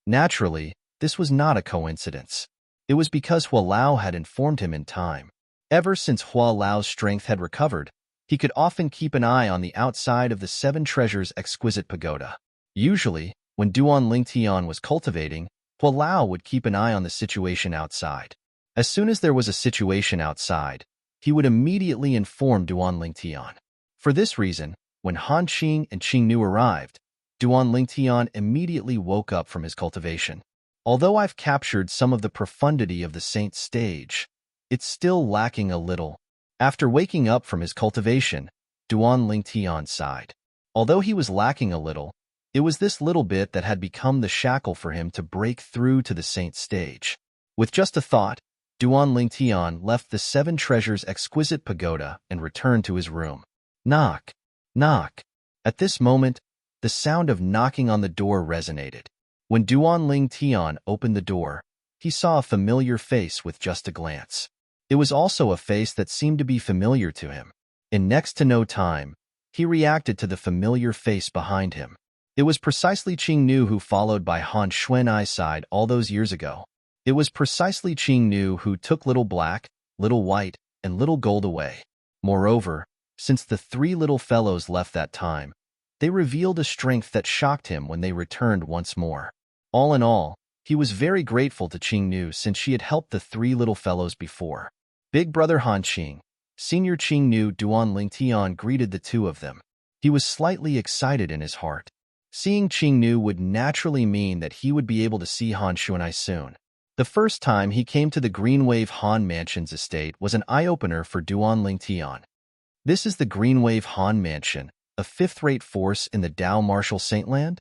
Naturally, this was not a coincidence. It was because Hua Lao had informed him in time. Ever since Hua Lao's strength had recovered, he could often keep an eye on the outside of the 7 Treasures Exquisite Pagoda. Usually, when Duan Ling Tian was cultivating, Hua Lao would keep an eye on the situation outside. As soon as there was a situation outside, he would immediately inform Duan Ling Tian. For this reason, when Han Qing and Qing Nu arrived, Duan Ling Tian immediately woke up from his cultivation. Although I've captured some of the profundity of the saint stage, it's still lacking a little. After waking up from his cultivation, Duan Ling Tian sighed. Although he was lacking a little, it was this little bit that had become the shackle for him to break through to the saint stage. With just a thought, Duan Ling Tian left the 7 Treasures Exquisite Pagoda and returned to his room. Knock, knock. At this moment, the sound of knocking on the door resonated. When Duan Ling Tian opened the door, he saw a familiar face with just a glance. It was also a face that seemed to be familiar to him. In next to no time, he reacted to the familiar face behind him. It was precisely Qing Nu who followed by Han Xuanai's side all those years ago. It was precisely Qing Nu who took Little Black, Little White, and Little Gold away. Moreover, since the three little fellows left that time, they revealed a strength that shocked him when they returned once more. All in all, he was very grateful to Qing Nu since she had helped the three little fellows before. Big brother Han Qing, Senior Qing Nu Duan Lingtian greeted the two of them. He was slightly excited in his heart. Seeing Qing Nu would naturally mean that he would be able to see Han Xuanai soon. The first time he came to the Greenwave Han Mansion's estate was an eye-opener for Duan Lingtian. This is the Greenwave Han Mansion, a fifth-rate force in the Dao Marshall Saintland?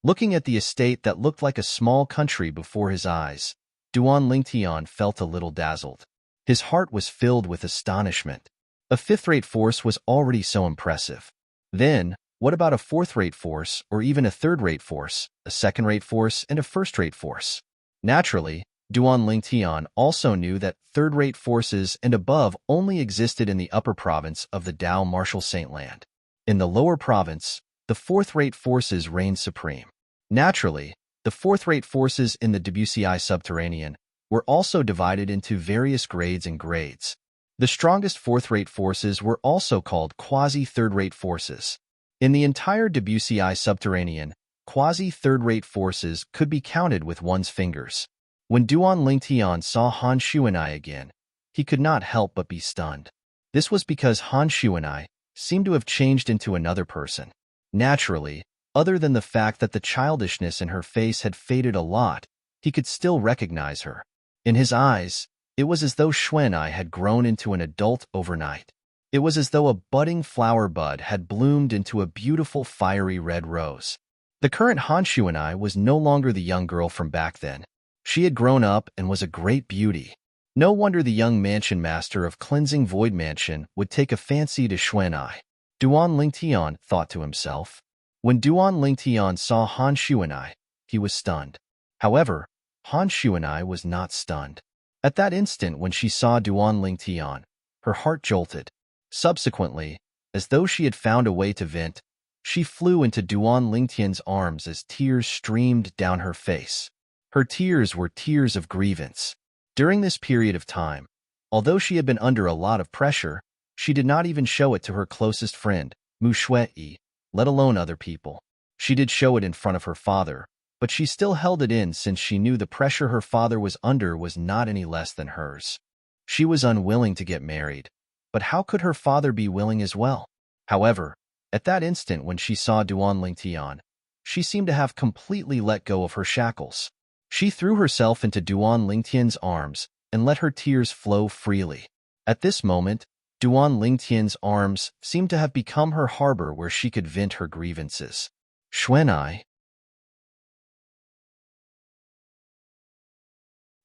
Looking at the estate that looked like a small country before his eyes, Duan Lingtian felt a little dazzled. His heart was filled with astonishment. A fifth-rate force was already so impressive. Then, what about a fourth-rate force, or even a third-rate force, a second-rate force, and a first-rate force? Naturally, Duan Lingtian also knew that third-rate forces and above only existed in the upper province of the Dao Marshall Saintland. In the lower province, the fourth-rate forces reigned supreme. Naturally, the fourth-rate forces in the WCI subterranean were also divided into various grades and grades. The strongest fourth-rate forces were also called quasi-third-rate forces. In the entire WCI subterranean, quasi-third-rate forces could be counted with one's fingers. When Duan Lingtian saw Han Xuanai again, he could not help but be stunned. This was because Han Xuanai seemed to have changed into another person. Naturally, other than the fact that the childishness in her face had faded a lot, he could still recognize her. In his eyes, it was as though Xuanai had grown into an adult overnight. It was as though a budding flower bud had bloomed into a beautiful fiery red rose. The current Han Xuanai was no longer the young girl from back then. She had grown up and was a great beauty. No wonder the young mansion master of Cleansing Void Mansion would take a fancy to Xuanai. Duan Lingtian thought to himself. When Duan Lingtian saw Han Xuanai, he was stunned. However, Han Xuanai was not stunned. At that instant when she saw Duan Lingtian, her heart jolted. Subsequently, as though she had found a way to vent, she flew into Duan Lingtian's arms as tears streamed down her face. Her tears were tears of grievance. During this period of time, although she had been under a lot of pressure, she did not even show it to her closest friend, Mu Shui, let alone other people. She did show it in front of her father, but she still held it in since she knew the pressure her father was under was not any less than hers. She was unwilling to get married, but how could her father be willing as well? However, at that instant when she saw Duan Lingtian, she seemed to have completely let go of her shackles. She threw herself into Duan Lingtian's arms and let her tears flow freely. At this moment, Duan Lingtian's arms seemed to have become her harbor where she could vent her grievances. Xuanai.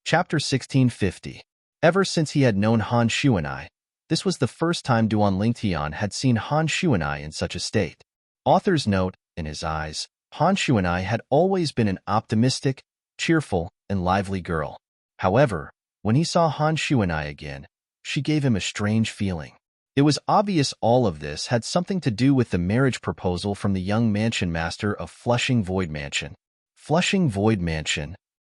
Chapter 1650. Ever since he had known Han Xuanai, this was the first time Duan Lingtian had seen Han Xuanai in such a state. Author's note, in his eyes, Han Xuanai had always been an optimistic, cheerful, and lively girl. However, when he saw Han Xuanai again, she gave him a strange feeling. It was obvious all of this had something to do with the marriage proposal from the young mansion master of Flushing Void Mansion. Flushing Void Mansion.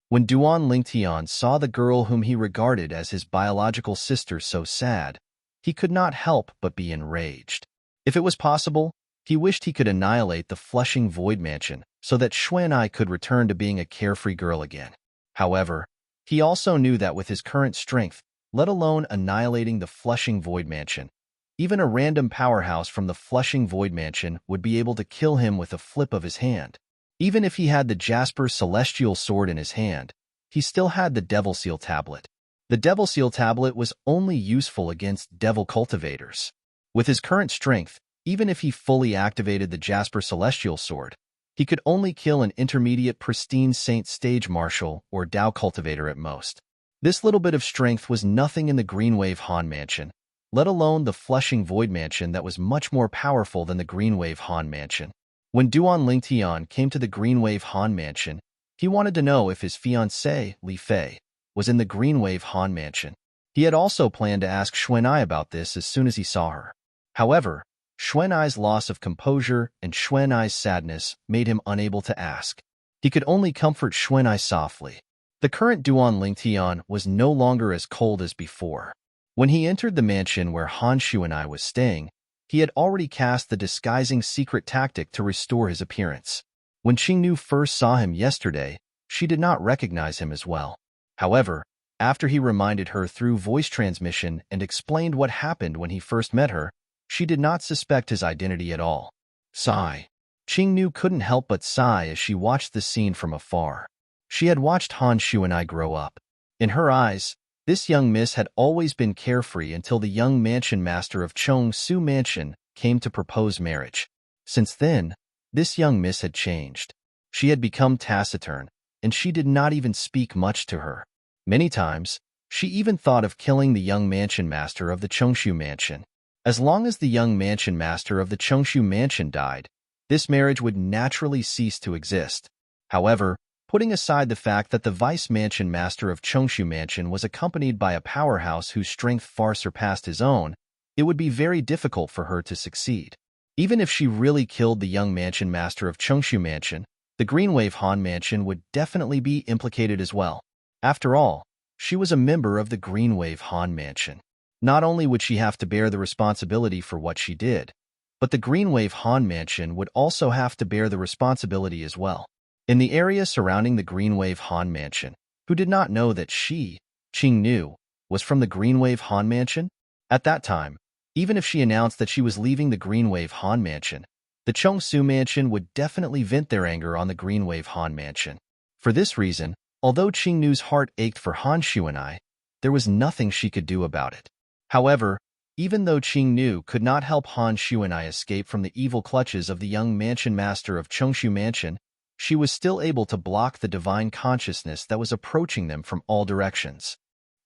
When Duan Lingtian saw the girl whom he regarded as his biological sister so sad, he could not help but be enraged. If it was possible, he wished he could annihilate the Flushing Void Mansion so that Xuanai could return to being a carefree girl again. However, he also knew that with his current strength, let alone annihilating the Flushing Void Mansion, even a random powerhouse from the Flushing Void Mansion would be able to kill him with a flip of his hand. Even if he had the Jasper Celestial Sword in his hand, he still had the Devil Seal Tablet. The Devil Seal Tablet was only useful against Devil Cultivators. With his current strength, even if he fully activated the Jasper Celestial Sword, he could only kill an intermediate pristine Saint Stage Marshal or Dao Cultivator at most. This little bit of strength was nothing in the Greenwave Han Mansion, let alone the Flushing Void Mansion that was much more powerful than the Greenwave Han Mansion. When Duan Lingtian came to the Greenwave Han Mansion, he wanted to know if his fiancée, Li Fei, was in the Greenwave Han Mansion. He had also planned to ask Xuanai about this as soon as he saw her. However, Xuanai's loss of composure and Xuanai's sadness made him unable to ask. He could only comfort Xuanai softly. The current Duan Lingtian was no longer as cold as before. When he entered the mansion where Han Xuanai was staying, he had already cast the disguising secret tactic to restore his appearance. When Qingnu first saw him yesterday, she did not recognize him as well. However, after he reminded her through voice transmission and explained what happened when he first met her, she did not suspect his identity at all. Sigh. Qingnu couldn't help but sigh as she watched the scene from afar. She had watched Han Xuanai grow up. In her eyes, this young miss had always been carefree until the young mansion master of Chong Su Mansion came to propose marriage. Since then, this young miss had changed. She had become taciturn, and she did not even speak much to her. Many times, she even thought of killing the young mansion master of the Chongshu Mansion. As long as the young mansion master of the Chongshu Mansion died, this marriage would naturally cease to exist. However, putting aside the fact that the vice mansion master of Chongshu Mansion was accompanied by a powerhouse whose strength far surpassed his own, it would be very difficult for her to succeed. Even if she really killed the young mansion master of Chongshu Mansion, the Greenwave Han Mansion would definitely be implicated as well. After all, she was a member of the Greenwave Han Mansion. Not only would she have to bear the responsibility for what she did, but the Greenwave Han Mansion would also have to bear the responsibility as well. In the area surrounding the Greenwave Han Mansion, who did not know that she, Qingnu, was from the Greenwave Han Mansion? At that time, even if she announced that she was leaving the Greenwave Han Mansion, the Chongsu Mansion would definitely vent their anger on the Greenwave Han Mansion. For this reason, although Qingnu's heart ached for Han Xuanai, there was nothing she could do about it. However, even though Qingnu could not help Han Xuanai escape from the evil clutches of the young mansion master of Chongshu Mansion, she was still able to block the divine consciousness that was approaching them from all directions.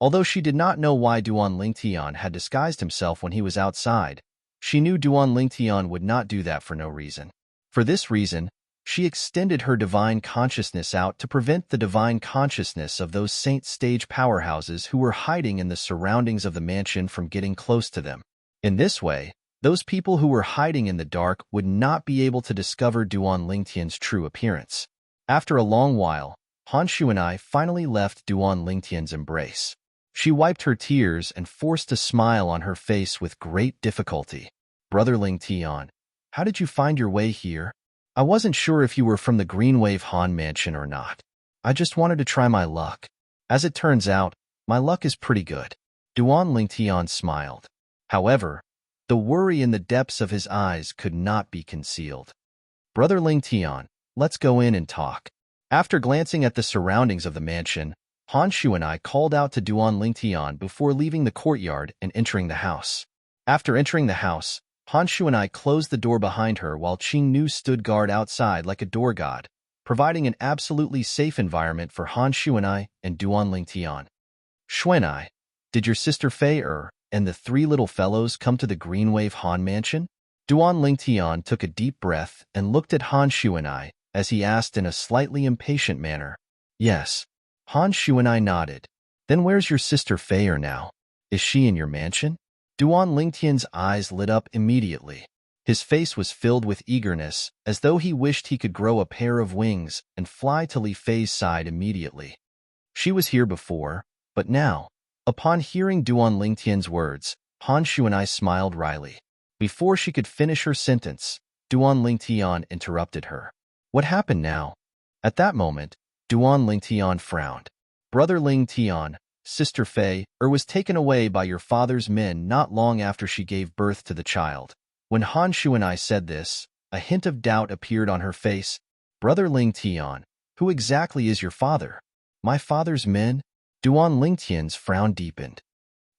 Although she did not know why Duan Lingtian had disguised himself when he was outside, she knew Duan Lingtian would not do that for no reason. For this reason, she extended her divine consciousness out to prevent the divine consciousness of those saint stage powerhouses who were hiding in the surroundings of the mansion from getting close to them. In this way, those people who were hiding in the dark would not be able to discover Duan Lingtian's true appearance. After a long while, Han Xuanai finally left Duan Lingtian's embrace. She wiped her tears and forced a smile on her face with great difficulty. Brother Lingtian, how did you find your way here? I wasn't sure if you were from the Greenwave Han Mansion or not. I just wanted to try my luck. As it turns out, my luck is pretty good. Duan Lingtian smiled. However, the worry in the depths of his eyes could not be concealed. Brother Lingtian, let's go in and talk. After glancing at the surroundings of the mansion, Han Xuanai called out to Duan Lingtian before leaving the courtyard and entering the house. After entering the house, Han Xuanai closed the door behind her while Qingnu stood guard outside like a door god, providing an absolutely safe environment for Han Xuanai and Duan Lingtian. Xuanai, did your sister Fei and the three little fellows come to the Greenwave Han Mansion? Duan Lingtian took a deep breath and looked at Han Xuanai as he asked in a slightly impatient manner. Yes. Han Xuanai nodded. Then where's your sister Fei now? Is she in your mansion? Duan Lingtian's eyes lit up immediately. His face was filled with eagerness, as though he wished he could grow a pair of wings and fly to Li Fei's side immediately. She was here before, but now, upon hearing Duan Lingtian's words, Han Xuanai smiled wryly. Before she could finish her sentence, Duan Lingtian interrupted her. What happened now? At that moment, Duan Lingtian frowned. Brother Lingtian, Sister Fei was taken away by your father's men not long after she gave birth to the child. When Han Xuanai said this, a hint of doubt appeared on her face. Brother Lingtian, who exactly is your father? My father's men? Duan Lingtian's frown deepened.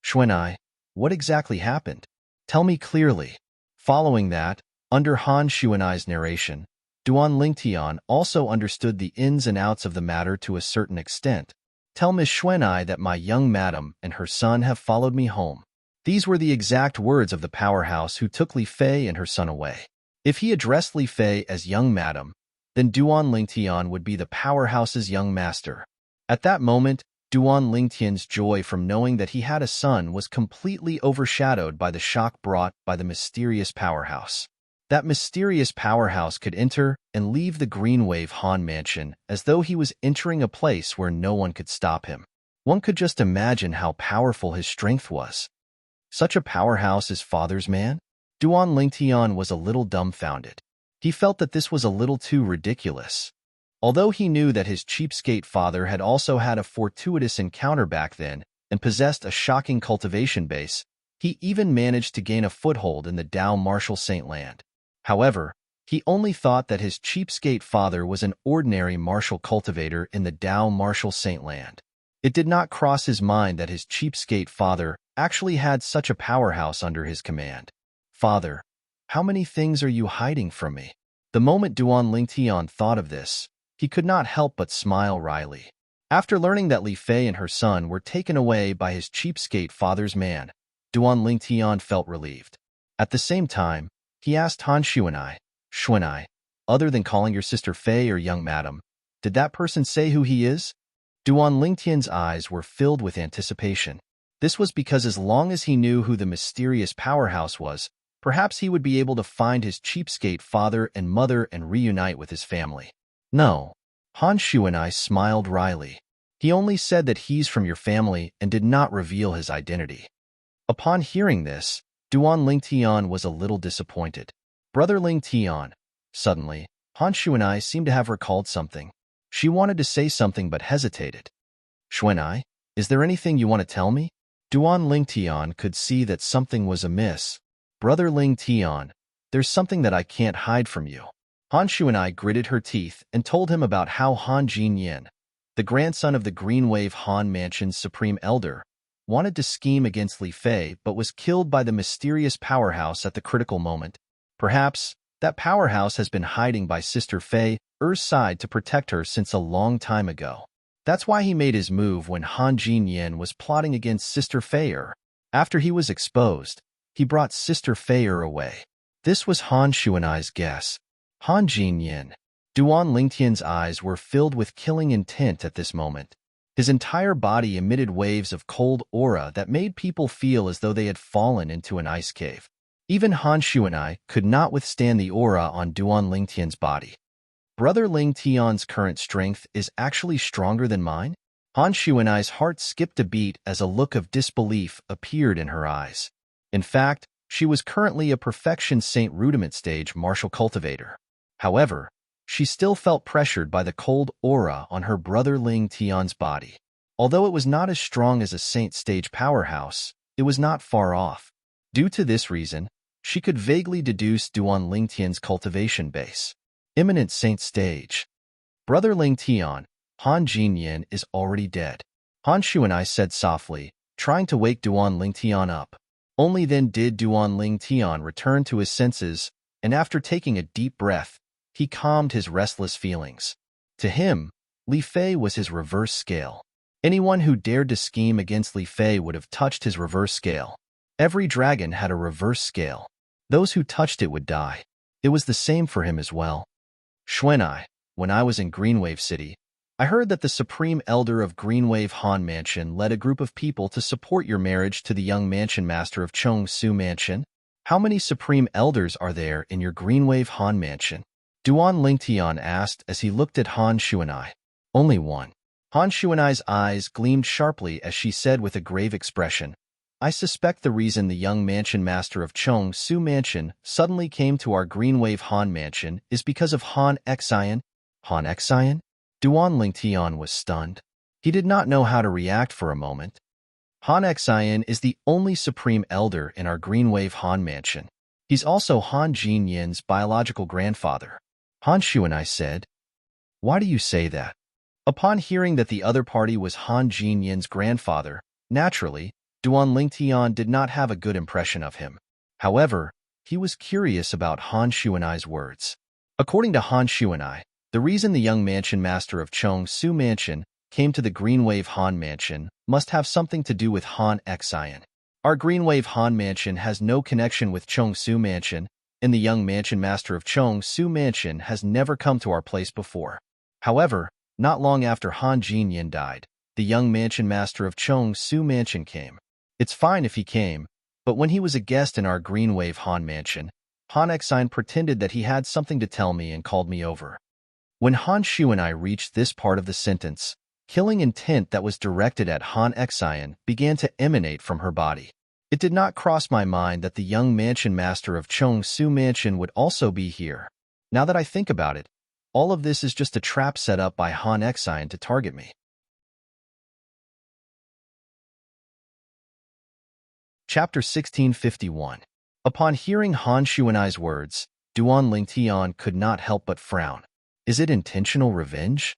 Xuanai, what exactly happened? Tell me clearly. Following that, under Han Xuanai's narration, Duan Lingtian also understood the ins and outs of the matter to a certain extent. Tell Miss Xuanai that my young madam and her son have followed me home. These were the exact words of the powerhouse who took Li Fei and her son away. If he addressed Li Fei as young madam, then Duan Lingtian would be the powerhouse's young master. At that moment, Duan Lingtian's joy from knowing that he had a son was completely overshadowed by the shock brought by the mysterious powerhouse. That mysterious powerhouse could enter and leave the Greenwave Han mansion as though he was entering a place where no one could stop him. One could just imagine how powerful his strength was. Such a powerhouse as father's man? Duan Lingtian was a little dumbfounded. He felt that this was a little too ridiculous. Although he knew that his cheapskate father had also had a fortuitous encounter back then and possessed a shocking cultivation base, he even managed to gain a foothold in the Dao Martial Saint land. However, he only thought that his cheapskate father was an ordinary martial cultivator in the Dao Martial Saint land. It did not cross his mind that his cheapskate father actually had such a powerhouse under his command. Father, how many things are you hiding from me? The moment Duan Lingtian thought of this, he could not help but smile wryly. After learning that Li Fei and her son were taken away by his cheapskate father's man, Duan Lingtian felt relieved. At the same time, he asked Han Xuanai, other than calling your sister Fei or young madam, did that person say who he is? Duan Lingtian's eyes were filled with anticipation. This was because as long as he knew who the mysterious powerhouse was, perhaps he would be able to find his cheapskate father and mother and reunite with his family. No, Han Xuanai smiled wryly. He only said that he's from your family and did not reveal his identity. Upon hearing this, Duan Lingtian was a little disappointed. Brother Lingtian. Suddenly, Han Xuanai seemed to have recalled something. She wanted to say something but hesitated. Xuanai, is there anything you want to tell me? Duan Lingtian could see that something was amiss. Brother Lingtian, there's something that I can't hide from you. Han Xuanai gritted her teeth and told him about how Han Jinyan, the grandson of the Greenwave Han Mansion's supreme elder, wanted to scheme against Li Fei but was killed by the mysterious powerhouse at the critical moment. Perhaps that powerhouse has been hiding by Sister Fei Er's side to protect her since a long time ago. That's why he made his move when Han Jinyan was plotting against Sister Fei Er. After he was exposed, he brought Sister Fei Er away. This was Han Xuanai's guess. Han Jinyan. Duan Lingtian's eyes were filled with killing intent at this moment. His entire body emitted waves of cold aura that made people feel as though they had fallen into an ice cave. Even Han Xuanai could not withstand the aura on Duan Lingtian's body. Brother Lingtian's current strength is actually stronger than mine? Han Xuanai's heart skipped a beat as a look of disbelief appeared in her eyes. In fact, she was currently a Perfection Saint Rudiment stage martial cultivator. However, she still felt pressured by the cold aura on her brother Lingtian's body. Although it was not as strong as a Saint stage powerhouse, it was not far off. Due to this reason, she could vaguely deduce Duan Lingtian's cultivation base. Imminent Saint stage. Brother Lingtian, Han Jinyan is already dead. Han Xuanai said softly, trying to wake Duan Lingtian up. Only then did Duan Lingtian return to his senses, and after taking a deep breath, he calmed his restless feelings. To him, Li Fei was his reverse scale. Anyone who dared to scheme against Li Fei would have touched his reverse scale. Every dragon had a reverse scale. Those who touched it would die. It was the same for him as well. Xuanai, when I was in Greenwave City, I heard that the Supreme Elder of Greenwave Han Mansion led a group of people to support your marriage to the young Mansion Master of Chong Su Mansion. How many Supreme Elders are there in your Greenwave Han Mansion? Duan Lingtian asked as he looked at Han Xuanai. Only one. Han Xuanai's eyes gleamed sharply as she said with a grave expression, I suspect the reason the young Mansion Master of Chong Su Mansion suddenly came to our Greenwave Han Mansion is because of Han Xian. Han Xian? Duan Lingtian was stunned. He did not know how to react for a moment. Han Xian is the only Supreme Elder in our Greenwave Han Mansion. He's also Han Jinyan's biological grandfather. Han Xuanai said, Why do you say that? Upon hearing that the other party was Han Jinyan's grandfather, naturally, Duan Lingtian did not have a good impression of him. However, he was curious about Han Xuanai's words. According to Han Xuanai, the reason the young Mansion Master of Chong Su Mansion came to the Greenwave Han Mansion must have something to do with Han Xian. Our Greenwave Han Mansion has no connection with Chong Su Mansion, and the young Mansion Master of Chong Su Mansion has never come to our place before. However, not long after Han Jinyan died, the young mansion master of Chong Su Mansion came. It's fine if he came, but when he was a guest in our Greenwave Han Mansion, Han Exine pretended that he had something to tell me and called me over. When Han Shu and I reached this part of the sentence, killing intent that was directed at Han Exine began to emanate from her body. It did not cross my mind that the young mansion master of Chong Su Mansion would also be here. Now that I think about it, all of this is just a trap set up by Han Exine to target me. Chapter 1651. Upon hearing Han Shu and I's words, Duan Lingtian could not help but frown. Is it intentional revenge?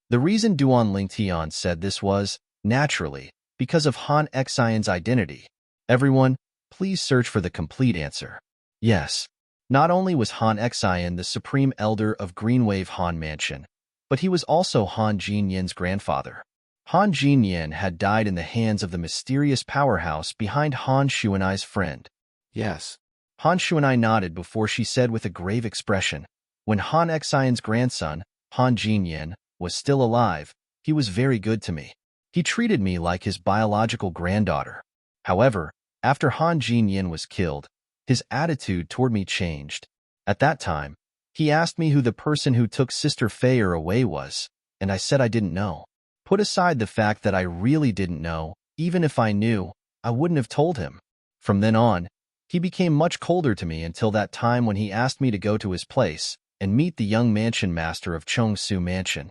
The reason Duan Lingtian said this was, naturally, because of Han Exine's identity. Everyone, please search for the complete answer. Yes, not only was Han Exine the supreme elder of Greenwave Han Mansion, but he was also Han Jinyan's grandfather. Han Jinyan had died in the hands of the mysterious powerhouse behind Han Shu and I's friend. Yes. Han Shu and I nodded before she said with a grave expression, when Han Exine's grandson, Han Jinyan, was still alive, he was very good to me. He treated me like his biological granddaughter. However, after Han Jinyan was killed, his attitude toward me changed. At that time, he asked me who the person who took Sister Feier away was, and I said I didn't know. Put aside the fact that I really didn't know, even if I knew, I wouldn't have told him. From then on, he became much colder to me until that time when he asked me to go to his place and meet the young mansion master of Chong Su Mansion.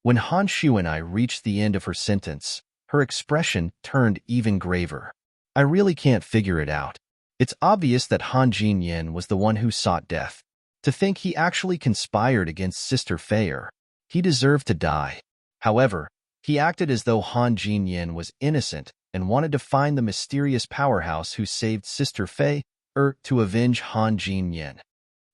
When Han Shu and I reached the end of her sentence, her expression turned even graver. I really can't figure it out. It's obvious that Han Jinyan was the one who sought death. To think he actually conspired against Sister Feier. He deserved to die. However, he acted as though Han Jinyan was innocent and wanted to find the mysterious powerhouse who saved Sister Feier to avenge Han Jinyan.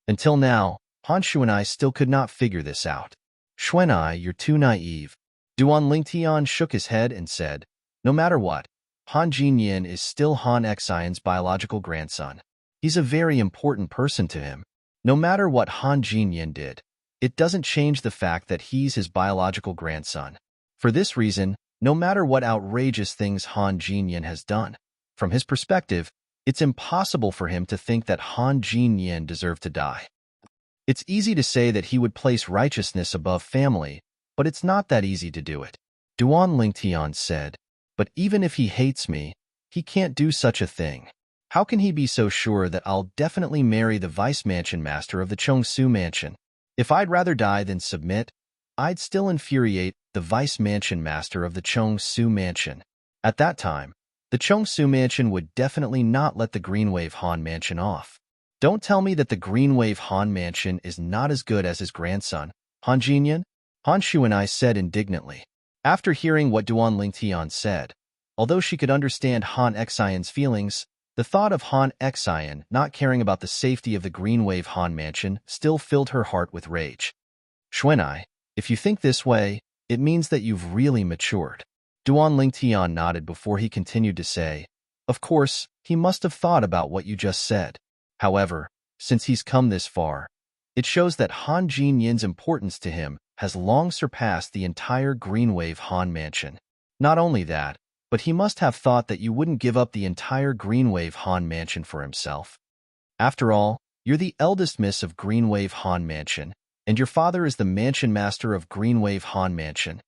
Until now, Han Shu and I still could not figure this out. Xuanai, you're too naive. Duan Lingtian shook his head and said, no matter what, Han Jinyan is still Han Exine's biological grandson. He's a very important person to him. No matter what Han Jinyan did, it doesn't change the fact that he's his biological grandson. For this reason, no matter what outrageous things Han Jinyan has done, from his perspective, it's impossible for him to think that Han Jinyan deserved to die. It's easy to say that he would place righteousness above family, but it's not that easy to do it. Duan Lingtian said, but even if he hates me, he can't do such a thing. How can he be so sure that I'll definitely marry the vice mansion master of the Chong Su Mansion? If I'd rather die than submit, I'd still infuriate the vice mansion master of the Chong Su Mansion. At that time, the Chong Su Mansion would definitely not let the Greenwave Han Mansion off. Don't tell me that the Greenwave Han Mansion is not as good as his grandson, Han Jinyan? Han Shu and I said indignantly. After hearing what Duan Lingtian said, although she could understand Han Exine's feelings, the thought of Han Exine not caring about the safety of the Greenwave Han Mansion still filled her heart with rage. Xuanai, if you think this way, it means that you've really matured. Duan Lingtian nodded before he continued to say, of course, he must have thought about what you just said. However, since he's come this far, it shows that Han Jinyan's importance to him has long surpassed the entire Greenwave Han Mansion. Not only that, but he must have thought that you wouldn't give up the entire Greenwave Han Mansion for himself. After all, you're the eldest miss of Greenwave Han Mansion, and your father is the mansion master of Greenwave Han Mansion.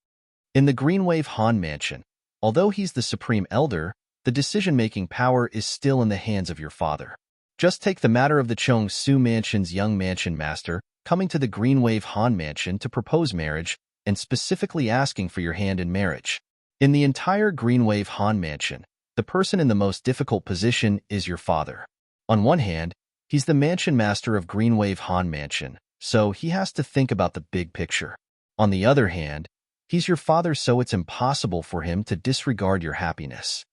In the Greenwave Han Mansion, although he's the supreme elder, the decision-making power is still in the hands of your father. Just take the matter of the Chong Su Mansion's young mansion master coming to the Greenwave Han Mansion to propose marriage and specifically asking for your hand in marriage. In the entire Greenwave Han Mansion, the person in the most difficult position is your father. On one hand, he's the mansion master of Greenwave Han Mansion, so he has to think about the big picture. On the other hand, he's your father, so it's impossible for him to disregard your happiness.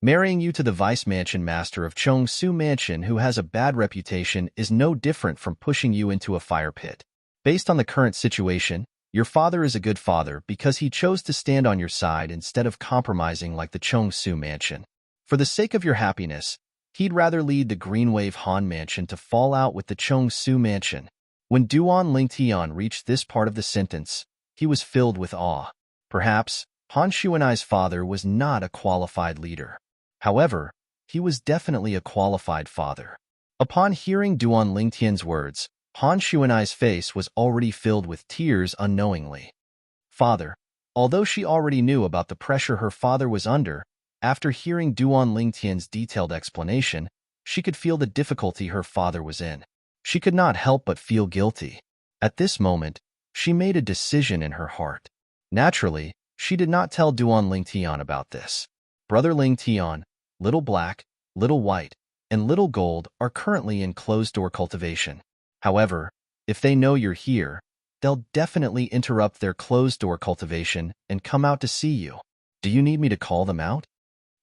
Marrying you to the vice mansion master of Chong Su Mansion who has a bad reputation is no different from pushing you into a fire pit. Based on the current situation, your father is a good father because he chose to stand on your side instead of compromising like the Chong Su Mansion. For the sake of your happiness, he'd rather lead the Greenwave Han Mansion to fall out with the Chong Su Mansion. When Duan Lingtian reached this part of the sentence, he was filled with awe. Perhaps, Han Xuanai's father was not a qualified leader. However, he was definitely a qualified father. Upon hearing Duan Lingtian's words, Han Xuanai's face was already filled with tears unknowingly. Father, although she already knew about the pressure her father was under, after hearing Duan Lingtian's detailed explanation, she could feel the difficulty her father was in. She could not help but feel guilty. At this moment, she made a decision in her heart. Naturally, she did not tell Duan Lingtian about this. Brother Lingtian, Little Black, Little White, and Little Gold are currently in closed-door cultivation. However, if they know you're here, they'll definitely interrupt their closed-door cultivation and come out to see you. Do you need me to call them out?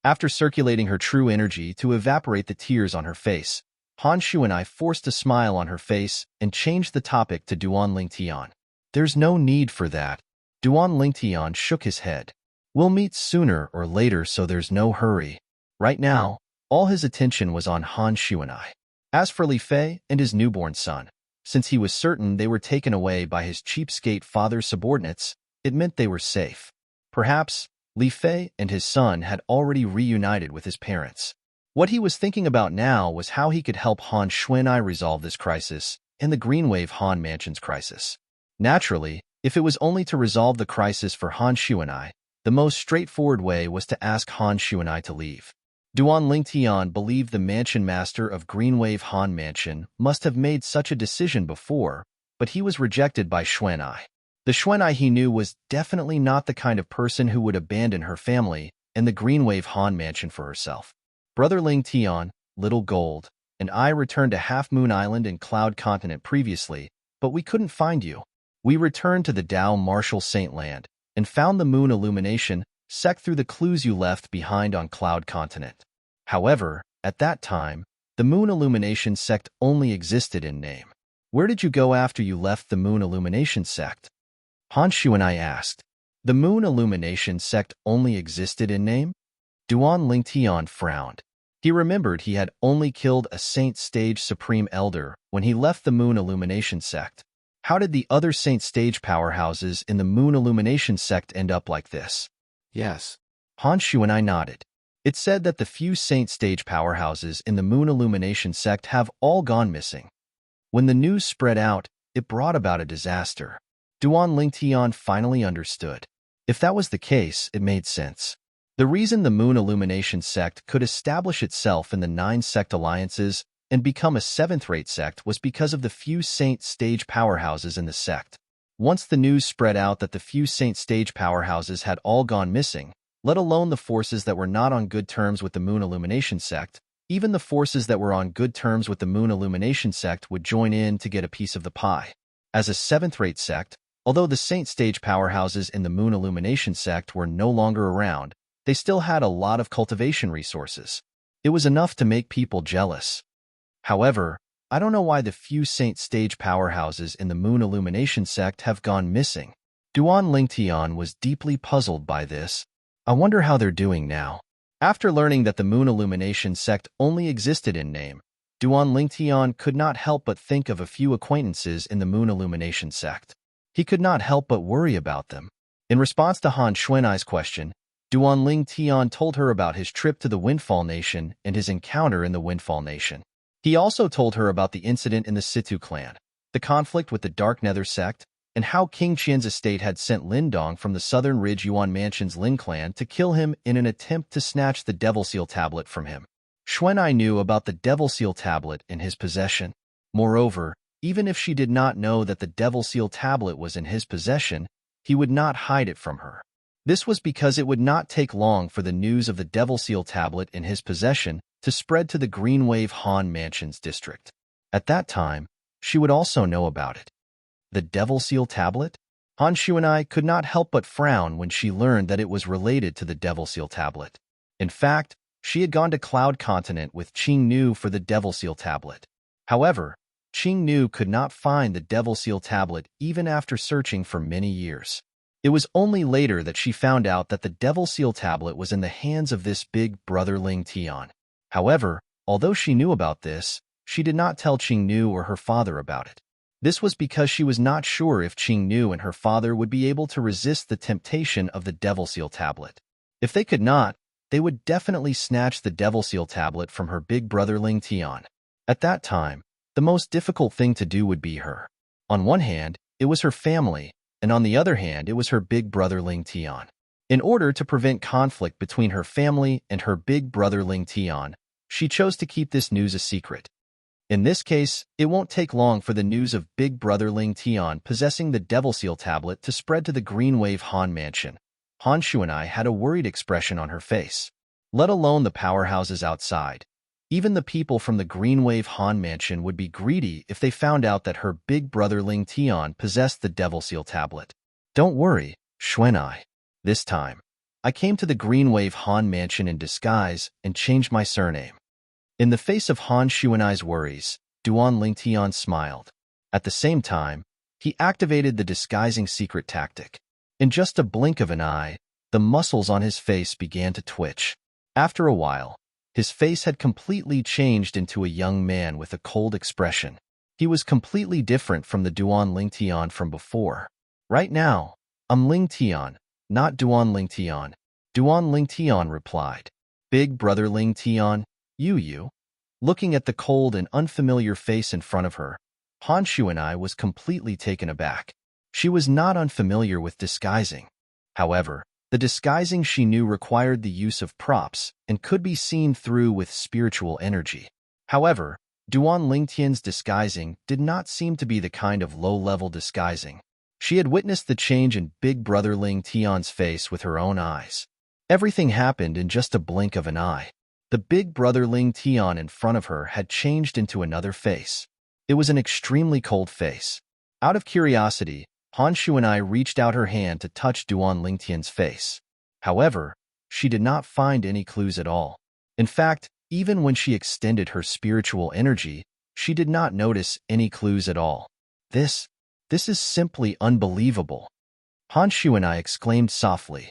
After circulating her true energy to evaporate the tears on her face, Han Xuanai forced a smile on her face and changed the topic to Duan Lingtian. There's no need for that. Duan Lingtian shook his head. We'll meet sooner or later, so there's no hurry. Right now, all his attention was on Han Xuanai. As for Li Fei and his newborn son, since he was certain they were taken away by his cheapskate father's subordinates, it meant they were safe. Perhaps Li Fei and his son had already reunited with his parents. What he was thinking about now was how he could help Han Xuanai resolve this crisis and the Greenwave Han Mansion's crisis. Naturally, if it was only to resolve the crisis for Han Xuanai, the most straightforward way was to ask Han Xuanai to leave. Duan Lingtian believed the mansion master of Greenwave Han Mansion must have made such a decision before, but he was rejected by Xuanai. The Xuanai he knew was definitely not the kind of person who would abandon her family and the Greenwave Han Mansion for herself. Brother Lingtian, Little Gold, and I returned to Half Moon Island and Cloud Continent previously, but we couldn't find you. We returned to the Dao Marshal Saint Land and found the moon illumination sect through the clues you left behind on Cloud Continent. However, at that time, the moon illumination sect only existed in name. Where did you go after you left the moon illumination sect? Han Xuanai asked. The moon illumination sect only existed in name? Duan Lingtian frowned. He remembered he had only killed a Saint Stage Supreme Elder when he left the moon illumination sect. How did the other Saint Stage powerhouses in the moon illumination sect end up like this? Yes. Han Xuanai nodded. It said that the few Saint Stage powerhouses in the moon illumination sect have all gone missing. When the news spread out, it brought about a disaster. Duan Lingtian finally understood. If that was the case, it made sense. The reason the moon illumination sect could establish itself in the 9 sect alliances and become a 7th-rate sect was because of the few Saint Stage powerhouses in the sect. Once the news spread out that the few Saint Stage powerhouses had all gone missing, let alone the forces that were not on good terms with the moon illumination sect, even the forces that were on good terms with the moon illumination sect would join in to get a piece of the pie. As a 7th-rate sect, although the Saint Stage powerhouses in the moon illumination sect were no longer around, they still had a lot of cultivation resources. It was enough to make people jealous. However, I don't know why the few Saint Stage powerhouses in the moon illumination sect have gone missing. Duan Lingtian was deeply puzzled by this. I wonder how they're doing now. After learning that the moon illumination sect only existed in name, Duan Lingtian could not help but think of a few acquaintances in the moon illumination sect. He could not help but worry about them. In response to Han Xuanai's question, Duan Lingtian told her about his trip to the Windfall Nation and his encounter in the Windfall Nation. He also told her about the incident in the Situ clan, the conflict with the Dark Nether sect, and how King Qian's estate had sent Lin Dong from the Southern Ridge Yuan Mansion's Lin clan to kill him in an attempt to snatch the Devil Seal tablet from him. Xuanai knew about the Devil Seal tablet in his possession. Moreover, even if she did not know that the Devil Seal tablet was in his possession, he would not hide it from her. This was because it would not take long for the news of the Devil Seal tablet in his possession to spread to the Greenwave Han Mansion's district. At that time, she would also know about it. The Devil Seal tablet? Han Xuanai could not help but frown when she learned that it was related to the Devil Seal tablet. In fact, she had gone to Cloud Continent with Qing Nu for the Devil Seal tablet. However, Qing Nu could not find the Devil Seal tablet even after searching for many years. It was only later that she found out that the Devil Seal tablet was in the hands of this big brother Lingtian. However, although she knew about this, she did not tell Qing Nu or her father about it. This was because she was not sure if Qingnu and her father would be able to resist the temptation of the Devil Seal tablet. If they could not, they would definitely snatch the Devil Seal tablet from her big brother Ling Tian. At that time, the most difficult thing to do would be her. On one hand, it was her family, and on the other hand, it was her big brother Ling Tian. In order to prevent conflict between her family and her big brother Ling Tian, she chose to keep this news a secret. In this case, it won't take long for the news of big brother Ling Tian possessing the Devil Seal tablet to spread to the Green Wave Han mansion. Han Shuanai had a worried expression on her face. Let alone the powerhouses outside. Even the people from the Green Wave Han mansion would be greedy if they found out that her big brother Ling Tian possessed the Devil Seal tablet. Don't worry, Xuanai. This time, I came to the Green Wave Han mansion in disguise and changed my surname. In the face of Han Xuanai's worries, Duan Ling Tian smiled. At the same time, he activated the disguising secret tactic. In just a blink of an eye, the muscles on his face began to twitch. After a while, his face had completely changed into a young man with a cold expression. He was completely different from the Duan Ling Tian from before. Right now, I'm Ling Tian, not Duan Ling Tian. Duan Ling Tian replied. Big brother Ling Tian, you. Looking at the cold and unfamiliar face in front of her, Han Shuanai was completely taken aback. She was not unfamiliar with disguising. However, the disguising she knew required the use of props and could be seen through with spiritual energy. However, Duan Lingtian's disguising did not seem to be the kind of low-level disguising. She had witnessed the change in Big Brother Ling Tian's face with her own eyes. Everything happened in just a blink of an eye. The Big Brother Ling Tian in front of her had changed into another face. It was an extremely cold face. Out of curiosity, Han Shuanai reached out her hand to touch Duan Lingtian's face. However, she did not find any clues at all. In fact, even when she extended her spiritual energy, she did not notice any clues at all. This is simply unbelievable. Han Shuanai exclaimed softly.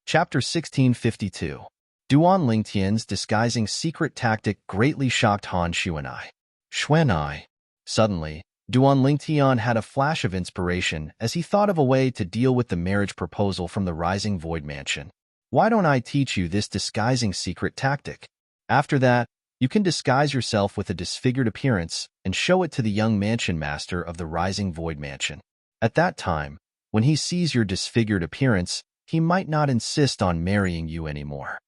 Chapter 1652. Duan Lingtian's disguising secret tactic greatly shocked Han Shuanai. Xuanai. Suddenly, Duan Lingtian had a flash of inspiration as he thought of a way to deal with the marriage proposal from the Rising Void Mansion. Why don't I teach you this disguising secret tactic? After that, you can disguise yourself with a disfigured appearance and show it to the young mansion master of the Rising Void Mansion. At that time, when he sees your disfigured appearance, he might not insist on marrying you anymore.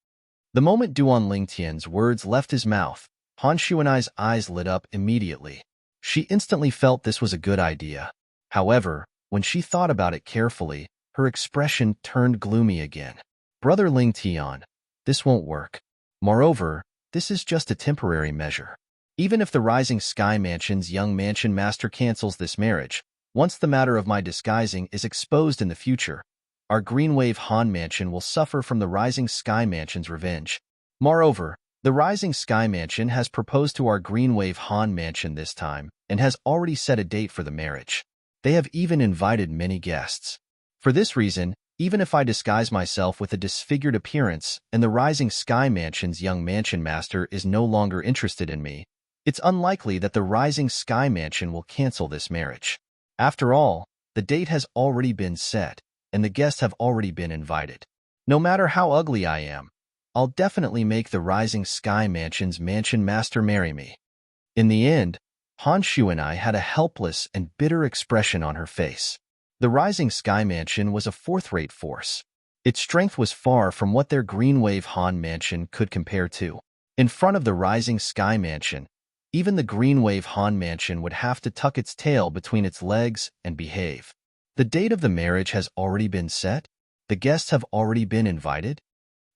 The moment Duan Lingtian's words left his mouth, Han Shuanai's eyes lit up immediately. She instantly felt this was a good idea. However, when she thought about it carefully, her expression turned gloomy again. Brother Ling Tian, this won't work. Moreover, this is just a temporary measure. Even if the Rising Sky Mansion's young mansion master cancels this marriage, once the matter of my disguising is exposed in the future, our Green Wave Han Mansion will suffer from the Rising Sky Mansion's revenge. Moreover, the Rising Sky Mansion has proposed to our Green Wave Han Mansion this time and has already set a date for the marriage. They have even invited many guests. For this reason, even if I disguise myself with a disfigured appearance and the Rising Sky Mansion's young mansion master is no longer interested in me, it's unlikely that the Rising Sky Mansion will cancel this marriage. After all, the date has already been set, and the guests have already been invited. No matter how ugly I am, I'll definitely make the Rising Sky Mansion's mansion master marry me. In the end, Han Shuanai had a helpless and bitter expression on her face. The Rising Sky Mansion was a fourth-rate force. Its strength was far from what their Green Wave Han Mansion could compare to. In front of the Rising Sky Mansion, even the Green Wave Han Mansion would have to tuck its tail between its legs and behave. The date of the marriage has already been set? The guests have already been invited?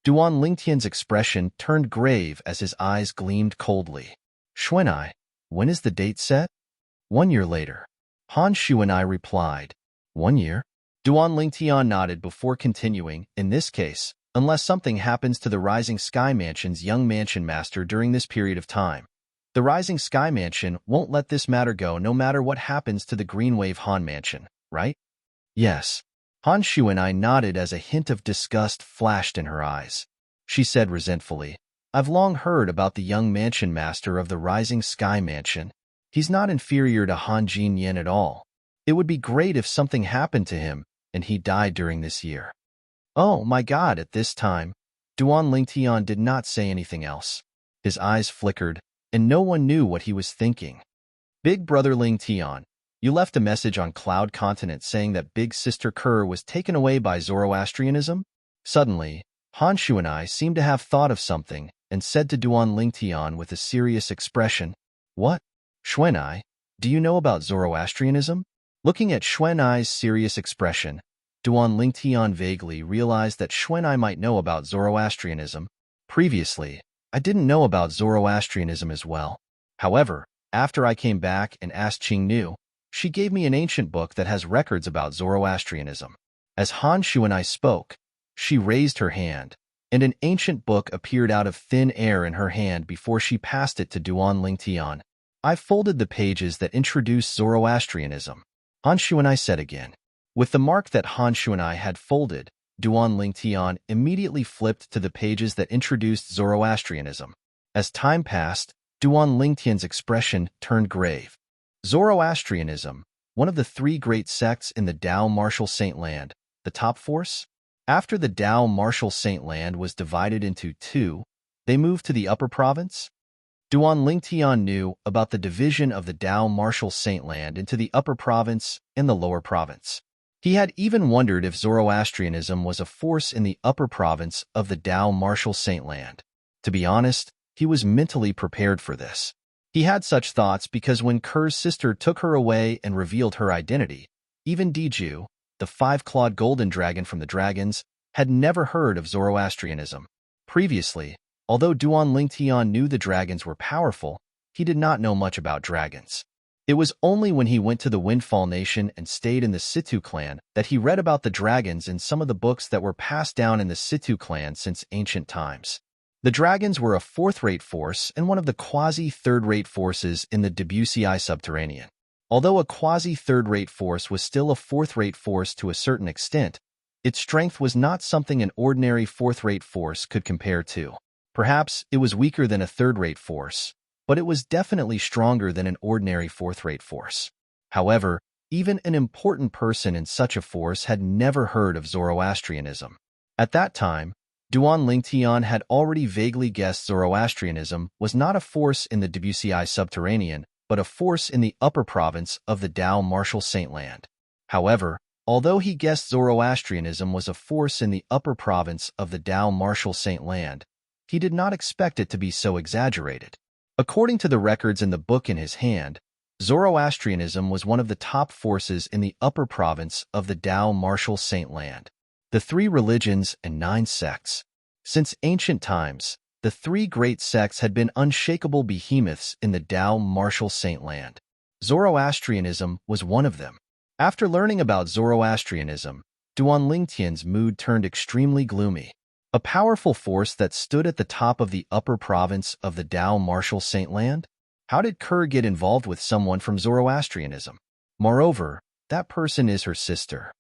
Duan Lingtian's expression turned grave as his eyes gleamed coldly. Xuanai, when is the date set? 1 year later. Han Shuanai replied. 1 year? Duan Lingtian nodded before continuing. In this case, unless something happens to the Rising Sky Mansion's young mansion master during this period of time, the Rising Sky Mansion won't let this matter go no matter what happens to the Green Wave Han Mansion, right? Yes. Han Shuanai nodded as a hint of disgust flashed in her eyes. She said resentfully, I've long heard about the young mansion master of the Rising Sky Mansion. He's not inferior to Han Jin Yen at all. It would be great if something happened to him and he died during this year. Oh my God, at this time, Duan Lingtian did not say anything else. His eyes flickered, and no one knew what he was thinking. Big brother Lingtian, you left a message on Cloud Continent saying that big sister Kerr was taken away by Zoroastrianism? Suddenly, Han Shuanai seemed to have thought of something and said to Duan Lingtian with a serious expression, "What? Xuanai, do you know about Zoroastrianism?" Looking at Xuanai's serious expression, Duan Lingtian vaguely realized that Xuanai might know about Zoroastrianism. Previously, I didn't know about Zoroastrianism as well. However, after I came back and asked Qingnu, she gave me an ancient book that has records about Zoroastrianism. As Han Shuanai spoke, she raised her hand, and an ancient book appeared out of thin air in her hand before she passed it to Duan Lingtian. I folded the pages that introduced Zoroastrianism, Han Shuanai said again. With the mark that Han Shuanai had folded, Duan Lingtian immediately flipped to the pages that introduced Zoroastrianism. As time passed, Duan Lingtian's expression turned grave. Zoroastrianism, one of the three great sects in the Tao Martial Saint Land, the top force? After the Tao Martial Saint Land was divided into two, they moved to the upper province? Duan Lingtian knew about the division of the Tao Martial Saint Land into the upper province and the lower province. He had even wondered if Zoroastrianism was a force in the upper province of the Tao Martial Saint Land. To be honest, he was mentally prepared for this. He had such thoughts because when Kerr's sister took her away and revealed her identity, even Diju, the five-clawed golden dragon from the dragons, had never heard of Zoroastrianism. Previously, although Duan Lingtian knew the dragons were powerful, he did not know much about dragons. It was only when he went to the Windfall Nation and stayed in the Situ clan that he read about the dragons in some of the books that were passed down in the Situ clan since ancient times. The dragons were a fourth-rate force and one of the quasi-third-rate forces in the Debussy subterranean. Although a quasi-third-rate force was still a fourth-rate force to a certain extent, its strength was not something an ordinary fourth-rate force could compare to. Perhaps it was weaker than a third-rate force, but it was definitely stronger than an ordinary fourth-rate force. However, even an important person in such a force had never heard of Zoroastrianism. At that time, Duan Lingtian had already vaguely guessed Zoroastrianism was not a force in the Debussy subterranean, but a force in the upper province of the Tao Martial Saint Land. However, although he guessed Zoroastrianism was a force in the upper province of the Tao Martial Saint Land, he did not expect it to be so exaggerated. According to the records in the book in his hand, Zoroastrianism was one of the top forces in the upper province of the Tao Martial Saint Land. The three religions and 9 sects. Since ancient times, the three great sects had been unshakable behemoths in the Tao Martial Saint Land. Zoroastrianism was one of them. After learning about Zoroastrianism, Duan Lingtian's mood turned extremely gloomy. A powerful force that stood at the top of the upper province of the Tao Martial Saint Land? How did Kerr get involved with someone from Zoroastrianism? Moreover, that person is her sister.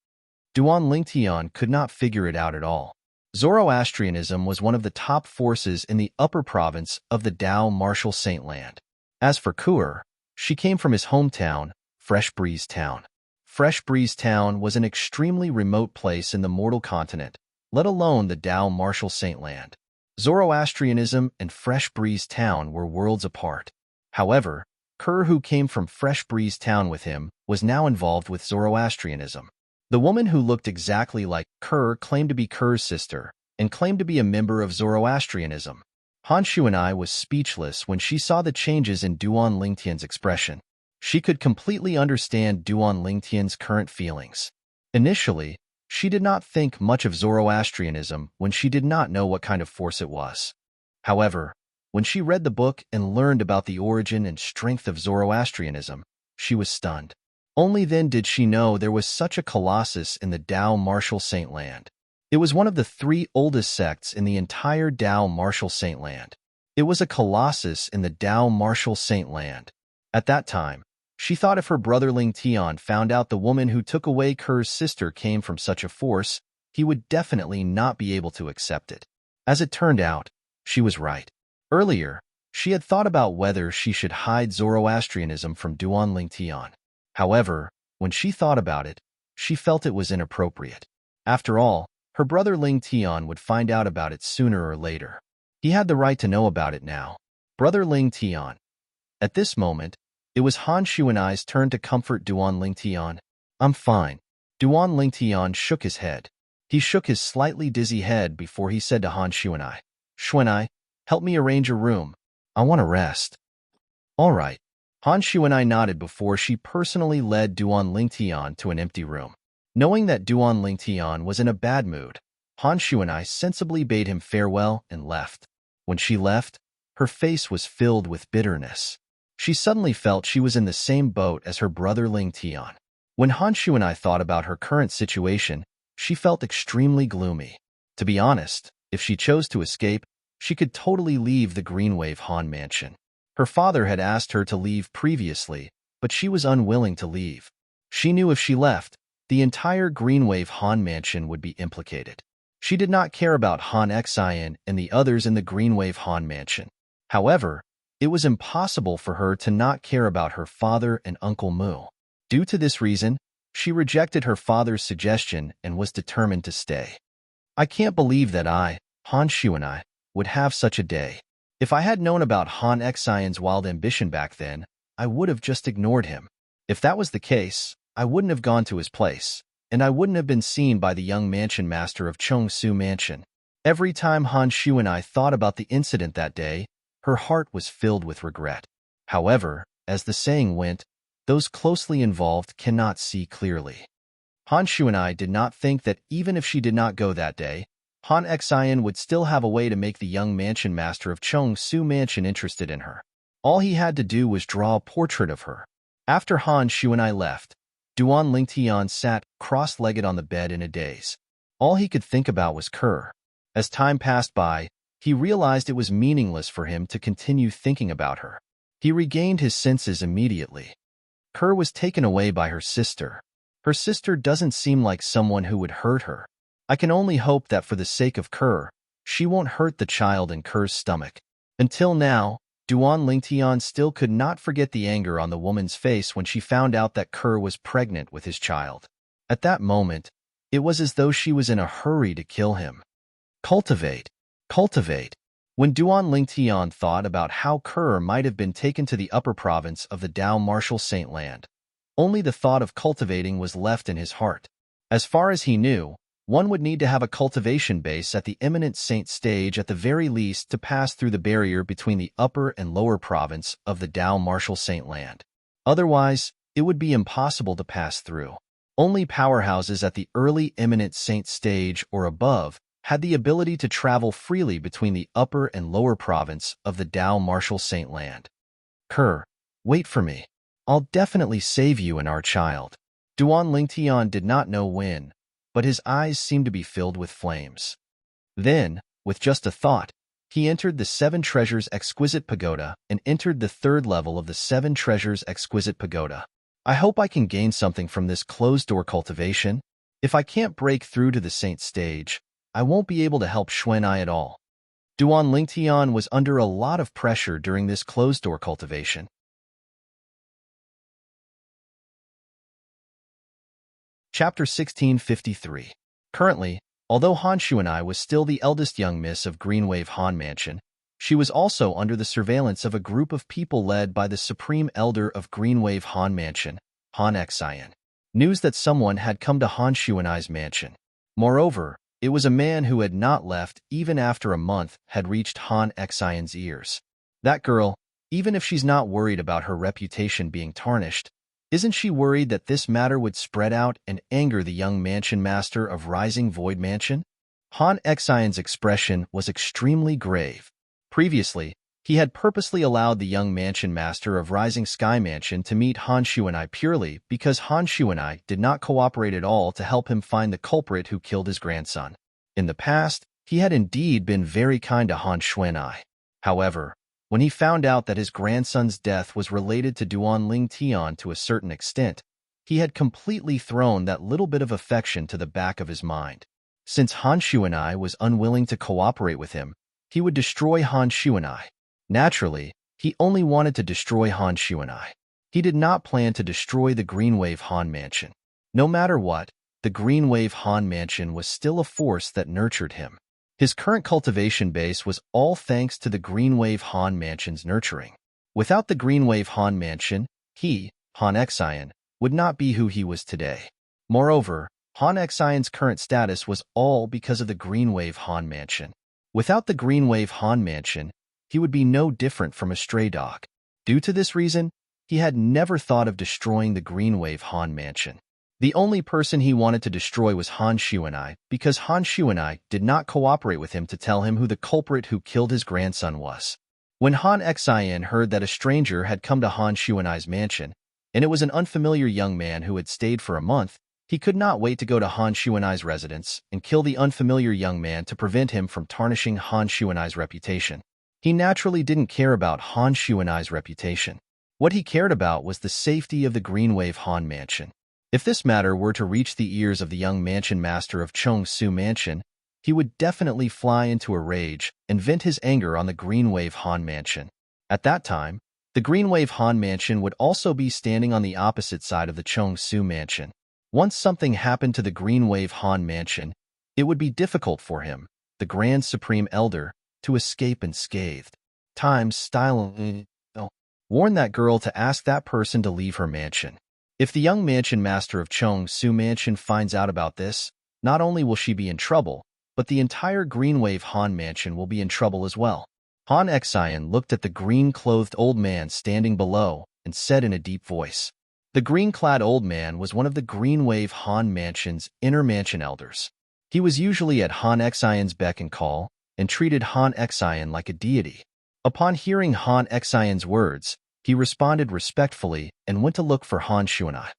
Duan Lingtian could not figure it out at all. Zoroastrianism was one of the top forces in the upper province of the Tao Martial Saint Land. As for Kerr, she came from his hometown, Fresh Breeze Town. Fresh Breeze Town was an extremely remote place in the mortal continent, let alone the Tao Martial Saint Land. Zoroastrianism and Fresh Breeze Town were worlds apart. However, Kerr, who came from Fresh Breeze Town with him, was now involved with Zoroastrianism. The woman who looked exactly like Kerr claimed to be Kerr's sister and claimed to be a member of Zoroastrianism. Han Shuanai was speechless when she saw the changes in Duan Lingtian's expression. She could completely understand Duan Lingtian's current feelings. Initially, she did not think much of Zoroastrianism when she did not know what kind of force it was. However, when she read the book and learned about the origin and strength of Zoroastrianism, she was stunned. Only then did she know there was such a colossus in the Tao Martial Saint Land. It was one of the 3 oldest sects in the entire Tao Martial Saint Land. It was a colossus in the Tao Martial Saint Land. At that time, she thought if her brother Lingtian found out the woman who took away Kerr's sister came from such a force, he would definitely not be able to accept it. As it turned out, she was right. Earlier, she had thought about whether she should hide Zoroastrianism from Duan Lingtian. However, when she thought about it, she felt it was inappropriate. After all, her brother Ling Tian would find out about it sooner or later. He had the right to know about it now. Brother Ling Tian. At this moment, it was Han Shuanai's turn to comfort Duan Ling Tian. I'm fine. Duan Ling Tian shook his head. He shook his slightly dizzy head before he said to Han Shuanai, Shuanai, help me arrange a room. I want to rest. All right. Han Shuanai nodded before she personally led Duan Lingtian to an empty room. Knowing that Duan Lingtian was in a bad mood, Han Shuanai sensibly bade him farewell and left. When she left, her face was filled with bitterness. She suddenly felt she was in the same boat as her brother Lingtian. When Han Shuanai thought about her current situation, she felt extremely gloomy. To be honest, if she chose to escape, she could totally leave the Greenwave Han mansion. Her father had asked her to leave previously, but she was unwilling to leave. She knew if she left, the entire Greenwave Han mansion would be implicated. She did not care about Han Xian and the others in the Greenwave Han mansion. However, it was impossible for her to not care about her father and Uncle Mu. Due to this reason, she rejected her father's suggestion and was determined to stay. I can't believe that I, Han Shuanai, would have such a day. If I had known about Han Xian's wild ambition back then, I would have just ignored him. If that was the case, I wouldn't have gone to his place, and I wouldn't have been seen by the young mansion master of Chongsu Mansion. Every time Han Shuanai thought about the incident that day, her heart was filled with regret. However, as the saying went, those closely involved cannot see clearly. Han Shuanai did not think that even if she did not go that day, Han Xian would still have a way to make the young mansion master of Chongsu Mansion interested in her. All he had to do was draw a portrait of her. After Han Shuanai left, Duan Lingtian sat cross-legged on the bed in a daze. All he could think about was Kerr. As time passed by, he realized it was meaningless for him to continue thinking about her. He regained his senses immediately. Kerr was taken away by her sister. Her sister doesn't seem like someone who would hurt her. I can only hope that for the sake of Kerr, she won't hurt the child in Kerr's stomach. Until now, Duan Lingtian still could not forget the anger on the woman's face when she found out that Kerr was pregnant with his child. At that moment, it was as though she was in a hurry to kill him. Cultivate. When Duan Lingtian thought about how Kerr might have been taken to the upper province of the Dao Martial Saint Land, only the thought of cultivating was left in his heart. As far as he knew, one would need to have a cultivation base at the Eminent Saint stage at the very least to pass through the barrier between the upper and lower province of the Dao Martial Saint Land. Otherwise, it would be impossible to pass through. Only powerhouses at the early Eminent Saint stage or above had the ability to travel freely between the upper and lower province of the Dao Martial Saint Land. Kerr, wait for me. I'll definitely save you and our child. Duan Lingtian did not know when, but his eyes seemed to be filled with flames. Then, with just a thought, he entered the Seven Treasures Exquisite Pagoda and entered the third level of the Seven Treasures Exquisite Pagoda. I hope I can gain something from this closed-door cultivation. If I can't break through to the Saint stage, I won't be able to help Xuanai at all. Duan Lingtian was under a lot of pressure during this closed-door cultivation. Chapter 1653. Currently, although Han Shuanai was still the eldest young miss of Greenwave Han Mansion, she was also under the surveillance of a group of people led by the Supreme Elder of Greenwave Han Mansion, Han Xian. News that someone had come to Han Shuanai's mansion. Moreover, it was a man who had not left even after a month had reached Han Xian's ears. That girl, even if she's not worried about her reputation being tarnished, isn't she worried that this matter would spread out and anger the young mansion master of Rising Void Mansion? Han Xian's expression was extremely grave. Previously, he had purposely allowed the young mansion master of Rising Sky Mansion to meet Han Shuanai purely because Han Shuanai did not cooperate at all to help him find the culprit who killed his grandson. In the past, he had indeed been very kind to Han Shuanai. However, when he found out that his grandson's death was related to Duan Lingtian to a certain extent, he had completely thrown that little bit of affection to the back of his mind. Since Han Shuanai was unwilling to cooperate with him, he would destroy Han Shuanai. Naturally, he only wanted to destroy Han Shuanai. He did not plan to destroy the Green Wave Han Mansion. No matter what, the Green Wave Han Mansion was still a force that nurtured him. His current cultivation base was all thanks to the Green Wave Han Mansion's nurturing. Without the Green Wave Han Mansion, he, Han Xian, would not be who he was today. Moreover, Han Xian's current status was all because of the Green Wave Han Mansion. Without the Green Wave Han Mansion, he would be no different from a stray dog. Due to this reason, he had never thought of destroying the Green Wave Han Mansion. The only person he wanted to destroy was Han Shuanai, because Han Shuanai did not cooperate with him to tell him who the culprit who killed his grandson was. When Han Xian heard that a stranger had come to Han Shuanai's mansion, and it was an unfamiliar young man who had stayed for a month, he could not wait to go to Han Shuanai's residence and kill the unfamiliar young man to prevent him from tarnishing Han Shuanai's reputation. He naturally didn't care about Han Shuanai's reputation. What he cared about was the safety of the Green Wave Han Mansion. If this matter were to reach the ears of the young mansion master of Chongsu Mansion, he would definitely fly into a rage and vent his anger on the Green Wave Han Mansion. At that time, the Green Wave Han Mansion would also be standing on the opposite side of the Chongsu Mansion. Once something happened to the Green Wave Han Mansion, it would be difficult for him, the Grand Supreme Elder, to escape unscathed. Warn that girl to ask that person to leave her mansion. If the young mansion master of Chongsu Mansion finds out about this, not only will she be in trouble, but the entire Green Wave Han Mansion will be in trouble as well. Han Xian looked at the green-clothed old man standing below and said in a deep voice. The green-clad old man was one of the Green Wave Han Mansion's inner mansion elders. He was usually at Han Xian's beck and call and treated Han Xian like a deity. Upon hearing Han Xian's words, he responded respectfully and went to look for Han Shuanai.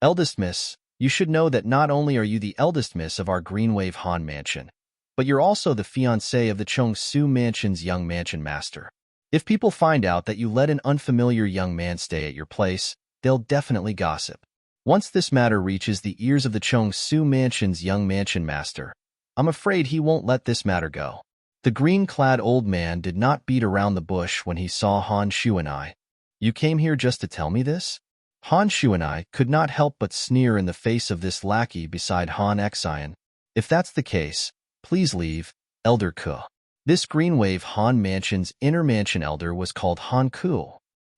Eldest miss, you should know that not only are you the eldest miss of our Green Wave Han Mansion, but you're also the fiancée of the Chongsu Mansion's young mansion master. If people find out that you let an unfamiliar young man stay at your place, they'll definitely gossip. Once this matter reaches the ears of the Chongsu Mansion's young mansion master, I'm afraid he won't let this matter go. The green-clad old man did not beat around the bush when he saw Han Shuanai. You came here just to tell me this? Han Shuanai could not help but sneer in the face of this lackey beside Han Xian. If that's the case, please leave, Elder Ku. This Green Wave Han Mansion's inner mansion elder was called Han Ku.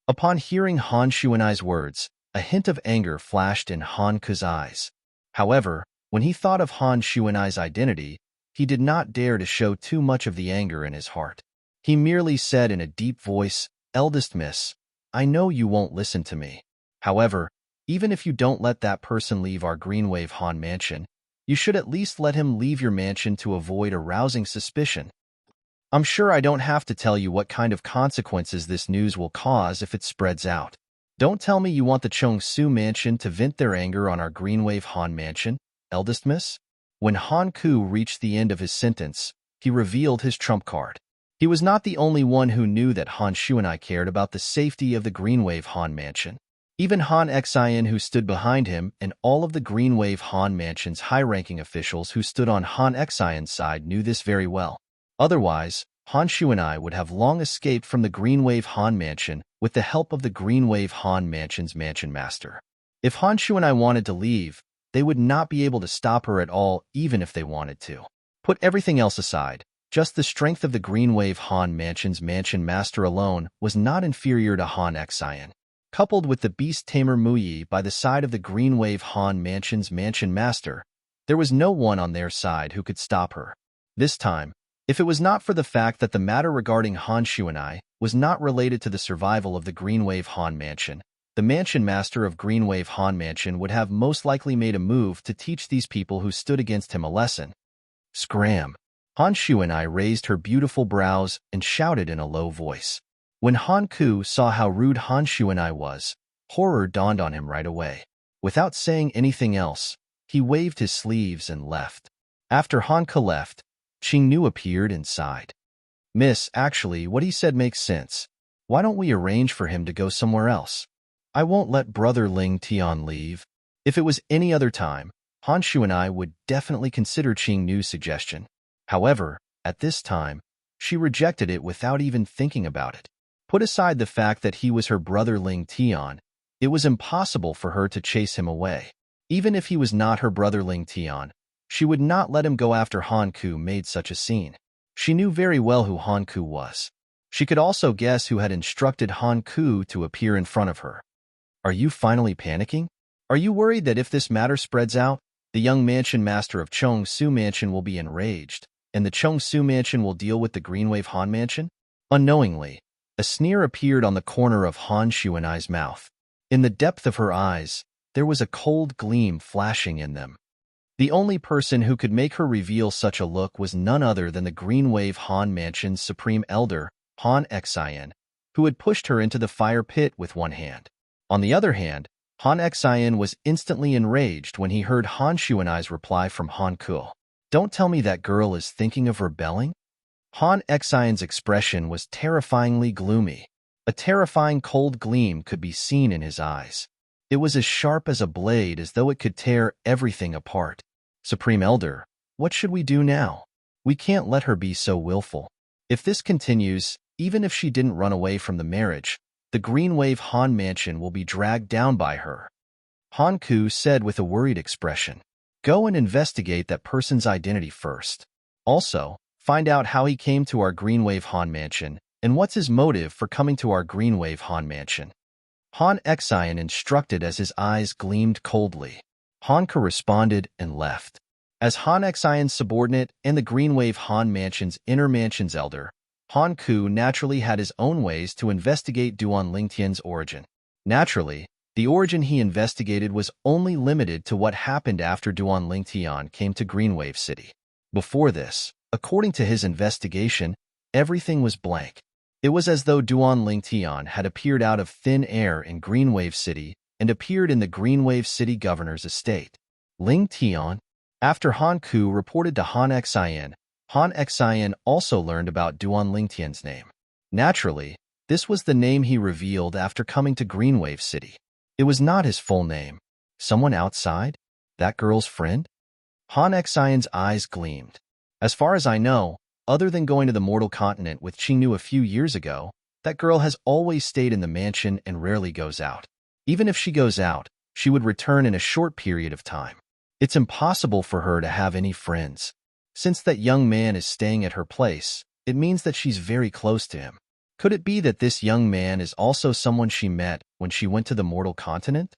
Upon hearing Han Shuanai's words, a hint of anger flashed in Han Ku's eyes. However, when he thought of Han Shuanai's identity, he did not dare to show too much of the anger in his heart. He merely said in a deep voice, Eldest miss, I know you won't listen to me. However, even if you don't let that person leave our Green Wave Han Mansion, you should at least let him leave your mansion to avoid arousing suspicion. I'm sure I don't have to tell you what kind of consequences this news will cause if it spreads out. Don't tell me you want the Chongsu Mansion to vent their anger on our Green Wave Han Mansion, eldest miss? When Han Ku reached the end of his sentence, he revealed his trump card. He was not the only one who knew that Han Shuanai cared about the safety of the Green Wave Han Mansion. Even Han Xian, who stood behind him, and all of the Green Wave Han Mansion's high-ranking officials who stood on Han Xian's side knew this very well. Otherwise, Han Shuanai would have long escaped from the Green Wave Han Mansion with the help of the Green Wave Han Mansion's mansion master. If Han Shuanai wanted to leave, they would not be able to stop her at all, even if they wanted to. Put everything else aside. Just the strength of the Green Wave Han Mansion's mansion master alone was not inferior to Han Xian. Coupled with the beast tamer Muyi by the side of the Green Wave Han Mansion's mansion master, there was no one on their side who could stop her. This time, if it was not for the fact that the matter regarding Han Shuanai was not related to the survival of the Green Wave Han Mansion, the mansion master of Green Wave Han Mansion would have most likely made a move to teach these people who stood against him a lesson. Scram! Han Shuanai raised her beautiful brows and shouted in a low voice. When Han Ku saw how rude Han Shuanai was, horror dawned on him right away. Without saying anything else, he waved his sleeves and left. After Han Ku left, Qingnu appeared and sighed. Miss, actually, what he said makes sense. Why don't we arrange for him to go somewhere else? I won't let Brother Ling Tian leave. If it was any other time, Han Shuanai would definitely consider Qingnu's suggestion. However, at this time, She rejected it without even thinking about it. Put aside the fact that he was her brother Ling Tian, it was impossible for her to chase him away. Even if he was not her brother Ling Tian, she would not let him go after Han Ku made such a scene. She knew very well who Han Ku was. She could also guess who had instructed Han Ku to appear in front of her. Are you finally panicking? Are you worried that if this matter spreads out, the young mansion master of Chong Su Mansion will be enraged, and the Chong Su Mansion will deal with the Greenwave Han Mansion? Unknowingly, a sneer appeared on the corner of Han Xuanai's mouth. In the depth of her eyes, there was a cold gleam flashing in them. The only person who could make her reveal such a look was none other than the Greenwave Han Mansion's Supreme Elder, Han Xian, who had pushed her into the fire pit with one hand. On the other hand, Han Xian was instantly enraged when he heard Han Xuanai's reply from Han Ku. Don't tell me that girl is thinking of rebelling? Han Xian's expression was terrifyingly gloomy. A terrifying cold gleam could be seen in his eyes. It was as sharp as a blade, as though it could tear everything apart. Supreme Elder, what should we do now? We can't let her be so willful. If this continues, even if she didn't run away from the marriage, the Greenwave Han Mansion will be dragged down by her. Han Ku said with a worried expression. Go and investigate that person's identity first. Also, find out how he came to our Greenwave Han Mansion, and what's his motive for coming to our Greenwave Han Mansion. Han Xian instructed as his eyes gleamed coldly. Han Ku responded and left. As Han Xian's subordinate and the Greenwave Han Mansion's inner mansion's elder, Han Ku naturally had his own ways to investigate Duan Lingtian's origin. Naturally, the origin he investigated was only limited to what happened after Duan Lingtian came to Greenwave City. Before this, according to his investigation, everything was blank. It was as though Duan Lingtian had appeared out of thin air in Greenwave City and appeared in the Greenwave City governor's estate. Ling Tian. After Han Ku reported to Han Xian also learned about Duan Lingtian's name. Naturally, this was the name he revealed after coming to Greenwave City. It was not his full name. Someone outside? That girl's friend? Han Xian's eyes gleamed. As far as I know, other than going to the mortal continent with Qingnu a few years ago, that girl has always stayed in the mansion and rarely goes out. Even if she goes out, she would return in a short period of time. It's impossible for her to have any friends. Since that young man is staying at her place, it means that she's very close to him. Could it be that this young man is also someone she met when she went to the mortal continent?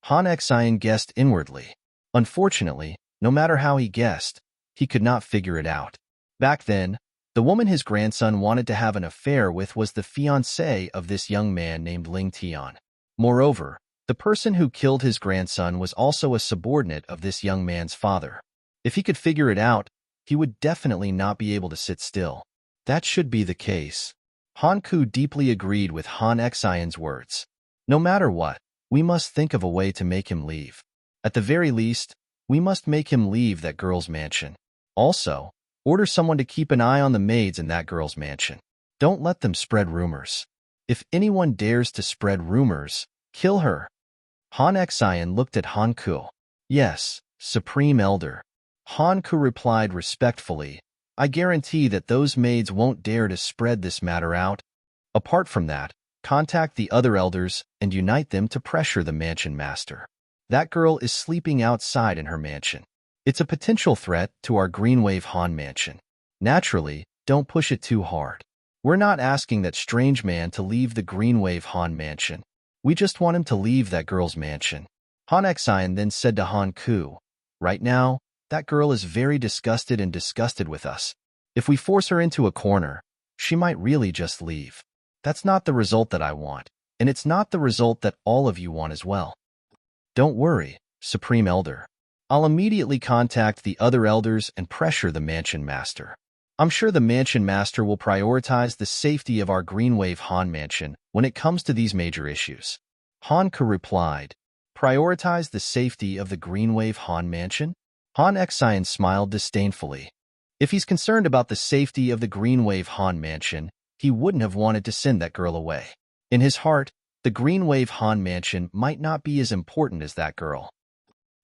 Han Xian guessed inwardly. Unfortunately, no matter how he guessed, he could not figure it out. Back then, the woman his grandson wanted to have an affair with was the fiancée of this young man named Ling Tian. Moreover, the person who killed his grandson was also a subordinate of this young man's father. If he could figure it out, he would definitely not be able to sit still. That should be the case. Han Ku deeply agreed with Han Xian's words. No matter what, we must think of a way to make him leave. At the very least, we must make him leave that girl's mansion. Also, order someone to keep an eye on the maids in that girl's mansion. Don't let them spread rumors. If anyone dares to spread rumors, kill her. Han Xian looked at Han Ku. Yes, Supreme Elder. Han Ku replied respectfully. I guarantee that those maids won't dare to spread this matter out. Apart from that, contact the other elders and unite them to pressure the mansion master. That girl is sleeping outside in her mansion. It's a potential threat to our Greenwave Han Mansion. Naturally, don't push it too hard. We're not asking that strange man to leave the Greenwave Han Mansion. We just want him to leave that girl's mansion. Han Xian then said to Han Ku, right now, that girl is very disgusted with us. If we force her into a corner, she might really just leave. That's not the result that I want, and it's not the result that all of you want as well. Don't worry, Supreme Elder. I'll immediately contact the other elders and pressure the mansion master. I'm sure the mansion master will prioritize the safety of our Greenwave Han Mansion when it comes to these major issues. Han Ku replied, prioritize the safety of the Greenwave Han Mansion? Han Xian smiled disdainfully. If he's concerned about the safety of the Greenwave Han Mansion, he wouldn't have wanted to send that girl away. In his heart, the Greenwave Han Mansion might not be as important as that girl.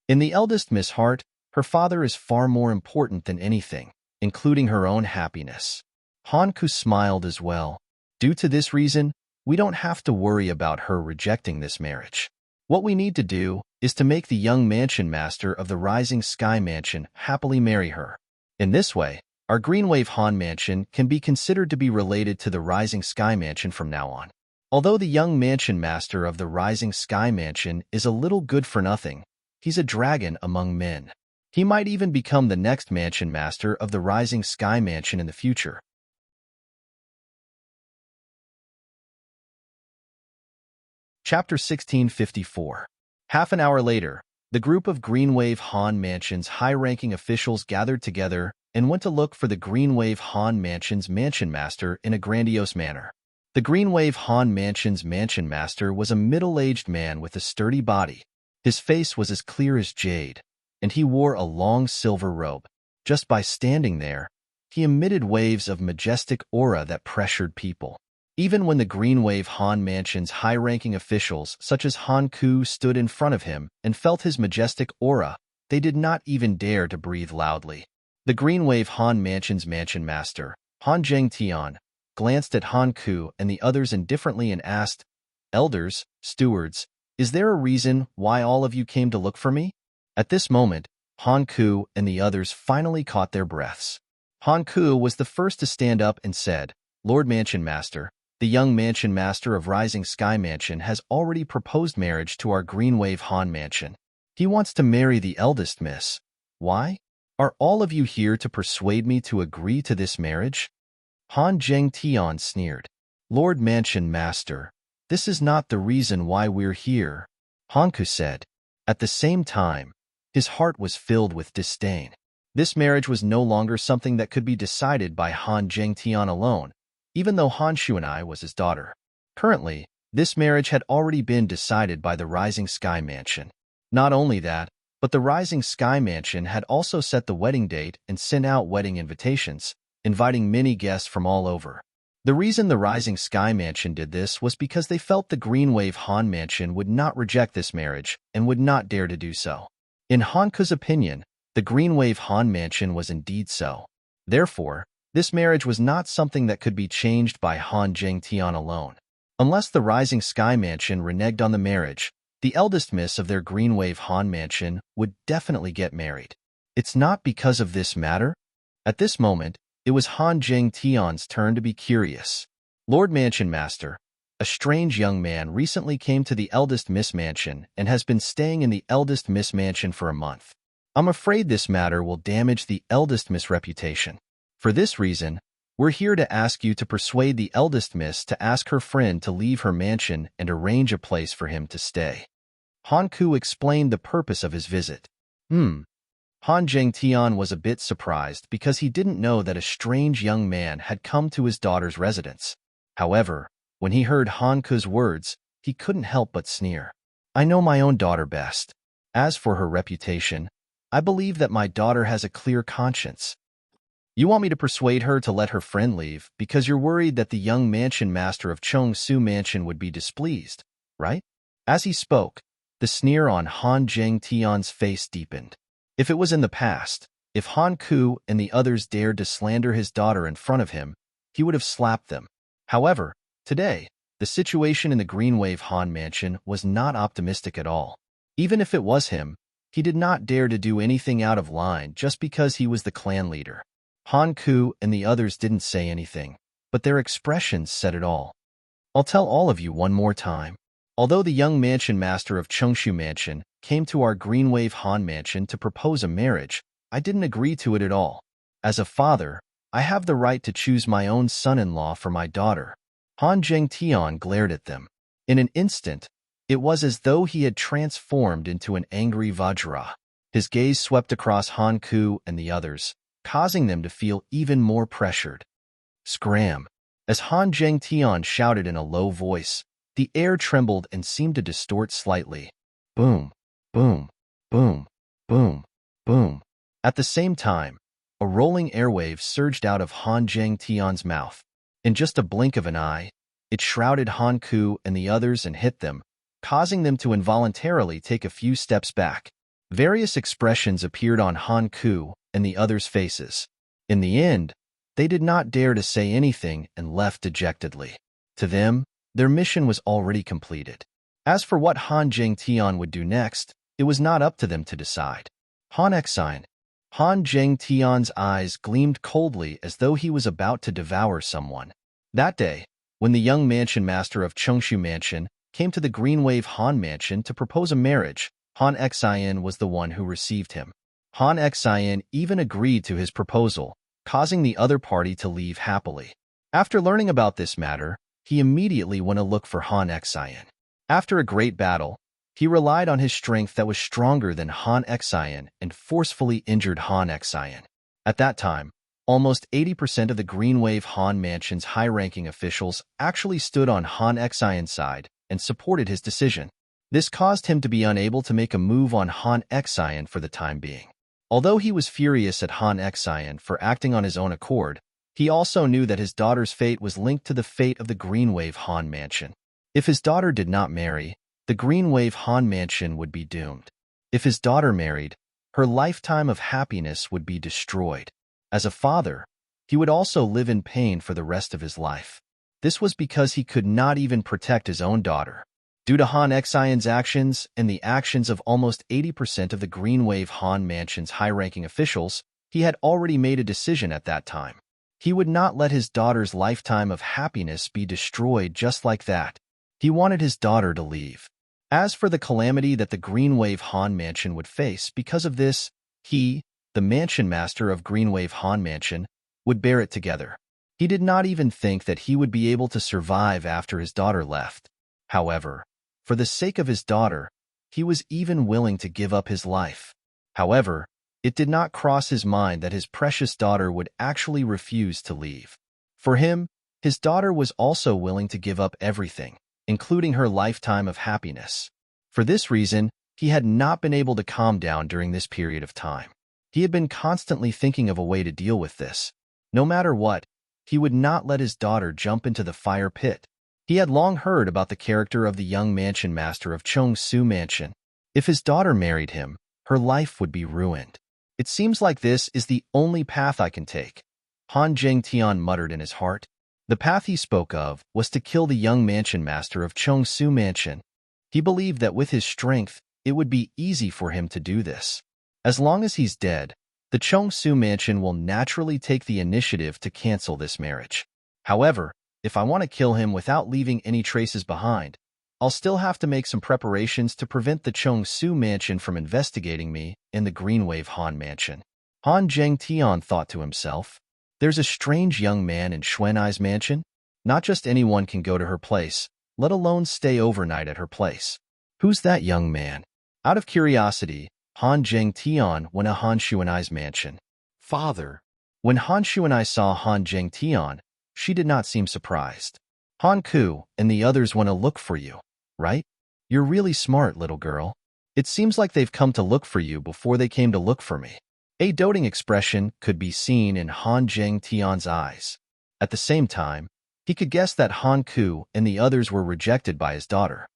In the eldest Miss Hart, her father is far more important than anything, including her own happiness. Hanku smiled as well. Due to this reason, we don't have to worry about her rejecting this marriage. What we need to do is to make the young mansion master of the Rising Sky Mansion happily marry her. In this way, our Greenwave Han Mansion can be considered to be related to the Rising Sky Mansion from now on. Although the young mansion master of the Rising Sky Mansion is a little good for nothing, he's a dragon among men. He might even become the next mansion master of the Rising Sky Mansion in the future. Chapter 1654. Half an hour later, the group of Greenwave Han Mansion's high-ranking officials gathered together and went to look for the Greenwave Han Mansion's mansion master in a grandiose manner. The Greenwave Han Mansion's mansion master was a middle-aged man with a sturdy body. His face was as clear as jade, and he wore a long silver robe. Just by standing there, he emitted waves of majestic aura that pressured people. Even when the Greenwave Han Mansion's high-ranking officials, such as Han Ku, stood in front of him and felt his majestic aura, they did not even dare to breathe loudly. The Greenwave Han Mansion's mansion master, Han Zhengtian, glanced at Han Ku and the others indifferently and asked, "Elders, stewards, is there a reason why all of you came to look for me?" At this moment, Han Ku and the others finally caught their breaths. Han Ku was the first to stand up and said, "Lord Mansion Master, the young mansion master of Rising Sky Mansion has already proposed marriage to our Greenwave Han Mansion. He wants to marry the eldest miss. Why? Are all of you here to persuade me to agree to this marriage?" Han Zhengtian sneered. "Lord Mansion Master, this is not the reason why we're here," Hanku said. At the same time, his heart was filled with disdain. This marriage was no longer something that could be decided by Han Zhengtian alone, even though Han Shuanai was his daughter. Currently, this marriage had already been decided by the Rising Sky Mansion. Not only that, but the Rising Sky Mansion had also set the wedding date and sent out wedding invitations, inviting many guests from all over. The reason the Rising Sky Mansion did this was because they felt the Greenwave Han Mansion would not reject this marriage and would not dare to do so. In Hanku's opinion, the Greenwave Han Mansion was indeed so. Therefore, this marriage was not something that could be changed by Han Zhengtian alone. Unless the Rising Sky Mansion reneged on the marriage, the eldest miss of their Greenwave Han Mansion would definitely get married. It's not because of this matter. At this moment, it was Han Zhengtian's turn to be curious. "Lord Mansion Master, a strange young man recently came to the eldest miss mansion and has been staying in the eldest miss mansion for a month. I'm afraid this matter will damage the eldest miss reputation. For this reason, we're here to ask you to persuade the eldest miss to ask her friend to leave her mansion and arrange a place for him to stay." Hanku explained the purpose of his visit. Han Zhengtian was a bit surprised because he didn't know that a strange young man had come to his daughter's residence. However, when he heard Hanku's words, he couldn't help but sneer. "I know my own daughter best. As for her reputation, I believe that my daughter has a clear conscience. You want me to persuade her to let her friend leave because you're worried that the young mansion master of Chongsu Mansion would be displeased, right?" As he spoke, the sneer on Han Zhengtian's face deepened. If it was in the past, if Han Ku and the others dared to slander his daughter in front of him, he would have slapped them. However, today, the situation in the Greenwave Han Mansion was not optimistic at all. Even if it was him, he did not dare to do anything out of line just because he was the clan leader. Han Ku and the others didn't say anything, but their expressions said it all. "I'll tell all of you one more time. Although the young mansion master of Chengshu Mansion came to our Greenwave Han Mansion to propose a marriage, I didn't agree to it at all. As a father, I have the right to choose my own son-in-law for my daughter." Han Zhengtian glared at them. In an instant, it was as though he had transformed into an angry Vajra. His gaze swept across Han Ku and the others, causing them to feel even more pressured. Scram! As Han Zhengtian shouted in a low voice, the air trembled and seemed to distort slightly. Boom, boom, boom, boom, boom. At the same time, a rolling airwave surged out of Han Zhengtian's mouth. In just a blink of an eye, it shrouded Han Ku and the others and hit them, causing them to involuntarily take a few steps back. Various expressions appeared on Han Ku and the others' faces. In the end, They did not dare to say anything and left dejectedly. To them, their mission was already completed. As for what Han Zhengtian would do next, it was not up to them to decide. Han Exine. Han Zhengtian's eyes gleamed coldly as though he was about to devour someone. That day, when the young mansion master of Chengshu Mansion came to the Greenwave Han Mansion to propose a marriage, Han Exine was the one who received him. Han Exine even agreed to his proposal, causing the other party to leave happily. After learning about this matter, he immediately went to look for Han Exine. After a great battle, he relied on his strength that was stronger than Han Exine and forcefully injured Han Exine. At that time, almost 80% of the Greenwave Han Mansion's high-ranking officials actually stood on Han Exine's side and supported his decision. This caused him to be unable to make a move on Han Exine for the time being. Although he was furious at Han Exine for acting on his own accord, he also knew that his daughter's fate was linked to the fate of the Greenwave Han Mansion. If his daughter did not marry, the Greenwave Han Mansion would be doomed. If his daughter married, her lifetime of happiness would be destroyed. As a father, he would also live in pain for the rest of his life. This was because he could not even protect his own daughter. Due to Han Exine's actions and the actions of almost 80% of the Greenwave Han Mansion's high-ranking officials, he had already made a decision at that time. He would not let his daughter's lifetime of happiness be destroyed just like that. He wanted his daughter to leave. As for the calamity that the Greenwave Han Mansion would face because of this, he, the mansion master of Greenwave Han Mansion, would bear it together. He did not even think that he would be able to survive after his daughter left. However, for the sake of his daughter, he was even willing to give up his life. However, it did not cross his mind that his precious daughter would actually refuse to leave. For him, his daughter was also willing to give up everything, including her lifetime of happiness. For this reason, he had not been able to calm down during this period of time. He had been constantly thinking of a way to deal with this. No matter what, he would not let his daughter jump into the fire pit. He had long heard about the character of the young mansion master of Chengshu Mansion. If his daughter married him, her life would be ruined. It seems like this is the only path I can take, Han Zhengtian muttered in his heart. The path he spoke of was to kill the young mansion master of Chengshu Mansion. He believed that with his strength, it would be easy for him to do this. As long as he's dead, the Chengshu Mansion will naturally take the initiative to cancel this marriage. However, if I want to kill him without leaving any traces behind, I'll still have to make some preparations to prevent the Chengshu Mansion from investigating me in the Greenwave Han Mansion. Han Zhengtian thought to himself, there's a strange young man in Xuanai's mansion. Not just anyone can go to her place, let alone stay overnight at her place. Who's that young man? Out of curiosity, Han Zhengtian went to Han Xuanai's mansion. Father. When Han Xuanai saw Han Zhengtian, she did not seem surprised. Han Ku and the others want to look for you, right? You're really smart, little girl. It seems like they've come to look for you before they came to look for me. A doting expression could be seen in Han Zhengtian's eyes. At the same time, he could guess that Han Ku and the others were rejected by his daughter.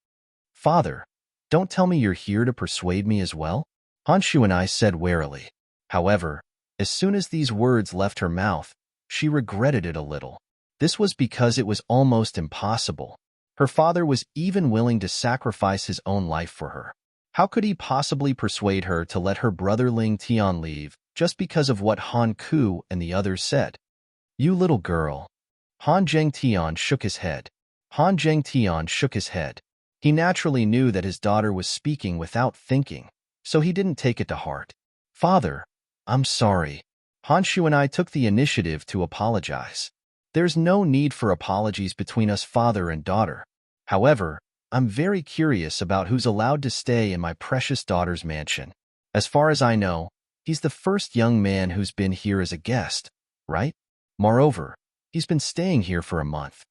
Father, don't tell me you're here to persuade me as well? Han Xuanai said warily. However, as soon as these words left her mouth, she regretted it a little. This was because it was almost impossible. Her father was even willing to sacrifice his own life for her. How could he possibly persuade her to let her brother Ling Tian leave just because of what Han Ku and the others said? You little girl. Han Zhengtian shook his head. Han Zhengtian shook his head. He naturally knew that his daughter was speaking without thinking, so he didn't take it to heart. Father, I'm sorry. Han Xuanai took the initiative to apologize. There's no need for apologies between us father and daughter. However, I'm very curious about who's allowed to stay in my precious daughter's mansion. As far as I know, he's the first young man who's been here as a guest, right? Moreover, he's been staying here for a month.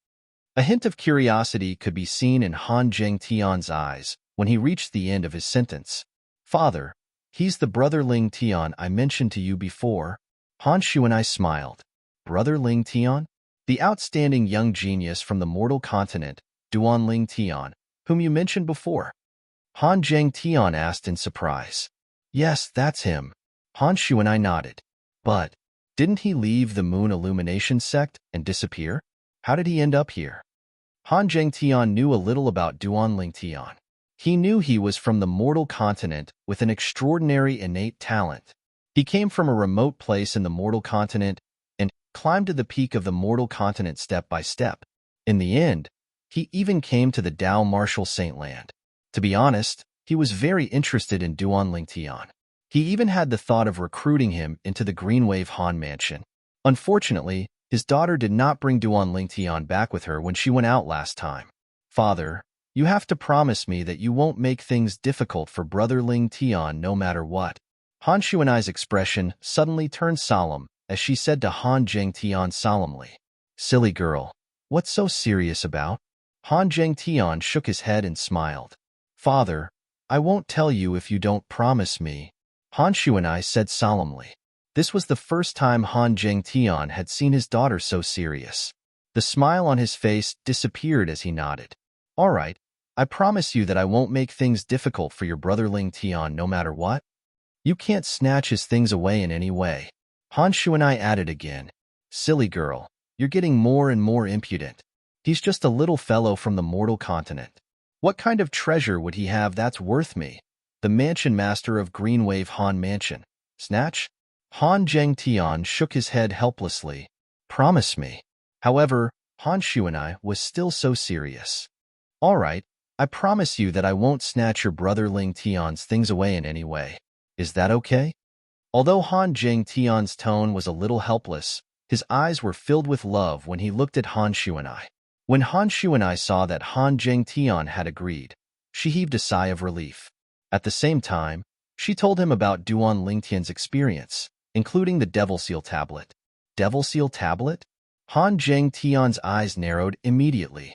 A hint of curiosity could be seen in Han Zhengtian's eyes when he reached the end of his sentence. Father, he's the brother Ling Tian I mentioned to you before. Han Xuanai smiled. Brother Ling Tian? The outstanding young genius from the mortal continent, Duan Ling Tian, whom you mentioned before. Han Zhengtian asked in surprise. Yes, that's him. Han Xuanai nodded. But Didn't he leave the Moon Illumination sect and disappear? How did he end up here? Han Zhengtian knew a little about Duan Lingtian. He knew he was from the mortal continent with an extraordinary innate talent. He came from a remote place in the mortal continent and climbed to the peak of the mortal continent step by step. In the end, he even came to the Dao Martial Saint Land. To be honest, he was very interested in Duan Lingtian. He even had the thought of recruiting him into the Greenwave Han mansion. Unfortunately, his daughter did not bring Duan Lingtian back with her when she went out last time. Father, you have to promise me that you won't make things difficult for brother Lingtian no matter what. Han Xuanai's expression suddenly turned solemn as she said to Han Zhengtian solemnly, "Silly girl, what's so serious about?" Han Zhengtian shook his head and smiled. "Father, I won't tell you if you don't promise me," Han Xuanai said solemnly. This was the first time Han Zhengtian had seen his daughter so serious. The smile on his face disappeared as he nodded. "All right, I promise you that I won't make things difficult for your brother Lingtian no matter what. You can't snatch his things away in any way." Han Xuanai added again, "Silly girl, you're getting more and more impudent. He's just a little fellow from the mortal continent. What kind of treasure would he have that's worth me, the mansion master of Greenwave Han Mansion? Snatch?" Han Zhengtian shook his head helplessly. "Promise me." However, Han Xuanai was still so serious. "All right, I promise you that I won't snatch your brother Lingtian's things away in any way. Is that okay?" Although Han Zhengtian's tone was a little helpless, his eyes were filled with love when he looked at Han Xuanai. When Han Xuanai saw that Han Zhengtian had agreed, she heaved a sigh of relief. At the same time, she told him about Duan Lingtian's experience, including the Devil Seal Tablet. Devil Seal Tablet? Han Zhengtian's eyes narrowed immediately.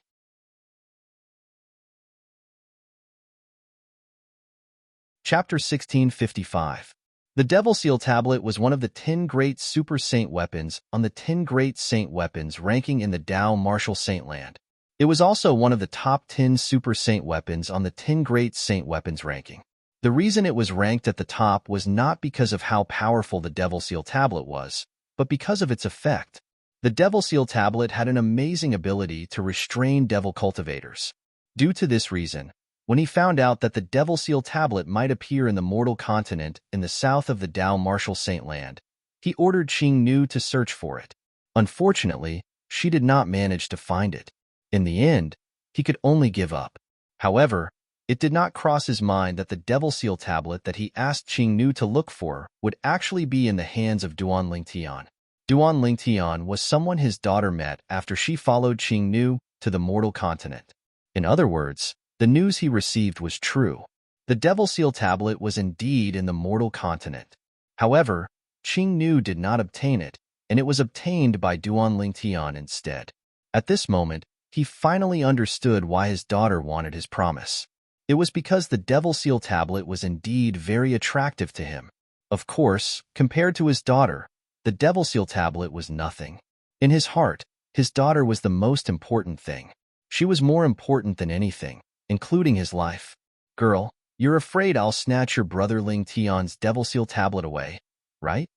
Chapter 1655. The Devil Seal Tablet was one of the 10 great Super Saint weapons on the 10 Great Saint Weapons ranking in the Dao Martial Saint Land. It was also one of the top 10 Super Saint weapons on the 10 Great Saint Weapons ranking. The reason it was ranked at the top was not because of how powerful the Devil Seal Tablet was, but because of its effect. The Devil Seal Tablet had an amazing ability to restrain devil cultivators. Due to this reason, when he found out that the Devil Seal Tablet might appear in the mortal continent in the south of the Dao Martial Saint Land, he ordered Qing Nu to search for it. Unfortunately, she did not manage to find it. In the end, he could only give up. However, it did not cross his mind that the Devil Seal Tablet that he asked Qing Nu to look for would actually be in the hands of Duan Lingtian. Duan Lingtian was someone his daughter met after she followed Qing Nu to the mortal continent. In other words, the news he received was true. The Devil Seal Tablet was indeed in the mortal continent. However, Qing Nu did not obtain it, and it was obtained by Duan Lingtian instead. At this moment, he finally understood why his daughter wanted his promise. It was because the Devil Seal Tablet was indeed very attractive to him. Of course, compared to his daughter, the Devil Seal Tablet was nothing. In his heart, his daughter was the most important thing. She was more important than anything, including his life. "Girl, you're afraid I'll snatch your brother Lingtian's Devil Seal Tablet away, right?"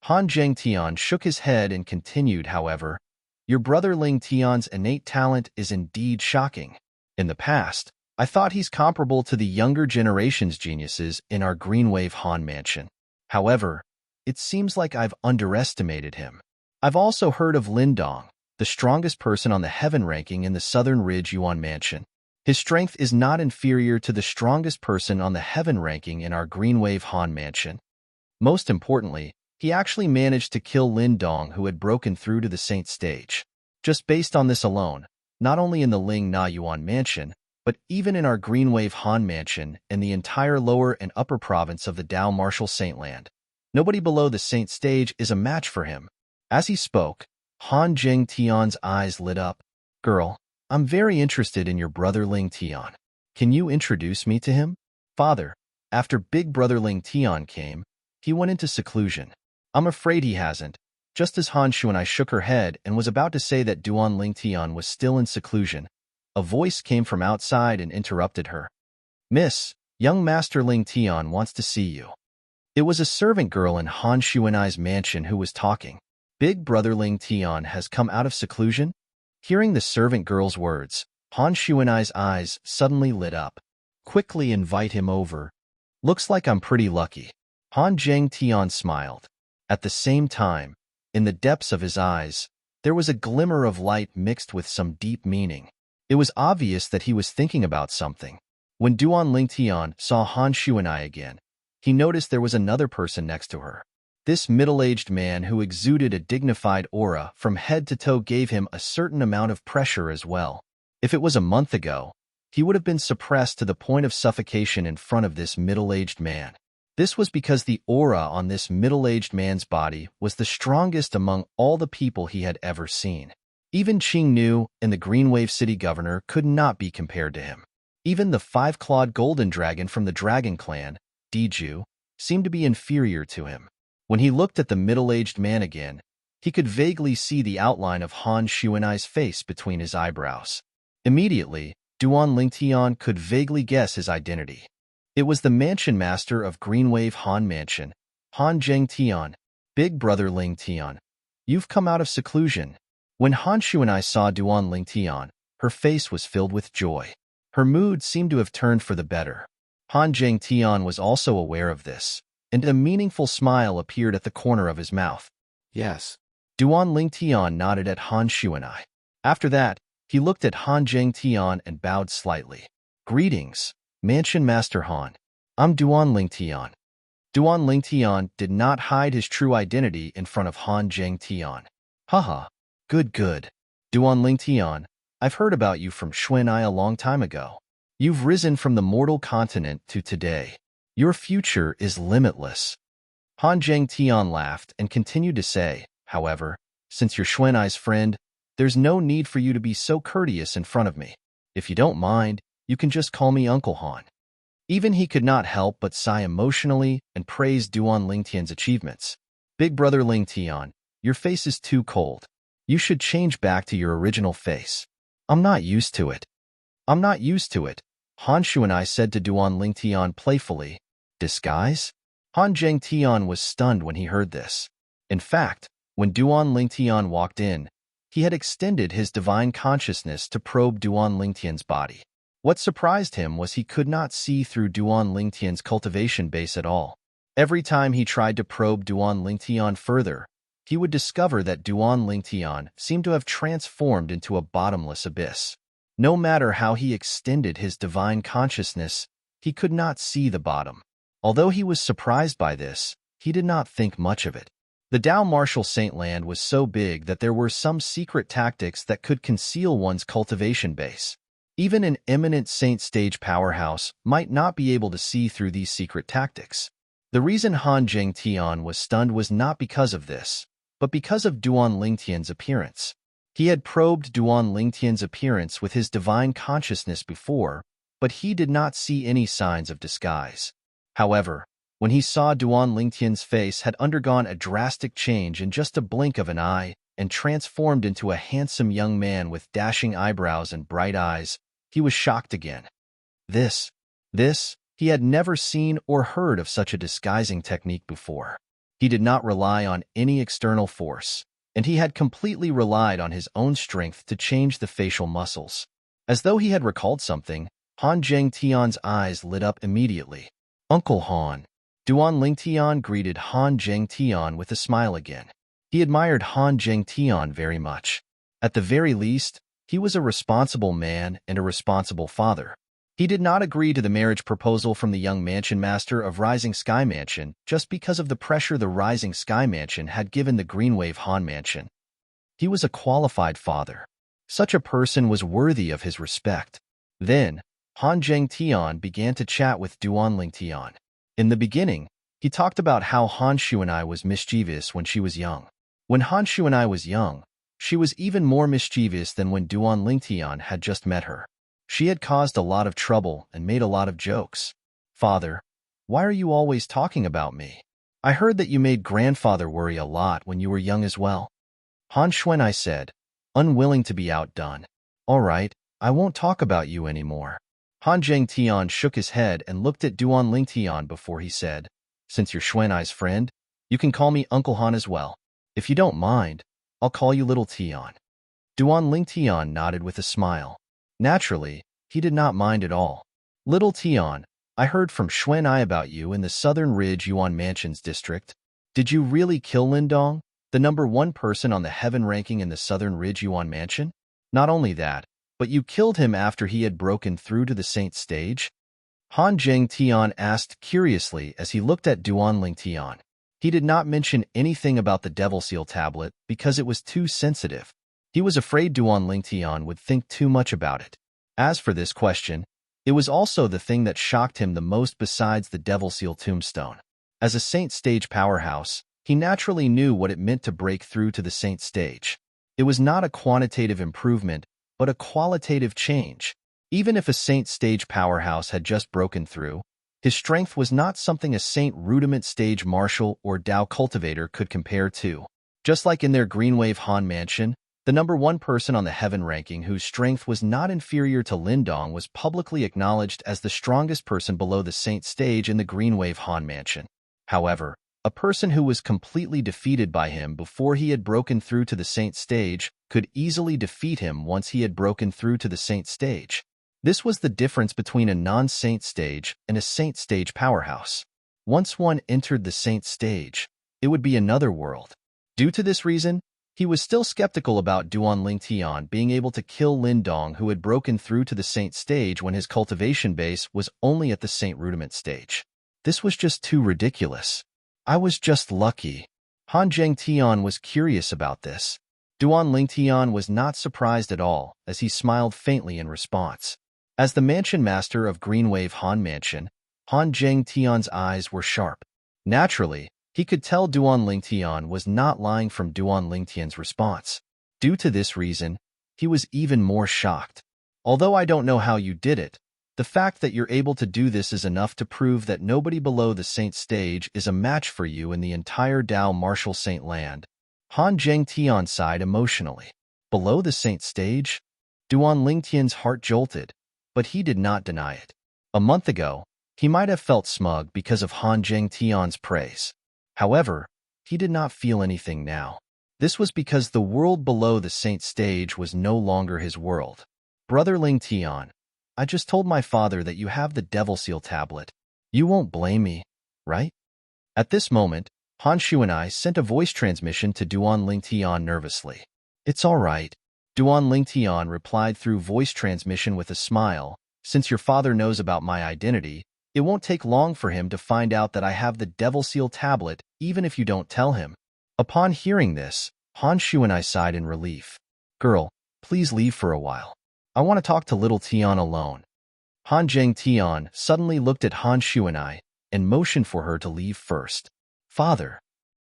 Han Zhengtian shook his head and continued, "However, your brother Lingtian's innate talent is indeed shocking. In the past, I thought he's comparable to the younger generation's geniuses in our Greenwave Han mansion. However, it seems like I've underestimated him. I've also heard of Lindong, the strongest person on the heaven ranking in the Southern Ridge Yuan mansion. His strength is not inferior to the strongest person on the heaven ranking in our Greenwave Han mansion. Most importantly, he actually managed to kill Lindong, who had broken through to the Saint stage. Just based on this alone, not only in the Ling Na Yuan mansion, but even in our Greenwave Han mansion and the entire lower and upper province of the Dao Martial Saint Land, nobody below the Saint stage is a match for him." As he spoke, Han Zhengtian's eyes lit up. "Girl, I'm very interested in your brother Lingtian. Can you introduce me to him?" "Father, after big brother Lingtian came, he went into seclusion. I'm afraid he hasn't." Just as Han Xuanai shook her head and was about to say that Duan Lingtian was still in seclusion, a voice came from outside and interrupted her. "Miss, young Master Lingtian wants to see you." It was a servant girl in Han Xuanai's mansion who was talking. Big brother Ling Tian has come out of seclusion? Hearing the servant girl's words, Han Shuanai's eyes suddenly lit up. Quickly invite him over. Looks like I'm pretty lucky. Han Zheng Tian smiled. At the same time, in the depths of his eyes, there was a glimmer of light mixed with some deep meaning. It was obvious that he was thinking about something. When Duan Lingtian saw Han Shuanai again, he noticed there was another person next to her. This middle-aged man who exuded a dignified aura from head to toe gave him a certain amount of pressure as well. If it was a month ago, he would have been suppressed to the point of suffocation in front of this middle-aged man. This was because the aura on this middle-aged man's body was the strongest among all the people he had ever seen. Even Qing Nu and the Greenwave City governor could not be compared to him. Even the five-clawed golden dragon from the dragon clan, Diju, seemed to be inferior to him. When he looked at the middle-aged man again, he could vaguely see the outline of Han Shuanai's face between his eyebrows. Immediately, Duan Lingtian could vaguely guess his identity. It was the mansion master of Greenwave Han Mansion, Han Zheng Tian, Big Brother Ling Tian. You've come out of seclusion. When Han Shuanai saw Duan Lingtian, her face was filled with joy. Her mood seemed to have turned for the better. Han Zheng Tian was also aware of this, and a meaningful smile appeared at the corner of his mouth. Yes. Duan Lingtian nodded at Han Shuanai. After that, he looked at Han Zheng Tian and bowed slightly. Greetings, Mansion Master Han. I'm Duan Lingtian. Duan Lingtian did not hide his true identity in front of Han Zheng Tian. Haha, good. Duan Lingtian, I've heard about you from Xuanai a long time ago. You've risen from the mortal continent to today. Your future is limitless. Han Zheng Tian laughed and continued to say, however, since you're Xuanai's friend, there's no need for you to be so courteous in front of me. If you don't mind, you can just call me Uncle Han. Even he could not help but sigh emotionally and praise Duan Lingtian's achievements. Big brother Lingtian, your face is too cold. You should change back to your original face. I'm not used to it. Han Shuanai said to Duan Lingtian playfully. Disguise? Han Zheng Tian was stunned when he heard this. In fact, when Duan Lingtian walked in, he had extended his divine consciousness to probe Duan Lingtian's body. What surprised him was he could not see through Duan Lingtian's cultivation base at all. Every time he tried to probe Duan Lingtian further, he would discover that Duan Lingtian seemed to have transformed into a bottomless abyss. No matter how he extended his divine consciousness, he could not see the bottom. Although he was surprised by this, he did not think much of it. The Dao Martial Saint Land was so big that there were some secret tactics that could conceal one's cultivation base. Even an eminent saint stage powerhouse might not be able to see through these secret tactics. The reason Han Zheng Tian was stunned was not because of this, but because of Duan Lingtian's appearance. He had probed Duan Lingtian's appearance with his divine consciousness before, but he did not see any signs of disguise. However, when he saw Duan Lingtian's face had undergone a drastic change in just a blink of an eye and transformed into a handsome young man with dashing eyebrows and bright eyes, he was shocked again. He had never seen or heard of such a disguising technique before. He did not rely on any external force, and he had completely relied on his own strength to change the facial muscles. As though he had recalled something, Han Zheng Tian's eyes lit up immediately. Uncle Han. Duan Lingtian greeted Han Zheng Tian with a smile again. He admired Han Zheng Tian very much. At the very least, he was a responsible man and a responsible father. He did not agree to the marriage proposal from the young mansion master of Rising Sky Mansion just because of the pressure the Rising Sky Mansion had given the Greenwave Han Mansion. He was a qualified father. Such a person was worthy of his respect. Then, Han Zheng Tian began to chat with Duan Lingtian. In the beginning, he talked about how Han Shuanai was mischievous when she was young. When Han Shuanai was young, she was even more mischievous than when Duan Lingtian had just met her. She had caused a lot of trouble and made a lot of jokes. Father, why are you always talking about me? I heard that you made grandfather worry a lot when you were young as well. Han Shuanai said, unwilling to be outdone. All right, I won't talk about you anymore. Han Zheng Tian shook his head and looked at Duan Lingtian before he said, since you're Xuanai's friend, you can call me Uncle Han as well. If you don't mind, I'll call you Little Tian. Duan Ling Tian nodded with a smile. Naturally, he did not mind at all. Little Tian, I heard from Xuan Ai about you in the Southern Ridge Yuan Mansions district. Did you really kill Lindong, the #1 person on the heaven ranking in the Southern Ridge Yuan Mansion? Not only that, but you killed him after he had broken through to the Saint stage? Han Zheng Tian asked curiously as he looked at Duan Ling Tian. He did not mention anything about the Devil Seal tablet because it was too sensitive. He was afraid Duan Ling Tian would think too much about it. As for this question, it was also the thing that shocked him the most besides the Devil Seal tombstone. As a Saint stage powerhouse, he naturally knew what it meant to break through to the Saint stage. It was not a quantitative improvement, but a qualitative change. Even if a Saint stage powerhouse had just broken through, his strength was not something a Saint rudiment stage marshal or Dao cultivator could compare to. Just like in their Greenwave Han mansion, the #1 person on the heaven ranking whose strength was not inferior to Lindong was publicly acknowledged as the strongest person below the Saint stage in the Greenwave Han mansion. However, a person who was completely defeated by him before he had broken through to the Saint stage could easily defeat him once he had broken through to the Saint stage. This was the difference between a non-Saint stage and a Saint stage powerhouse. Once one entered the Saint stage, it would be another world. Due to this reason, he was still skeptical about Duan Ling Tian being able to kill Lindong, who had broken through to the Saint stage when his cultivation base was only at the Saint rudiment stage. This was just too ridiculous. I was just lucky. Han Zheng Tian was curious about this. Duan Ling Tian was not surprised at all, as he smiled faintly in response. As the mansion master of Greenwave Han Mansion, Han Zheng Tian's eyes were sharp. Naturally, he could tell Duan Ling Tian was not lying from Duan Ling Tian's response. Due to this reason, he was even more shocked. Although I don't know how you did it, the fact that you're able to do this is enough to prove that nobody below the Saint stage is a match for you in the entire Dao Martial Saint land. Han Zheng Tian sighed emotionally. Below the Saint stage? Duan Ling Tian's heart jolted, but he did not deny it. A month ago, he might have felt smug because of Han Zheng Tian's praise. However, he did not feel anything now. This was because the world below the Saint stage was no longer his world. Brother Ling Tian, I just told my father that you have the Devil Seal tablet. You won't blame me, right? At this moment, Han Xuanai sent a voice transmission to Duan Ling Tian nervously. It's all right. Duan Ling Tian replied through voice transmission with a smile. Since your father knows about my identity, it won't take long for him to find out that I have the Devil Seal tablet, even if you don't tell him. Upon hearing this, Han Xuanai sighed in relief. Girl, please leave for a while. I want to talk to little Tian alone. Han Zheng Tian suddenly looked at Han Xuanai and motioned for her to leave first. Father.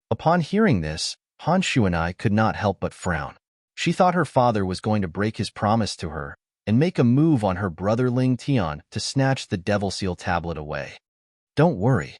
Upon hearing this, Han Xuanai could not help but frown. She thought her father was going to break his promise to her and make a move on her brother Ling Tian to snatch the Devil Seal tablet away. Don't worry.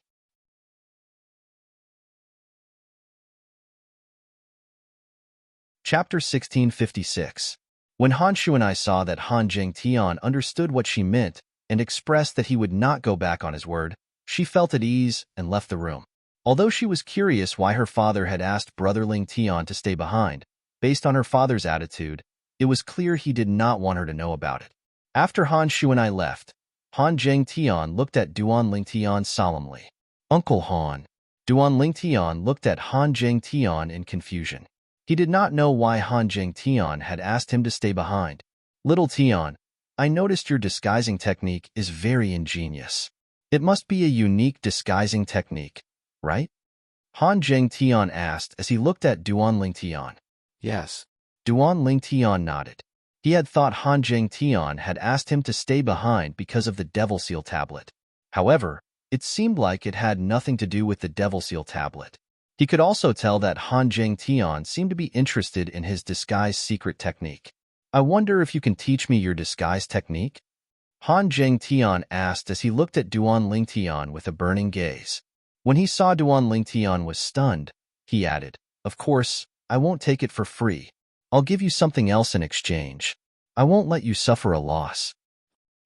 Chapter 1656. When Han Xuanai saw that Han Zheng Tian understood what she meant and expressed that he would not go back on his word, she felt at ease and left the room. Although she was curious why her father had asked brother Ling Tian to stay behind, based on her father's attitude, it was clear he did not want her to know about it. After Han Xuanai left, Han Zheng Tian looked at Duan Ling Tian solemnly. Uncle Han. Duan Ling Tian looked at Han Zheng Tian in confusion. He did not know why Han Zheng Tian had asked him to stay behind. Little Tian, I noticed your disguising technique is very ingenious. It must be a unique disguising technique, right? Han Zheng Tian asked as he looked at Duan Ling Tian. Yes. Duan Ling Tian nodded. He had thought Han Zheng Tian had asked him to stay behind because of the Devil Seal tablet. However, it seemed like it had nothing to do with the Devil Seal tablet. He could also tell that Han Zheng Tian seemed to be interested in his disguise secret technique. I wonder if you can teach me your disguise technique? Han Zheng Tian asked as he looked at Duan Ling Tian with a burning gaze. When he saw Duan Ling Tian was stunned, he added, Of course, I won't take it for free. I'll give you something else in exchange. I won't let you suffer a loss.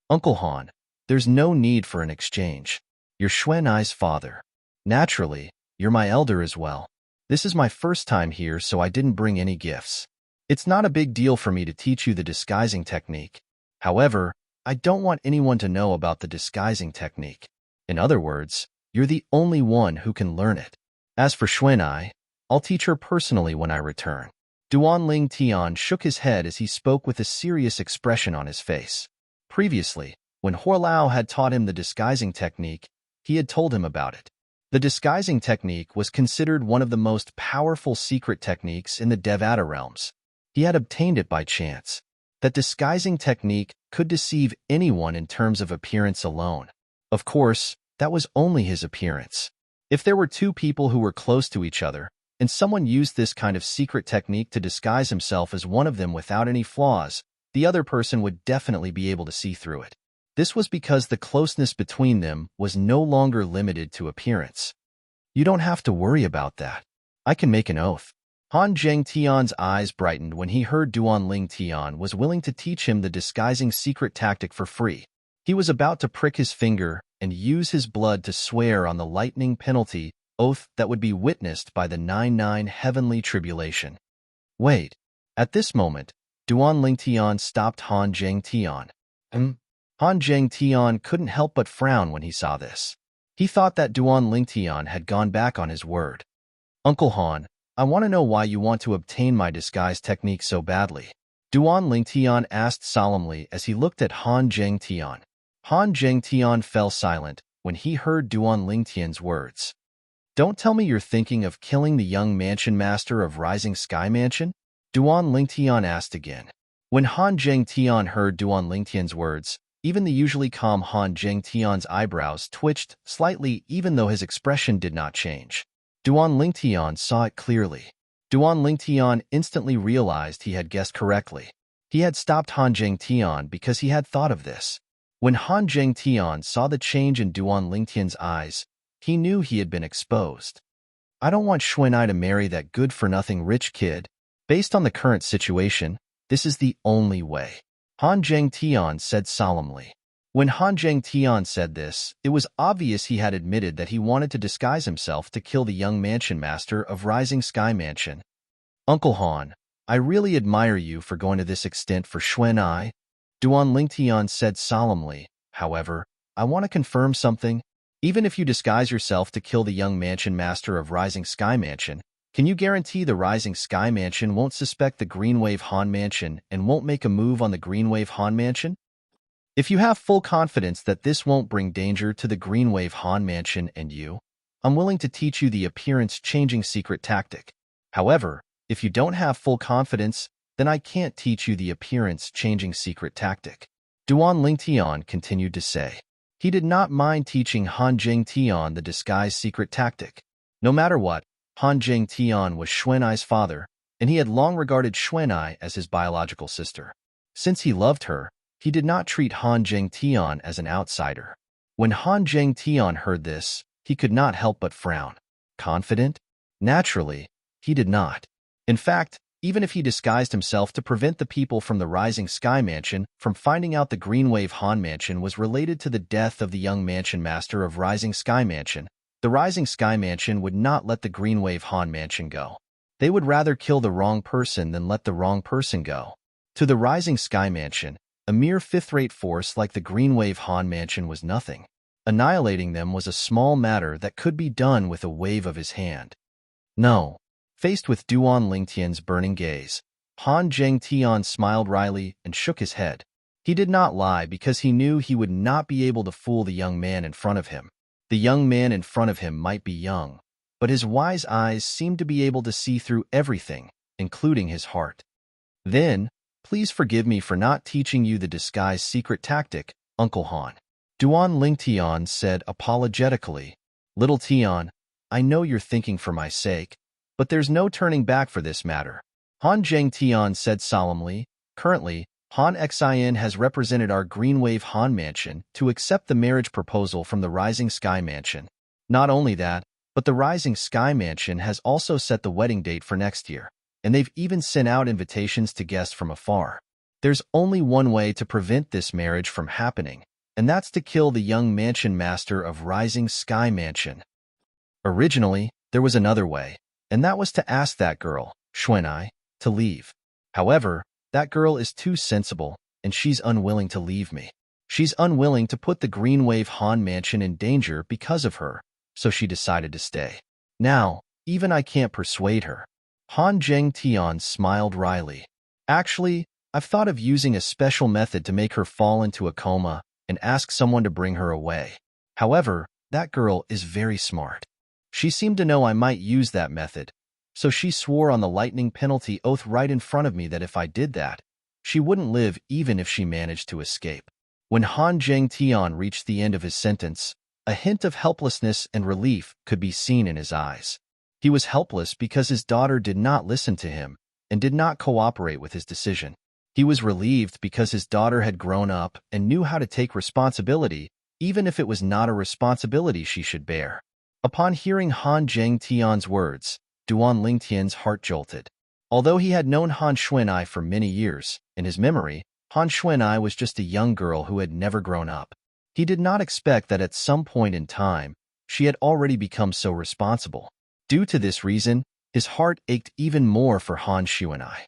Uncle Han, there's no need for an exchange. You're Xuan Ai's father. Naturally, you're my elder as well. This is my first time here, so I didn't bring any gifts. It's not a big deal for me to teach you the disguising technique. However, I don't want anyone to know about the disguising technique. In other words, you're the only one who can learn it. As for Xuanai, I'll teach her personally when I return. Duanling Tian shook his head as he spoke with a serious expression on his face. Previously, when Huolao had taught him the disguising technique, he had told him about it. The disguising technique was considered one of the most powerful secret techniques in the Devata realms. He had obtained it by chance. That disguising technique could deceive anyone in terms of appearance alone. Of course, that was only his appearance. If there were two people who were close to each other, and someone used this kind of secret technique to disguise himself as one of them without any flaws, the other person would definitely be able to see through it. This was because the closeness between them was no longer limited to appearance. You don't have to worry about that. I can make an oath. Han Zhengtian's eyes brightened when he heard Duanling Tian was willing to teach him the disguising secret tactic for free. He was about to prick his finger and use his blood to swear on the lightning penalty oath that would be witnessed by the 99 heavenly tribulation. Wait. At this moment, Duanling Tian stopped Han Zhengtian. Han Zhengtian couldn't help but frown when he saw this. He thought that Duanling Tian had gone back on his word. Uncle Han, I want to know why you want to obtain my disguise technique so badly. Duanling Tian asked solemnly as he looked at Han Zhengtian. Han Zhengtian fell silent when he heard Duanling Tian's words. Don't tell me you're thinking of killing the young mansion master of Rising Sky Mansion? Duanling Tian asked again. When Han Zhengtian heard Duanling Tian's words, even the usually calm Han Zhengtian's eyebrows twitched slightly even though his expression did not change. Duanling Tian saw it clearly. Duanling Tian instantly realized he had guessed correctly. He had stopped Han Zhengtian because he had thought of this. When Han Zhengtian saw the change in Duanling Tian's eyes, he knew he had been exposed. I don't want Xuanai to marry that good-for-nothing rich kid. Based on the current situation, this is the only way. Han Zhengtian said solemnly. When Han Zhengtian said this, it was obvious he had admitted that he wanted to disguise himself to kill the young mansion master of Rising Sky Mansion. Uncle Han, I really admire you for going to this extent for Xuanai. Duanling Tian said solemnly. However, I want to confirm something. Even if you disguise yourself to kill the young mansion master of Rising Sky Mansion, can you guarantee the Rising Sky Mansion won't suspect the Greenwave Han Mansion and won't make a move on the Greenwave Han Mansion? If you have full confidence that this won't bring danger to the Greenwave Han Mansion and you, I'm willing to teach you the appearance-changing secret tactic. However, if you don't have full confidence, then I can't teach you the appearance-changing secret tactic. Duanling Tian continued to say. He did not mind teaching Han Zhengtian the disguise secret tactic. No matter what, Han Zhengtian was Xuanai's father, and he had long regarded Xuanai as his biological sister. Since he loved her, he did not treat Han Zhengtian as an outsider. When Han Zhengtian heard this, he could not help but frown. Confident? Naturally, he did not. In fact, even if he disguised himself to prevent the people from the Rising Sky Mansion from finding out the Greenwave Han Mansion was related to the death of the young mansion master of Rising Sky Mansion, the Rising Sky Mansion would not let the Greenwave Han Mansion go. They would rather kill the wrong person than let the wrong person go. To the Rising Sky Mansion, a mere fifth-rate force like the Greenwave Han Mansion was nothing. Annihilating them was a small matter that could be done with a wave of his hand. No. Faced with Duanling Tian's burning gaze, Han Zhengtian smiled wryly and shook his head. He did not lie because he knew he would not be able to fool the young man in front of him. The young man in front of him might be young, but his wise eyes seemed to be able to see through everything, including his heart. Then, please forgive me for not teaching you the disguise secret tactic, Uncle Han. Duanling Tian said apologetically. Little Tian, I know you're thinking for my sake, but there's no turning back for this matter. Han Zhengtian said solemnly. Currently, Han Xin has represented our Greenwave Han Mansion to accept the marriage proposal from the Rising Sky Mansion. Not only that, but the Rising Sky Mansion has also set the wedding date for next year, and they've even sent out invitations to guests from afar. There's only one way to prevent this marriage from happening, and that's to kill the young mansion master of Rising Sky Mansion. Originally, there was another way, and that was to ask that girl, Xuanai, to leave. However, that girl is too sensible, and she's unwilling to leave me. She's unwilling to put the Green Wave Han Mansion in danger because of her, so she decided to stay. Now, even I can't persuade her. Han Zhengtian smiled wryly. Actually, I've thought of using a special method to make her fall into a coma and ask someone to bring her away. However, that girl is very smart. She seemed to know I might use that method, so she swore on the lightning penalty oath right in front of me that if I did that, she wouldn't live even if she managed to escape. When Han Zhengtian reached the end of his sentence, a hint of helplessness and relief could be seen in his eyes. He was helpless because his daughter did not listen to him and did not cooperate with his decision. He was relieved because his daughter had grown up and knew how to take responsibility, even if it was not a responsibility she should bear. Upon hearing Han Zhengtian's words, Duan Lingtian's heart jolted. Although he had known Han Xuanai for many years, in his memory, Han Xuanai was just a young girl who had never grown up. He did not expect that at some point in time, she had already become so responsible. Due to this reason, his heart ached even more for Han Xuanai.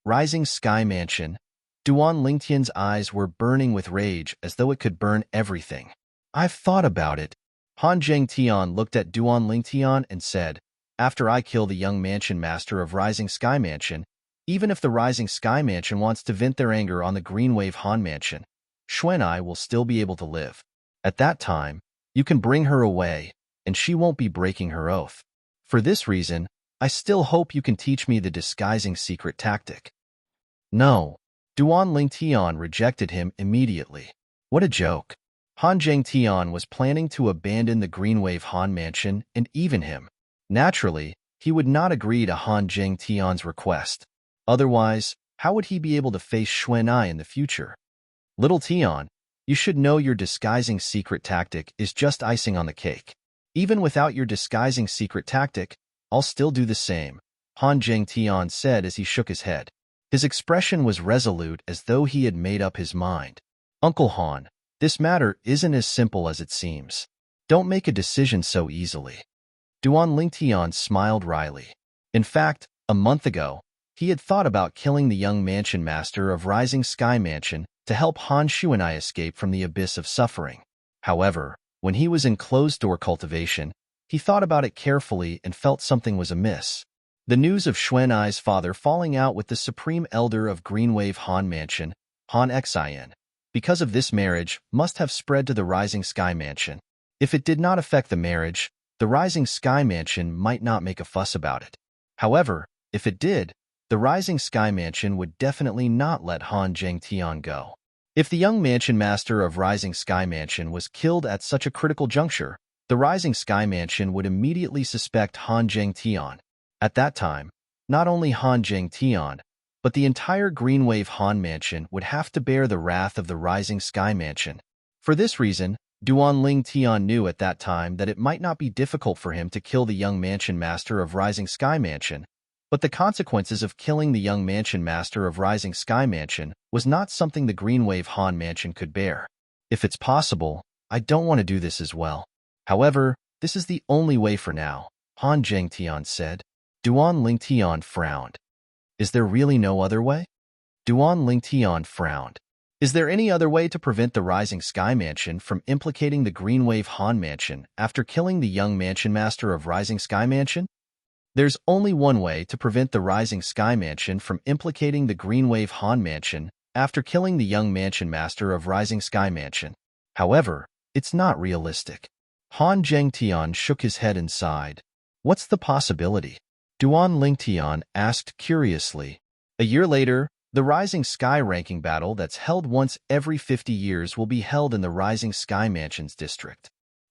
Rising Sky Mansion. Duan Lingtian's eyes were burning with rage as though it could burn everything. I've thought about it. Han Zhengtian looked at Duan Lingtian and said, after I kill the young mansion master of Rising Sky Mansion, even if the Rising Sky Mansion wants to vent their anger on the Green Wave Han Mansion, Xuanai will still be able to live. At that time, you can bring her away, and she won't be breaking her oath. For this reason, I still hope you can teach me the disguising secret tactic. No. Duan Lingtian rejected him immediately. What a joke. Han Zhengtian was planning to abandon the Green Wave Han Mansion and even him. Naturally, he would not agree to Han Zhengtian's request. Otherwise, how would he be able to face Xuanai in the future? Little Tian, you should know your disguising secret tactic is just icing on the cake. Even without your disguising secret tactic, I'll still do the same, Han Zhengtian said as he shook his head. His expression was resolute as though he had made up his mind. Uncle Han, this matter isn't as simple as it seems. Don't make a decision so easily. Duan Lingtian smiled wryly. In fact, a month ago, he had thought about killing the young mansion master of Rising Sky Mansion to help Han Xuanai escape from the abyss of suffering. However, when he was in closed-door cultivation, he thought about it carefully and felt something was amiss. The news of Xuanai's father falling out with the Supreme Elder of Green Wave Han Mansion, Han Xin, because of this marriage, must have spread to the Rising Sky Mansion. If it did not affect the marriage, the Rising Sky Mansion might not make a fuss about it. However, if it did, the Rising Sky Mansion would definitely not let Han Zhengtian go. If the young mansion master of Rising Sky Mansion was killed at such a critical juncture, the Rising Sky Mansion would immediately suspect Han Zhengtian. At that time, not only Han Zhengtian, but the entire Green Wave Han Mansion would have to bear the wrath of the Rising Sky Mansion. For this reason, Duan Lingtian knew at that time that it might not be difficult for him to kill the young mansion master of Rising Sky Mansion, but the consequences of killing the young mansion master of Rising Sky Mansion was not something the Green Wave Han Mansion could bear. If it's possible, I don't want to do this as well. However, this is the only way for now, Han Zhengtian said. Duan Lingtian frowned. Is there really no other way? Duan Lingtian frowned. Is there any other way to prevent the Rising Sky Mansion from implicating the Green Wave Han Mansion after killing the young mansion master of Rising Sky Mansion? There's only one way to prevent the Rising Sky Mansion from implicating the Green Wave Han Mansion after killing the young mansion master of Rising Sky Mansion. However, it's not realistic. Han Zhengtian shook his head and sighed. What's the possibility? Duan Lingtian asked curiously. A year later, the Rising Sky ranking battle that's held once every 50 years will be held in the Rising Sky Mansion's district.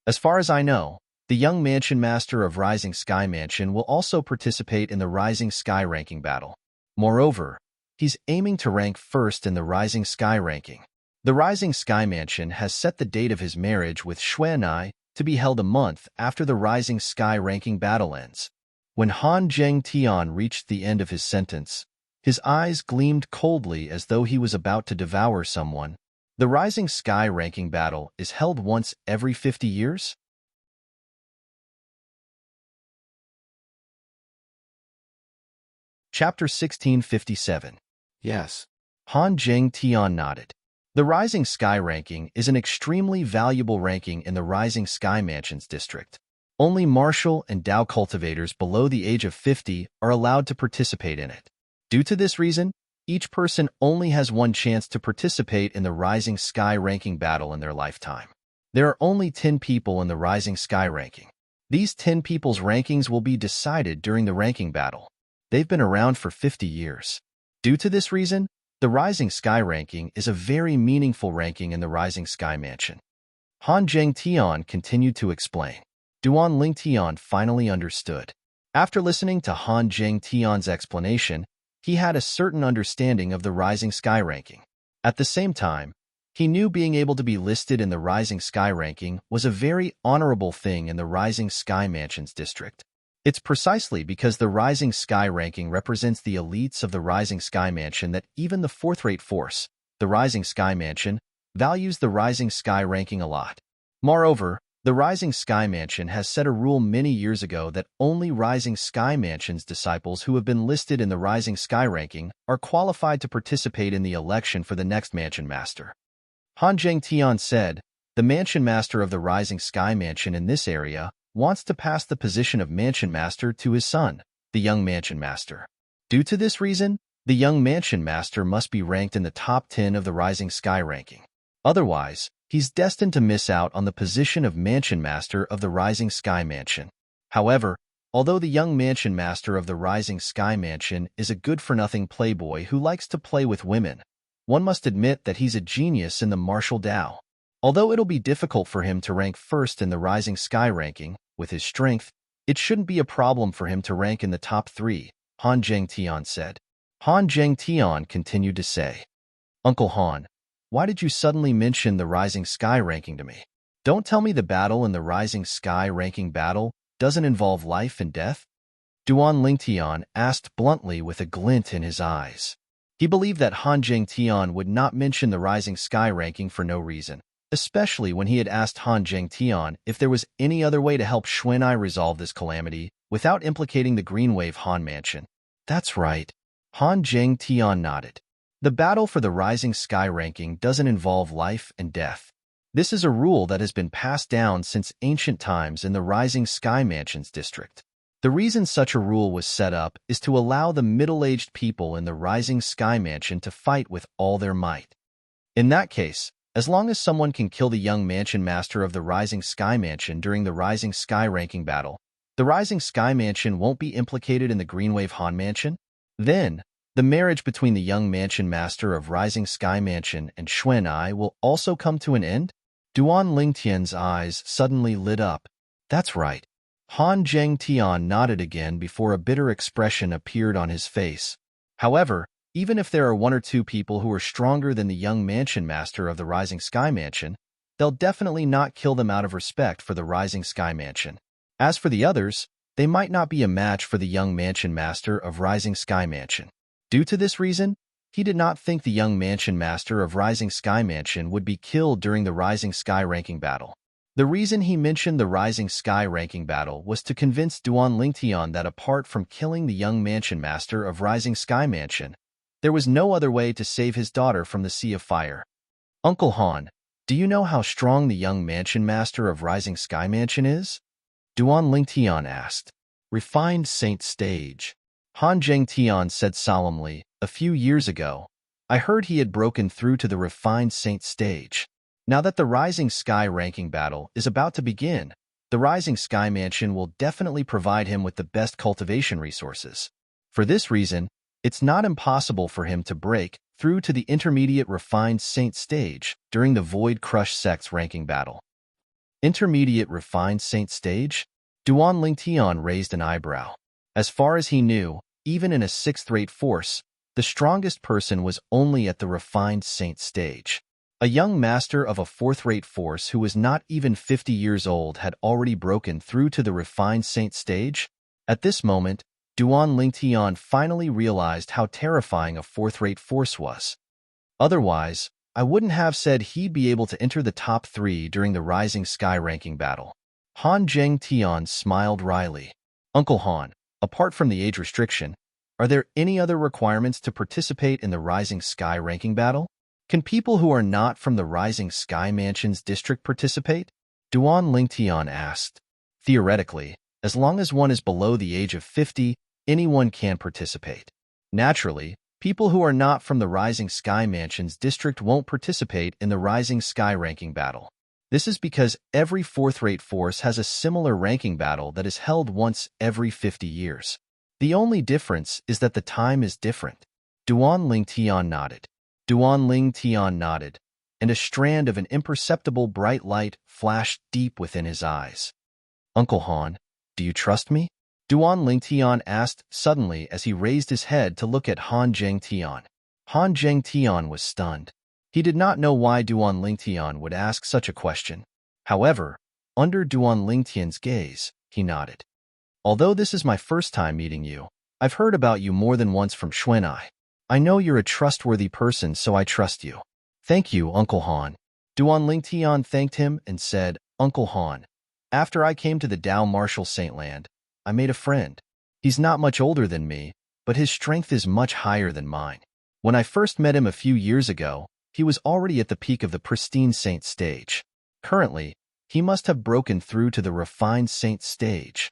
As far as I know, the young mansion master of Rising Sky Mansion will also participate in the Rising Sky ranking battle. Moreover, he's aiming to rank first in the Rising Sky ranking. The Rising Sky Mansion has set the date of his marriage with Xuanai to be held a month after the Rising Sky ranking battle ends. When Han Zhengtian reached the end of his sentence, his eyes gleamed coldly as though he was about to devour someone. The Rising Sky ranking battle is held once every 50 years? Chapter 1657. Yes. Han Jing Tian nodded. The Rising Sky ranking is an extremely valuable ranking in the Rising Sky Mansions district. Only martial and Dao cultivators below the age of 50 are allowed to participate in it. Due to this reason, each person only has one chance to participate in the Rising Sky ranking battle in their lifetime. There are only 10 people in the Rising Sky ranking. These 10 people's rankings will be decided during the ranking battle. They've been around for 50 years. Due to this reason, the Rising Sky ranking is a very meaningful ranking in the Rising Sky Mansion. Han Jing Tian continued to explain. Duan Ling Tian finally understood. After listening to Han Jing Tian's explanation, he had a certain understanding of the Rising Sky ranking. At the same time, he knew being able to be listed in the Rising Sky ranking was a very honorable thing in the Rising Sky Mansions district. It's precisely because the Rising Sky ranking represents the elites of the Rising Sky Mansion that even the fourth-rate force, the Rising Sky Mansion, values the Rising Sky ranking a lot. Moreover, the Rising Sky Mansion has set a rule many years ago that only Rising Sky Mansion's disciples who have been listed in the Rising Sky ranking are qualified to participate in the election for the next Mansion Master. Han Jing Tian said, the Mansion Master of the Rising Sky Mansion in this area wants to pass the position of Mansion Master to his son, the young Mansion Master. Due to this reason, the young Mansion Master must be ranked in the top 10 of the Rising Sky ranking. Otherwise, he's destined to miss out on the position of Mansion Master of the Rising Sky Mansion. However, although the young Mansion Master of the Rising Sky Mansion is a good-for-nothing playboy who likes to play with women, one must admit that he's a genius in the martial Dao. Although it'll be difficult for him to rank first in the Rising Sky ranking, with his strength, it shouldn't be a problem for him to rank in the top 3, Han Jing Tian said. Han Jing Tian continued to say, Uncle Han, why did you suddenly mention the Rising Sky ranking to me? Don't tell me the battle in the Rising Sky ranking battle doesn't involve life and death? Duan Ling Tian asked bluntly with a glint in his eyes. He believed that Han Jing Tian would not mention the Rising Sky ranking for no reason, especially when he had asked Han Jing Tian if there was any other way to help Xuan'ai resolve this calamity without implicating the Green Wave Han Mansion. That's right. Han Jing Tian nodded. The battle for the Rising Sky ranking doesn't involve life and death. This is a rule that has been passed down since ancient times in the Rising Sky Mansions district. The reason such a rule was set up is to allow the middle-aged people in the Rising Sky Mansion to fight with all their might. In that case, as long as someone can kill the young Mansion Master of the Rising Sky Mansion during the Rising Sky ranking battle, the Rising Sky Mansion won't be implicated in the Green Wave Han Mansion. Then, the marriage between the young Mansion Master of Rising Sky Mansion and Xuan'ai will also come to an end? Duan Lingtian's eyes suddenly lit up. That's right. Han Jing Tian nodded again before a bitter expression appeared on his face. However, even if there are 1 or 2 people who are stronger than the young Mansion Master of the Rising Sky Mansion, they'll definitely not kill them out of respect for the Rising Sky Mansion. As for the others, they might not be a match for the young Mansion Master of Rising Sky Mansion. Due to this reason, he did not think the young Mansion Master of Rising Sky Mansion would be killed during the Rising Sky ranking battle. The reason he mentioned the Rising Sky ranking battle was to convince Duan Lingtian that apart from killing the young Mansion Master of Rising Sky Mansion, there was no other way to save his daughter from the Sea of Fire. Uncle Han, do you know how strong the young Mansion Master of Rising Sky Mansion is? Duan Lingtian asked. Refined Saint Stage. Han Jing Tian said solemnly, a few years ago, I heard he had broken through to the Refined Saint Stage. Now that the Rising Sky ranking battle is about to begin, the Rising Sky Mansion will definitely provide him with the best cultivation resources. For this reason, it's not impossible for him to break through to the intermediate Refined Saint Stage during the Void Crush Sect's ranking battle. Intermediate Refined Saint Stage? Duan Lingtian raised an eyebrow. As far as he knew, even in a 6th-rate force, the strongest person was only at the Refined Saint Stage. A young master of a 4th-rate force who was not even 50 years old had already broken through to the Refined Saint Stage. At this moment, Duan Lingtian finally realized how terrifying a 4th-rate force was. Otherwise, I wouldn't have said he'd be able to enter the top 3 during the Rising Sky ranking battle. Han Jing Tian smiled wryly. Uncle Han, apart from the age restriction, Are there any other requirements to participate in the Rising Sky ranking battle? Can people who are not from the Rising Sky Mansion's district participate? Duan Lingtian asked. Theoretically, as long as one is below the age of 50, anyone can participate. Naturally, people who are not from the Rising Sky Mansion's district won't participate in the Rising Sky ranking battle. This is because every fourth-rate force has a similar ranking battle that is held once every 50 years. The only difference is that the time is different. Duan Lingtian nodded. Duan Lingtian nodded, and a strand of an imperceptible bright light flashed deep within his eyes. Uncle Han, do you trust me? Duan Lingtian asked suddenly as he raised his head to look at Han Zhengtian. Han Zhengtian was stunned. He did not know why Duan Lingtian would ask such a question. However, under Duan Lingtian's gaze, he nodded. Although this is my first time meeting you, I've heard about you more than once from Xuanai. I know you're a trustworthy person, so I trust you. Thank you, Uncle Han. Duan Lingtian thanked him and said, Uncle Han, after I came to the Dao Martial Saintland, I made a friend. He's not much older than me, but his strength is much higher than mine. When I first met him a few years ago, he was already at the peak of the pristine saint stage. Currently, he must have broken through to the refined saint stage.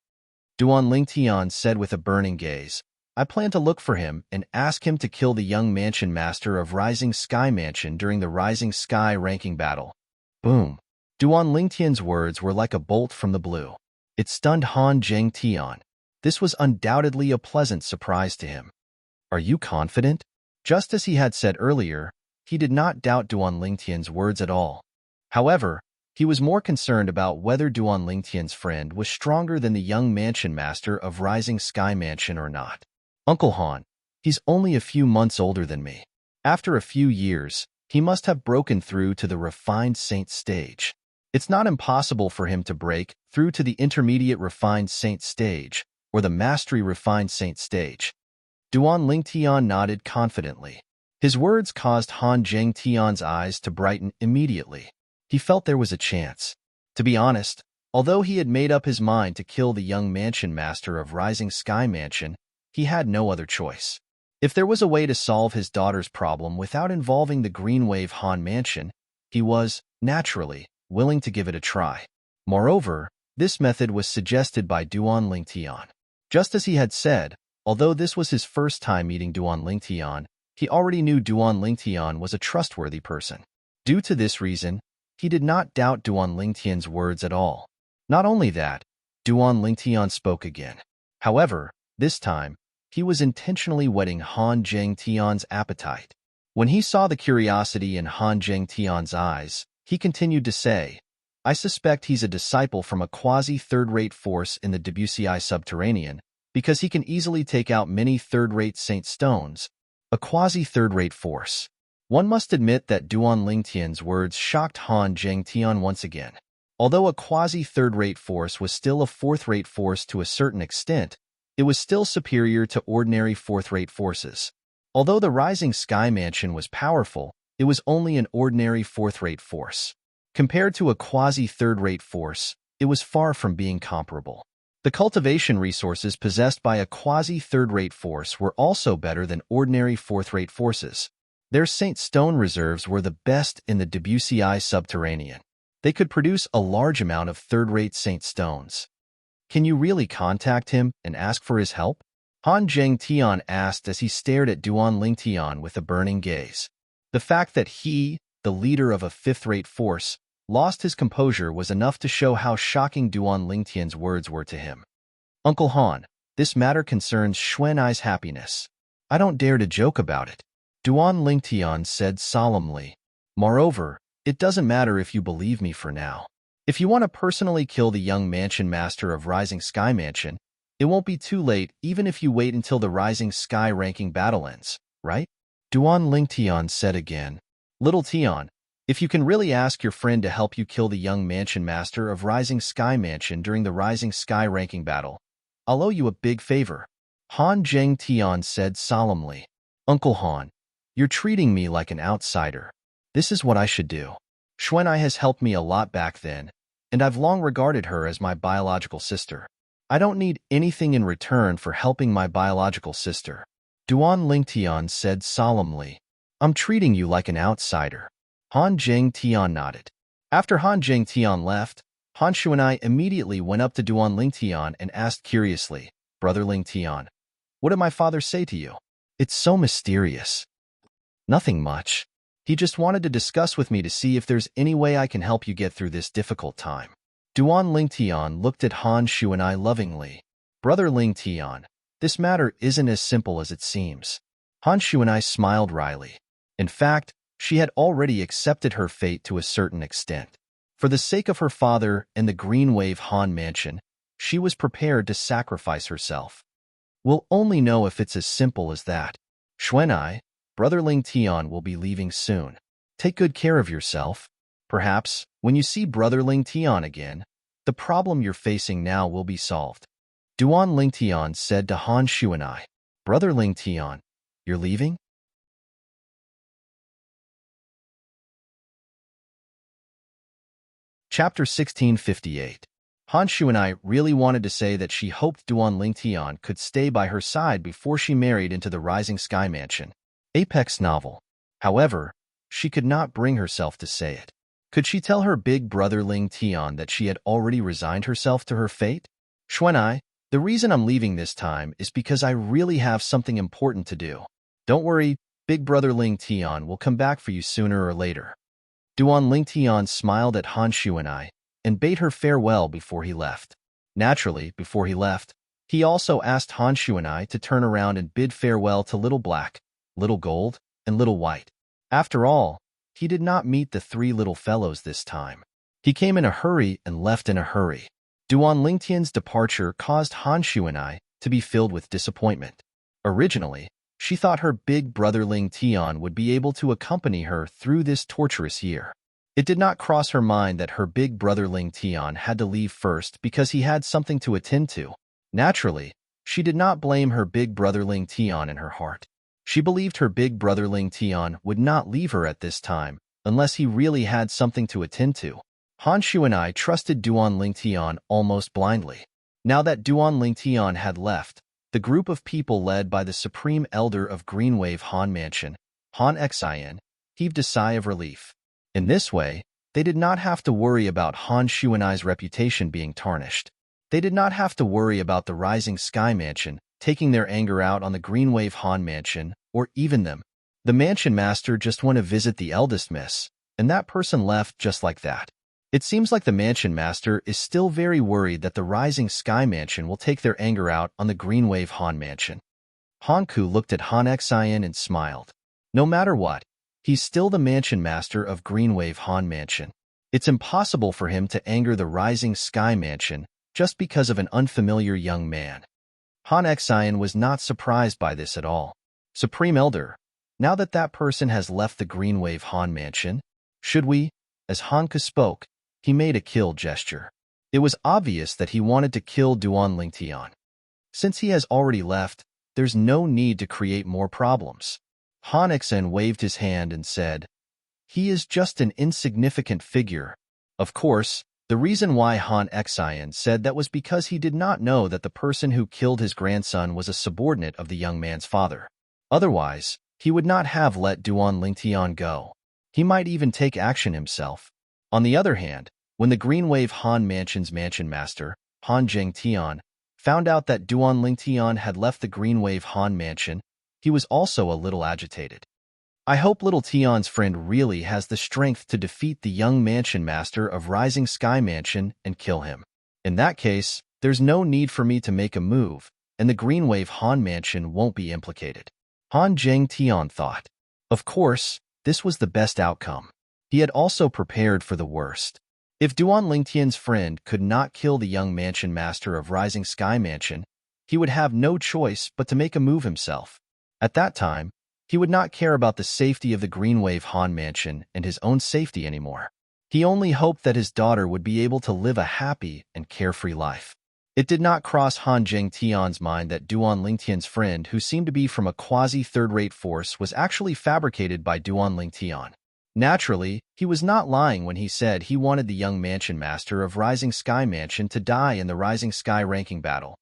Duan Lingtian said with a burning gaze, I plan to look for him and ask him to kill the young mansion master of Rising Sky Mansion during the Rising Sky ranking battle. Boom. Duan Lingtian's words were like a bolt from the blue. It stunned Han Zhengtian. This was undoubtedly a pleasant surprise to him. Are you confident? Just as he had said earlier, he did not doubt Duan Lingtian's words at all. However, he was more concerned about whether Duan Lingtian's friend was stronger than the young mansion master of Rising Sky Mansion or not. Uncle Han, he's only a few months older than me. After a few years, he must have broken through to the refined saint stage. It's not impossible for him to break through to the intermediate refined saint stage or the mastery refined saint stage. Duan Lingtian nodded confidently. His words caused Han Zhengtian's eyes to brighten immediately. He felt there was a chance. To be honest, although he had made up his mind to kill the young mansion master of Rising Sky Mansion, he had no other choice. If there was a way to solve his daughter's problem without involving the Green Wave Han Mansion, he was, naturally, willing to give it a try. Moreover, this method was suggested by Duan Lingtian. Just as he had said, although this was his first time meeting Duan Lingtian, he already knew Duan Lingtian was a trustworthy person. Due to this reason, he did not doubt Duan Lingtian's words at all. Not only that, Duan Lingtian spoke again. However, this time, he was intentionally whetting Han Zhengtian's appetite. When he saw the curiosity in Han Zhengtian's eyes, he continued to say, I suspect he's a disciple from a quasi-third-rate force in the WCI subterranean, because he can easily take out many third-rate saint stones. A quasi-third-rate force. One must admit that Duan Lingtian's words shocked Han Zhengtian once again. Although a quasi-third-rate force was still a fourth-rate force to a certain extent, it was still superior to ordinary fourth-rate forces. Although the Rising Sky Mansion was powerful, it was only an ordinary fourth-rate force. Compared to a quasi-third-rate force, it was far from being comparable. The cultivation resources possessed by a quasi-third-rate force were also better than ordinary fourth-rate forces. Their Saint Stone reserves were the best in the WCI subterranean. They could produce a large amount of third-rate Saint Stones. Can you really contact him and ask for his help? Han Zhengtian asked as he stared at Duan Lingtian with a burning gaze. The fact that he, the leader of a fifth-rate force, lost his composure was enough to show how shocking Duan Lingtian's words were to him. Uncle Han, this matter concerns Xuanai's happiness. I don't dare to joke about it. Duan Lingtian said solemnly. Moreover, it doesn't matter if you believe me for now. If you want to personally kill the young mansion master of Rising Sky Mansion, it won't be too late even if you wait until the Rising Sky ranking battle ends, right? Duan Lingtian said again. Little Tian, if you can really ask your friend to help you kill the young mansion master of Rising Sky Mansion during the Rising Sky ranking battle, I'll owe you a big favor. Han Zhengtian said solemnly. Uncle Han, you're treating me like an outsider. This is what I should do. Xuanai has helped me a lot back then, and I've long regarded her as my biological sister. I don't need anything in return for helping my biological sister. Duan Lingtian said solemnly. I'm treating you like an outsider. Han Jingtian nodded. After Han Jingtian left, Han Shuanai immediately went up to Duan Lingtian and asked curiously, Brother Lingtian, what did my father say to you? It's so mysterious. Nothing much. He just wanted to discuss with me to see if there's any way I can help you get through this difficult time. Duan Lingtian looked at Han Shuanai lovingly. Brother Lingtian, this matter isn't as simple as it seems. Han Shuanai smiled wryly. In fact, she had already accepted her fate to a certain extent. For the sake of her father and the Green Wave Han Mansion, she was prepared to sacrifice herself. We'll only know if it's as simple as that. Xuanai, Brother Lingtian will be leaving soon. Take good care of yourself. Perhaps, when you see Brother Lingtian again, the problem you're facing now will be solved. Duan Lingtian said to Han Shuanai, Brother Lingtian, you're leaving? Chapter 1658. Han Shuanai really wanted to say that she hoped Duan Lingtian could stay by her side before she married into the Rising Sky Mansion. Apex novel. However, she could not bring herself to say it. Could she tell her big brother Lingtian that she had already resigned herself to her fate? Xuanai, the reason I'm leaving this time is because I really have something important to do. Don't worry, big brother Lingtian will come back for you sooner or later. Duan Lingtian smiled at Han Shuanai and bade her farewell before he left. Naturally, before he left, he also asked Han Shuanai to turn around and bid farewell to Little Black, Little Gold, and Little White. After all, he did not meet the three little fellows this time. He came in a hurry and left in a hurry. Duan Lingtian's departure caused Han Shuanai to be filled with disappointment. Originally, she thought her big brother Lingtian would be able to accompany her through this torturous year. It did not cross her mind that her big brother Lingtian had to leave first because he had something to attend to. Naturally, she did not blame her big brother Lingtian in her heart. She believed her big brother Lingtian would not leave her at this time unless he really had something to attend to. Han Shuanai trusted Duan Lingtian almost blindly. Now that Duan Lingtian had left, the group of people led by the Supreme Elder of Greenwave Han Mansion, Han Xian, heaved a sigh of relief. In this way, they did not have to worry about Han Shuanai's reputation being tarnished. They did not have to worry about the Rising Sky Mansion taking their anger out on the Greenwave Han Mansion, or even them. The mansion master just went to visit the eldest miss, and that person left just like that. It seems like the mansion master is still very worried that the Rising Sky Mansion will take their anger out on the Greenwave Han Mansion. Han Ku looked at Han Xian and smiled. No matter what, he's still the mansion master of Greenwave Han Mansion. It's impossible for him to anger the Rising Sky Mansion just because of an unfamiliar young man. Han Xian was not surprised by this at all. Supreme Elder, now that that person has left the Greenwave Han Mansion, should we? As Han Ku spoke, he made a kill gesture. It was obvious that he wanted to kill Duan Lingtian. Since he has already left, there's no need to create more problems. Han Xian waved his hand and said, he is just an insignificant figure. Of course, the reason why Han Xian said that was because he did not know that the person who killed his grandson was a subordinate of the young man's father. Otherwise, he would not have let Duan Lingtian go. He might even take action himself. On the other hand, when the Greenwave Han Mansion's mansion master, Han Jingtian, found out that Duan Lingtian had left the Greenwave Han Mansion, he was also a little agitated. I hope little Tian's friend really has the strength to defeat the young mansion master of Rising Sky Mansion and kill him. In that case, there's no need for me to make a move, and the Greenwave Han Mansion won't be implicated. Han Jingtian thought. Of course, this was the best outcome. He had also prepared for the worst. If Duan Lingtian's friend could not kill the young mansion master of Rising Sky Mansion, he would have no choice but to make a move himself. At that time, he would not care about the safety of the Greenwave Han Mansion and his own safety anymore. He only hoped that his daughter would be able to live a happy and carefree life. It did not cross Han Jingtian's mind that Duan Lingtian's friend, who seemed to be from a quasi-third-rate force, was actually fabricated by Duan Lingtian. Naturally, he was not lying when he said he wanted the young mansion master of Rising Sky Mansion to die in the Rising Sky ranking battle.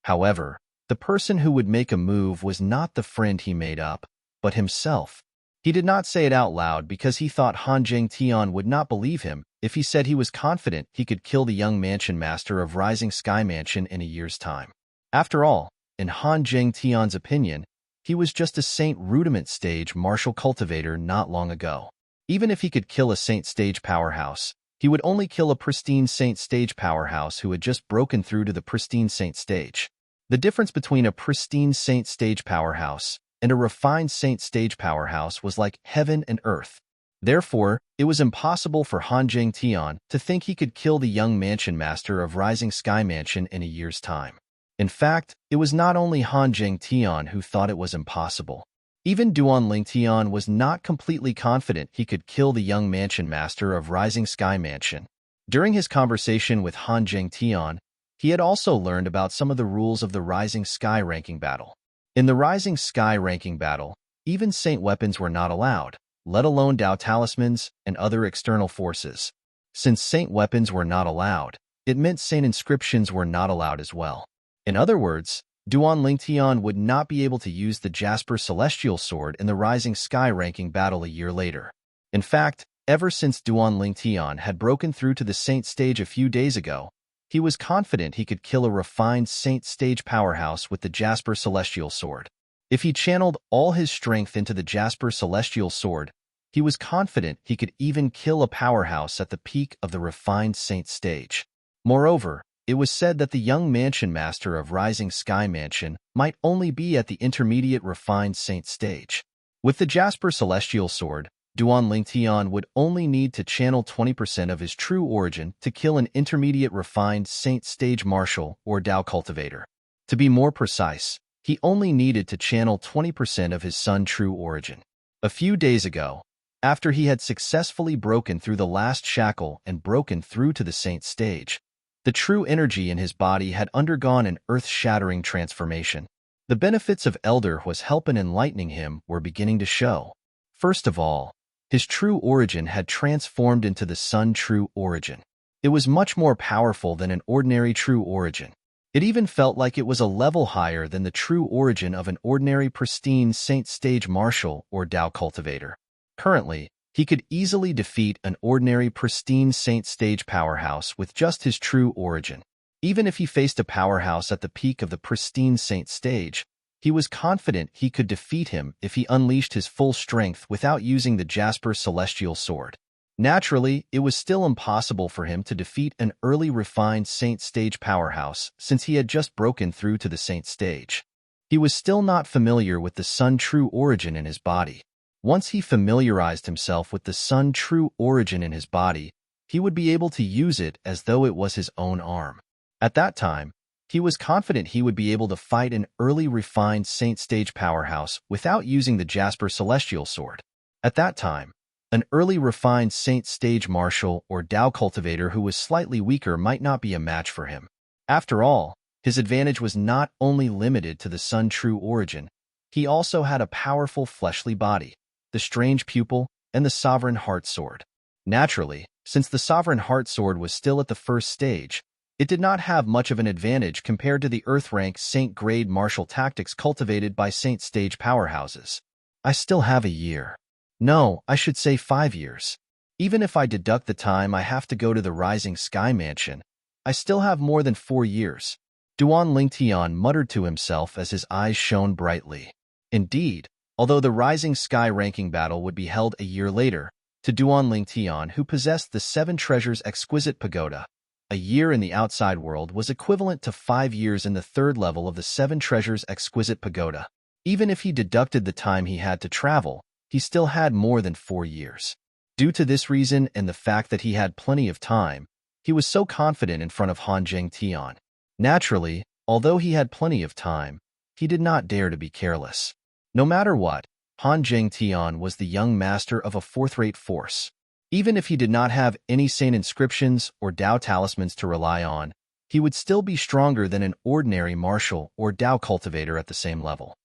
However, The person who would make a move was not the friend he made up, but himself. He did not say it out loud because he thought Han Jingtian would not believe him if he said he was confident he could kill the young mansion master of Rising Sky Mansion in a year's time. After all, in Han Jingtian's opinion, he was just a Saint Rudiment stage martial cultivator not long ago. Even if he could kill a Saint stage powerhouse, he would only kill a pristine Saint stage powerhouse who had just broken through to the pristine Saint stage. The difference between a pristine Saint stage powerhouse and a refined Saint stage powerhouse was like heaven and earth. Therefore, it was impossible for Han Jingtian to think he could kill the young mansion master of Rising Sky Mansion in a year's time. In fact, it was not only Han Jingtian who thought it was impossible. Even Duan Lingtian was not completely confident he could kill the young mansion master of Rising Sky Mansion. During his conversation with Han Jingtian, he had also learned about some of the rules of the Rising Sky ranking battle. In the Rising Sky ranking battle, even Saint weapons were not allowed, let alone Dao talismans and other external forces. Since Saint weapons were not allowed, it meant Saint inscriptions were not allowed as well. In other words, Duan Lingtian would not be able to use the Jasper Celestial Sword in the Rising Sky ranking battle a year later. In fact, ever since Duan Lingtian had broken through to the Saint stage a few days ago, he was confident he could kill a refined Saint stage powerhouse with the Jasper Celestial Sword. If he channeled all his strength into the Jasper Celestial Sword, he was confident he could even kill a powerhouse at the peak of the refined Saint stage. Moreover, it was said that the young mansion master of Rising Sky Mansion might only be at the intermediate refined Saint stage. With the Jasper Celestial Sword, Duan Lingtian would only need to channel 20% of his true origin to kill an intermediate refined Saint stage martial or Dao cultivator. To be more precise, he only needed to channel 20% of his Sun true origin. A few days ago, after he had successfully broken through the last shackle and broken through to the Saint stage, the true energy in his body had undergone an earth-shattering transformation. The benefits of Elder was help and enlightening him were beginning to show. First of all, his true origin had transformed into the Sun true origin. It was much more powerful than an ordinary true origin. It even felt like it was a level higher than the true origin of an ordinary pristine Saint stage martial or Dao cultivator. Currently, he could easily defeat an ordinary pristine Saint stage powerhouse with just his true origin. Even if he faced a powerhouse at the peak of the pristine Saint stage, he was confident he could defeat him if he unleashed his full strength without using the Jasper Celestial Sword. Naturally, it was still impossible for him to defeat an early refined Saint stage powerhouse since he had just broken through to the Saint stage. He was still not familiar with the Sun true origin in his body. Once he familiarized himself with the Sun true origin in his body, he would be able to use it as though it was his own arm. At that time, he was confident he would be able to fight an early refined Saint stage powerhouse without using the Jasper Celestial Sword. At that time, an early refined Saint stage martial or Dao cultivator who was slightly weaker might not be a match for him. After all, his advantage was not only limited to the Sun true origin, he also had a powerful fleshly body, the strange pupil, and the sovereign heart sword. Naturally, since the sovereign heart sword was still at the first stage, it did not have much of an advantage compared to the Earth-rank Saint-grade martial tactics cultivated by Saint stage powerhouses. I still have a year. No, I should say 5 years. Even if I deduct the time I have to go to the Rising Sky Mansion, I still have more than 4 years. Duan Lingtian muttered to himself as his eyes shone brightly. Indeed, although the Rising Sky ranking battle would be held a year later, to Duan Lingtian, who possessed the 7 treasures exquisite pagoda, a year in the outside world was equivalent to 5 years in the 3rd level of the 7 treasures exquisite pagoda. Even if he deducted the time he had to travel, he still had more than 4 years. Due to this reason and the fact that he had plenty of time, he was so confident in front of Han Jingtian. Naturally, although he had plenty of time, he did not dare to be careless. No matter what, Han Jingtian was the young master of a 4th-rate force. Even if he did not have any Saint inscriptions or Dao talismans to rely on, he would still be stronger than an ordinary martial or Dao cultivator at the same level.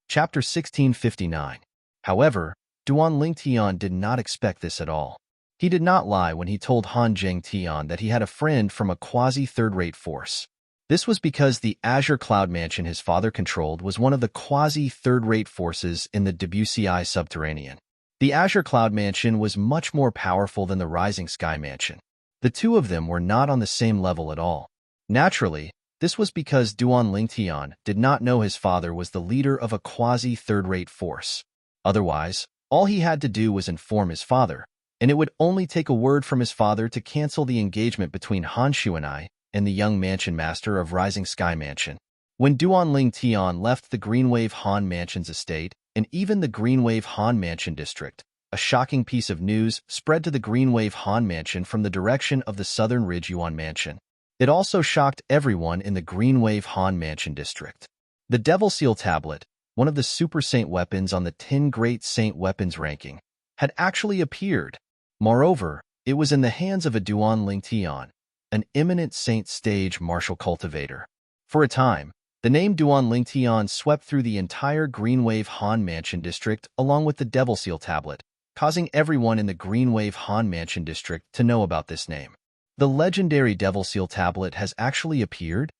Chapter 1659. However, Duan Lingtian did not expect this at all. He did not lie when he told Han Jingtian that he had a friend from a quasi-third-rate force. This was because the Azure Cloud Mansion his father controlled was one of the quasi-third-rate forces in the WCI subterranean. The Azure Cloud Mansion was much more powerful than the Rising Sky Mansion. The two of them were not on the same level at all. Naturally, this was because Duan Lingtian did not know his father was the leader of a quasi-third-rate force. Otherwise, all he had to do was inform his father, and it would only take a word from his father to cancel the engagement between Han Xuanai and the young mansion master of Rising Sky Mansion. When Duan Lingtian left the Greenwave Han Mansion's estate, and even the Greenwave Han Mansion district, a shocking piece of news spread to the Greenwave Han Mansion from the direction of the Southern Ridge Yuan Mansion. It also shocked everyone in the Greenwave Han Mansion district. The Devil Seal Tablet, one of the Super Saint weapons on the 10 Great Saint Weapons ranking, had actually appeared. Moreover, it was in the hands of a Duan Lingtian, an eminent Saint Stage martial cultivator. For a time, the name Duan Lingtian swept through the entire Greenwave Han Mansion district along with the Devil Seal Tablet, causing everyone in the Greenwave Han Mansion district to know about this name. The legendary Devil Seal Tablet has actually appeared?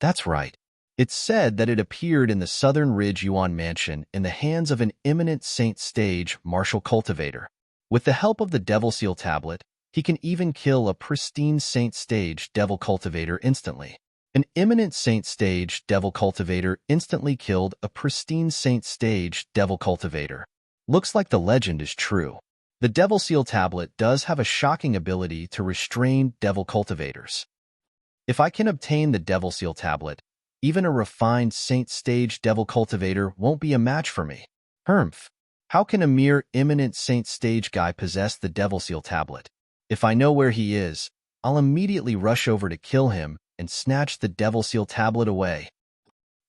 That's right. It's said that it appeared in the Southern Ridge Yuan Mansion in the hands of an eminent Saint Stage martial cultivator. With the help of the Devil Seal Tablet, he can even kill a pristine Saint Stage Devil Cultivator instantly. An eminent Saint Stage Devil Cultivator instantly killed a pristine Saint Stage Devil Cultivator. Looks like the legend is true. The Devil Seal Tablet does have a shocking ability to restrain Devil Cultivators. If I can obtain the Devil Seal Tablet, even a refined Saint Stage Devil Cultivator won't be a match for me. Humph. How can a mere eminent Saint Stage guy possess the Devil Seal Tablet? If I know where he is, I'll immediately rush over to kill him and snatch the Devil Seal Tablet away.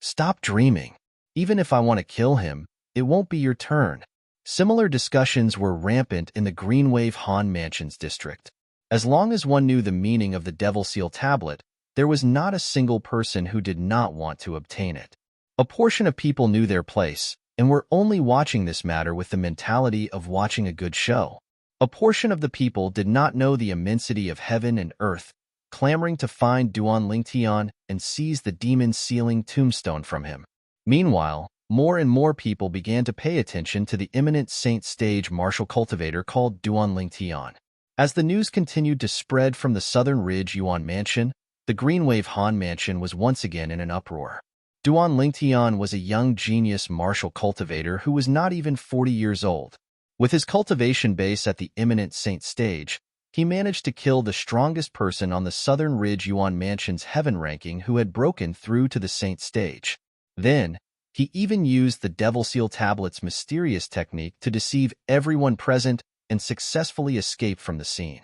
Stop dreaming. Even if I want to kill him, it won't be your turn. Similar discussions were rampant in the Greenwave Han Mansions district. As long as one knew the meaning of the Devil Seal Tablet, there was not a single person who did not want to obtain it. A portion of people knew their place and were only watching this matter with the mentality of watching a good show. A portion of the people did not know the immensity of heaven and earth, clamoring to find Duan Lingtian and seize the demon's sealing tombstone from him. Meanwhile, more and more people began to pay attention to the eminent Saint Stage martial cultivator called Duan Lingtian. As the news continued to spread from the Southern Ridge Yuan Mansion, the Greenwave Han Mansion was once again in an uproar. Duan Lingtian was a young genius martial cultivator who was not even 40 years old. With his cultivation base at the eminent Saint Stage, he managed to kill the strongest person on the Southern Ridge Yuan Mansion's heaven ranking who had broken through to the Saint Stage. Then, he even used the Devil Seal Tablet's mysterious technique to deceive everyone present and successfully escape from the scene.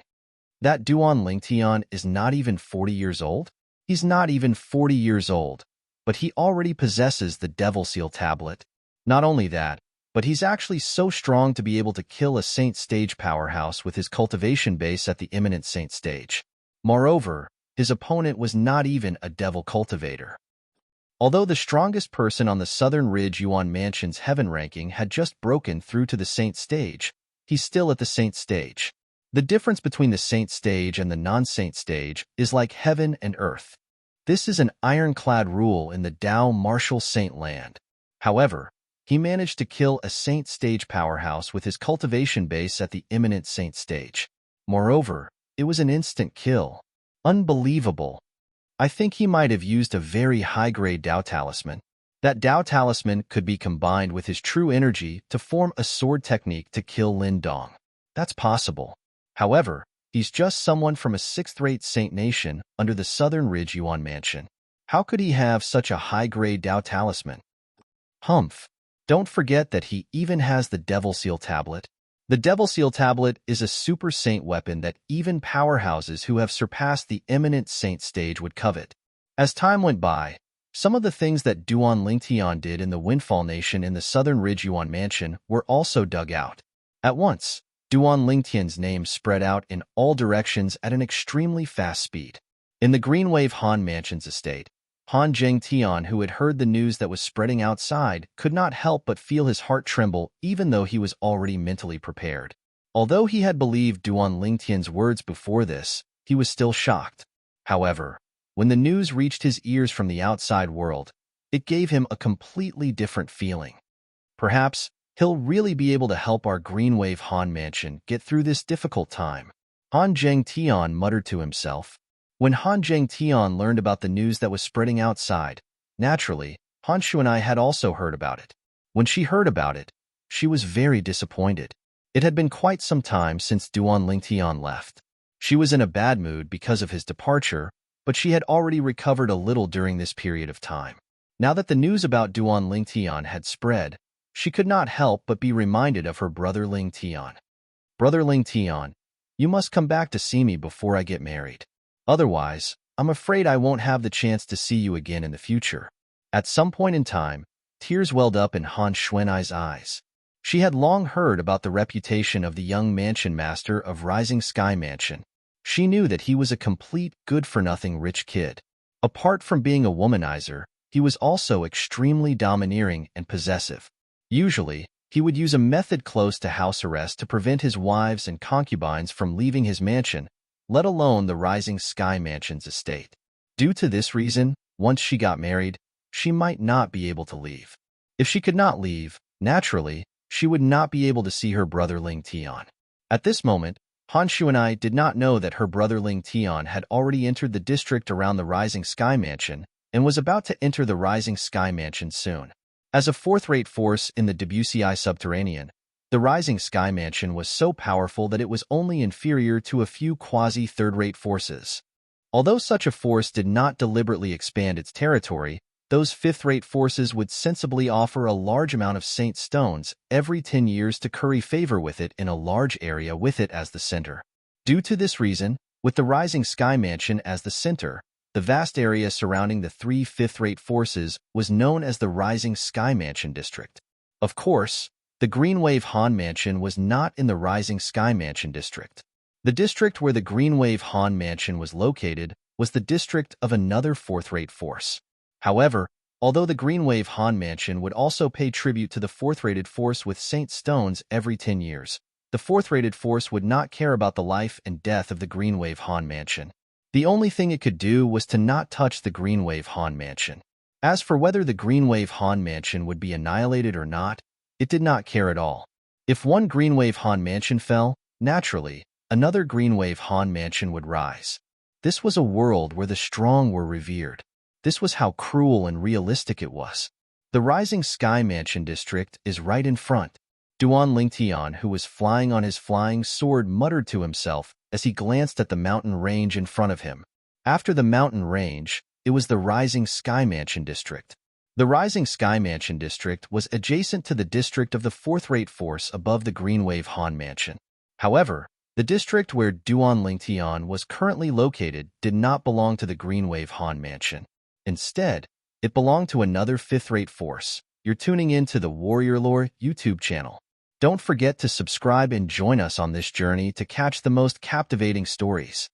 That Duan Lingtian is not even 40 years old? He's not even 40 years old, but he already possesses the Devil Seal Tablet. Not only that, but he's actually so strong to be able to kill a Saint Stage powerhouse with his cultivation base at the eminent Saint Stage. Moreover, his opponent was not even a Devil Cultivator. Although the strongest person on the Southern Ridge Yuan Mansion's heaven ranking had just broken through to the Saint Stage, he's still at the Saint Stage. The difference between the Saint Stage and the non-Saint Stage is like heaven and earth. This is an ironclad rule in the Tao martial Saint land. However, he managed to kill a Saint Stage powerhouse with his cultivation base at the eminent Saint Stage. Moreover, it was an instant kill. Unbelievable. I think he might have used a very high-grade Tao Talisman. That Tao Talisman could be combined with his true energy to form a sword technique to kill Lin Dong. That's possible. However, he's just someone from a 6th-rate Saint nation under the Southern Ridge Yuan Mansion. How could he have such a high-grade Tao Talisman? Humph. Don't forget that he even has the Devil Seal Tablet. The Devil Seal Tablet is a super saint weapon that even powerhouses who have surpassed the eminent Saint Stage would covet. As time went by, some of the things that Duan Lingtian did in the Windfall Nation in the Southern Ridge Yuan Mansion were also dug out. At once, Duan Lingtian's name spread out in all directions at an extremely fast speed. In the Greenwave Han Mansion's estate, Han Jingtian, who had heard the news that was spreading outside, could not help but feel his heart tremble even though he was already mentally prepared. Although he had believed Duan Lingtian's words before this, he was still shocked. However, when the news reached his ears from the outside world, it gave him a completely different feeling. Perhaps he'll really be able to help our Greenwave Han Mansion get through this difficult time. Han Zhengtian muttered to himself. When Han Zhengtian learned about the news that was spreading outside, naturally, Han Shuanai had also heard about it. When she heard about it, she was very disappointed. It had been quite some time since Duan Lingtian left. She was in a bad mood because of his departure, but she had already recovered a little during this period of time. Now that the news about Duan Lingtian had spread, she could not help but be reminded of her brother Lingtian. Brother Lingtian, you must come back to see me before I get married. Otherwise, I'm afraid I won't have the chance to see you again in the future. At some point in time, tears welled up in Han Xuanai's eyes. She had long heard about the reputation of the young mansion master of Rising Sky Mansion. She knew that he was a complete good-for-nothing rich kid. Apart from being a womanizer, he was also extremely domineering and possessive. Usually, he would use a method close to house arrest to prevent his wives and concubines from leaving his mansion, let alone the Rising Sky Mansion's estate. Due to this reason, once she got married, she might not be able to leave. If she could not leave, naturally, she would not be able to see her brother Lingtian. At this moment, Han Xuanai did not know that her brother Lingtian had already entered the district around the Rising Sky Mansion and was about to enter the Rising Sky Mansion soon. As a fourth-rate force in the WCI Subterranean, the Rising Sky Mansion was so powerful that it was only inferior to a few quasi-third-rate forces. Although such a force did not deliberately expand its territory, those fifth-rate forces would sensibly offer a large amount of Saint Stones every 10 years to curry favor with it in a large area with it as the center. Due to this reason, with the Rising Sky Mansion as the center, the vast area surrounding the three fifth-rate forces was known as the Rising Sky Mansion District. Of course, the Greenwave Han Mansion was not in the Rising Sky Mansion District. The district where the Greenwave Han Mansion was located was the district of another fourth-rate force. However, although the Greenwave Han Mansion would also pay tribute to the fourth-rated force with Saint Stones every 10 years, the fourth-rated force would not care about the life and death of the Greenwave Han Mansion. The only thing it could do was to not touch the Greenwave Han Mansion. As for whether the Greenwave Han Mansion would be annihilated or not, it did not care at all. If one Greenwave Han Mansion fell, naturally, another Greenwave Han Mansion would rise. This was a world where the strong were revered. This was how cruel and realistic it was. The Rising Sky Mansion District is right in front. Duan Lingtian, who was flying on his flying sword, muttered to himself as he glanced at the mountain range in front of him. After the mountain range, it was the Rising Sky Mansion District. The Rising Sky Mansion District was adjacent to the district of the fourth-rate force above the Greenwave Han Mansion. However, the district where Duan Lingtian was currently located did not belong to the Greenwave Han Mansion. Instead, it belonged to another fifth-rate force. You're tuning in to the Warrior Lore YouTube channel. Don't forget to subscribe and join us on this journey to catch the most captivating stories.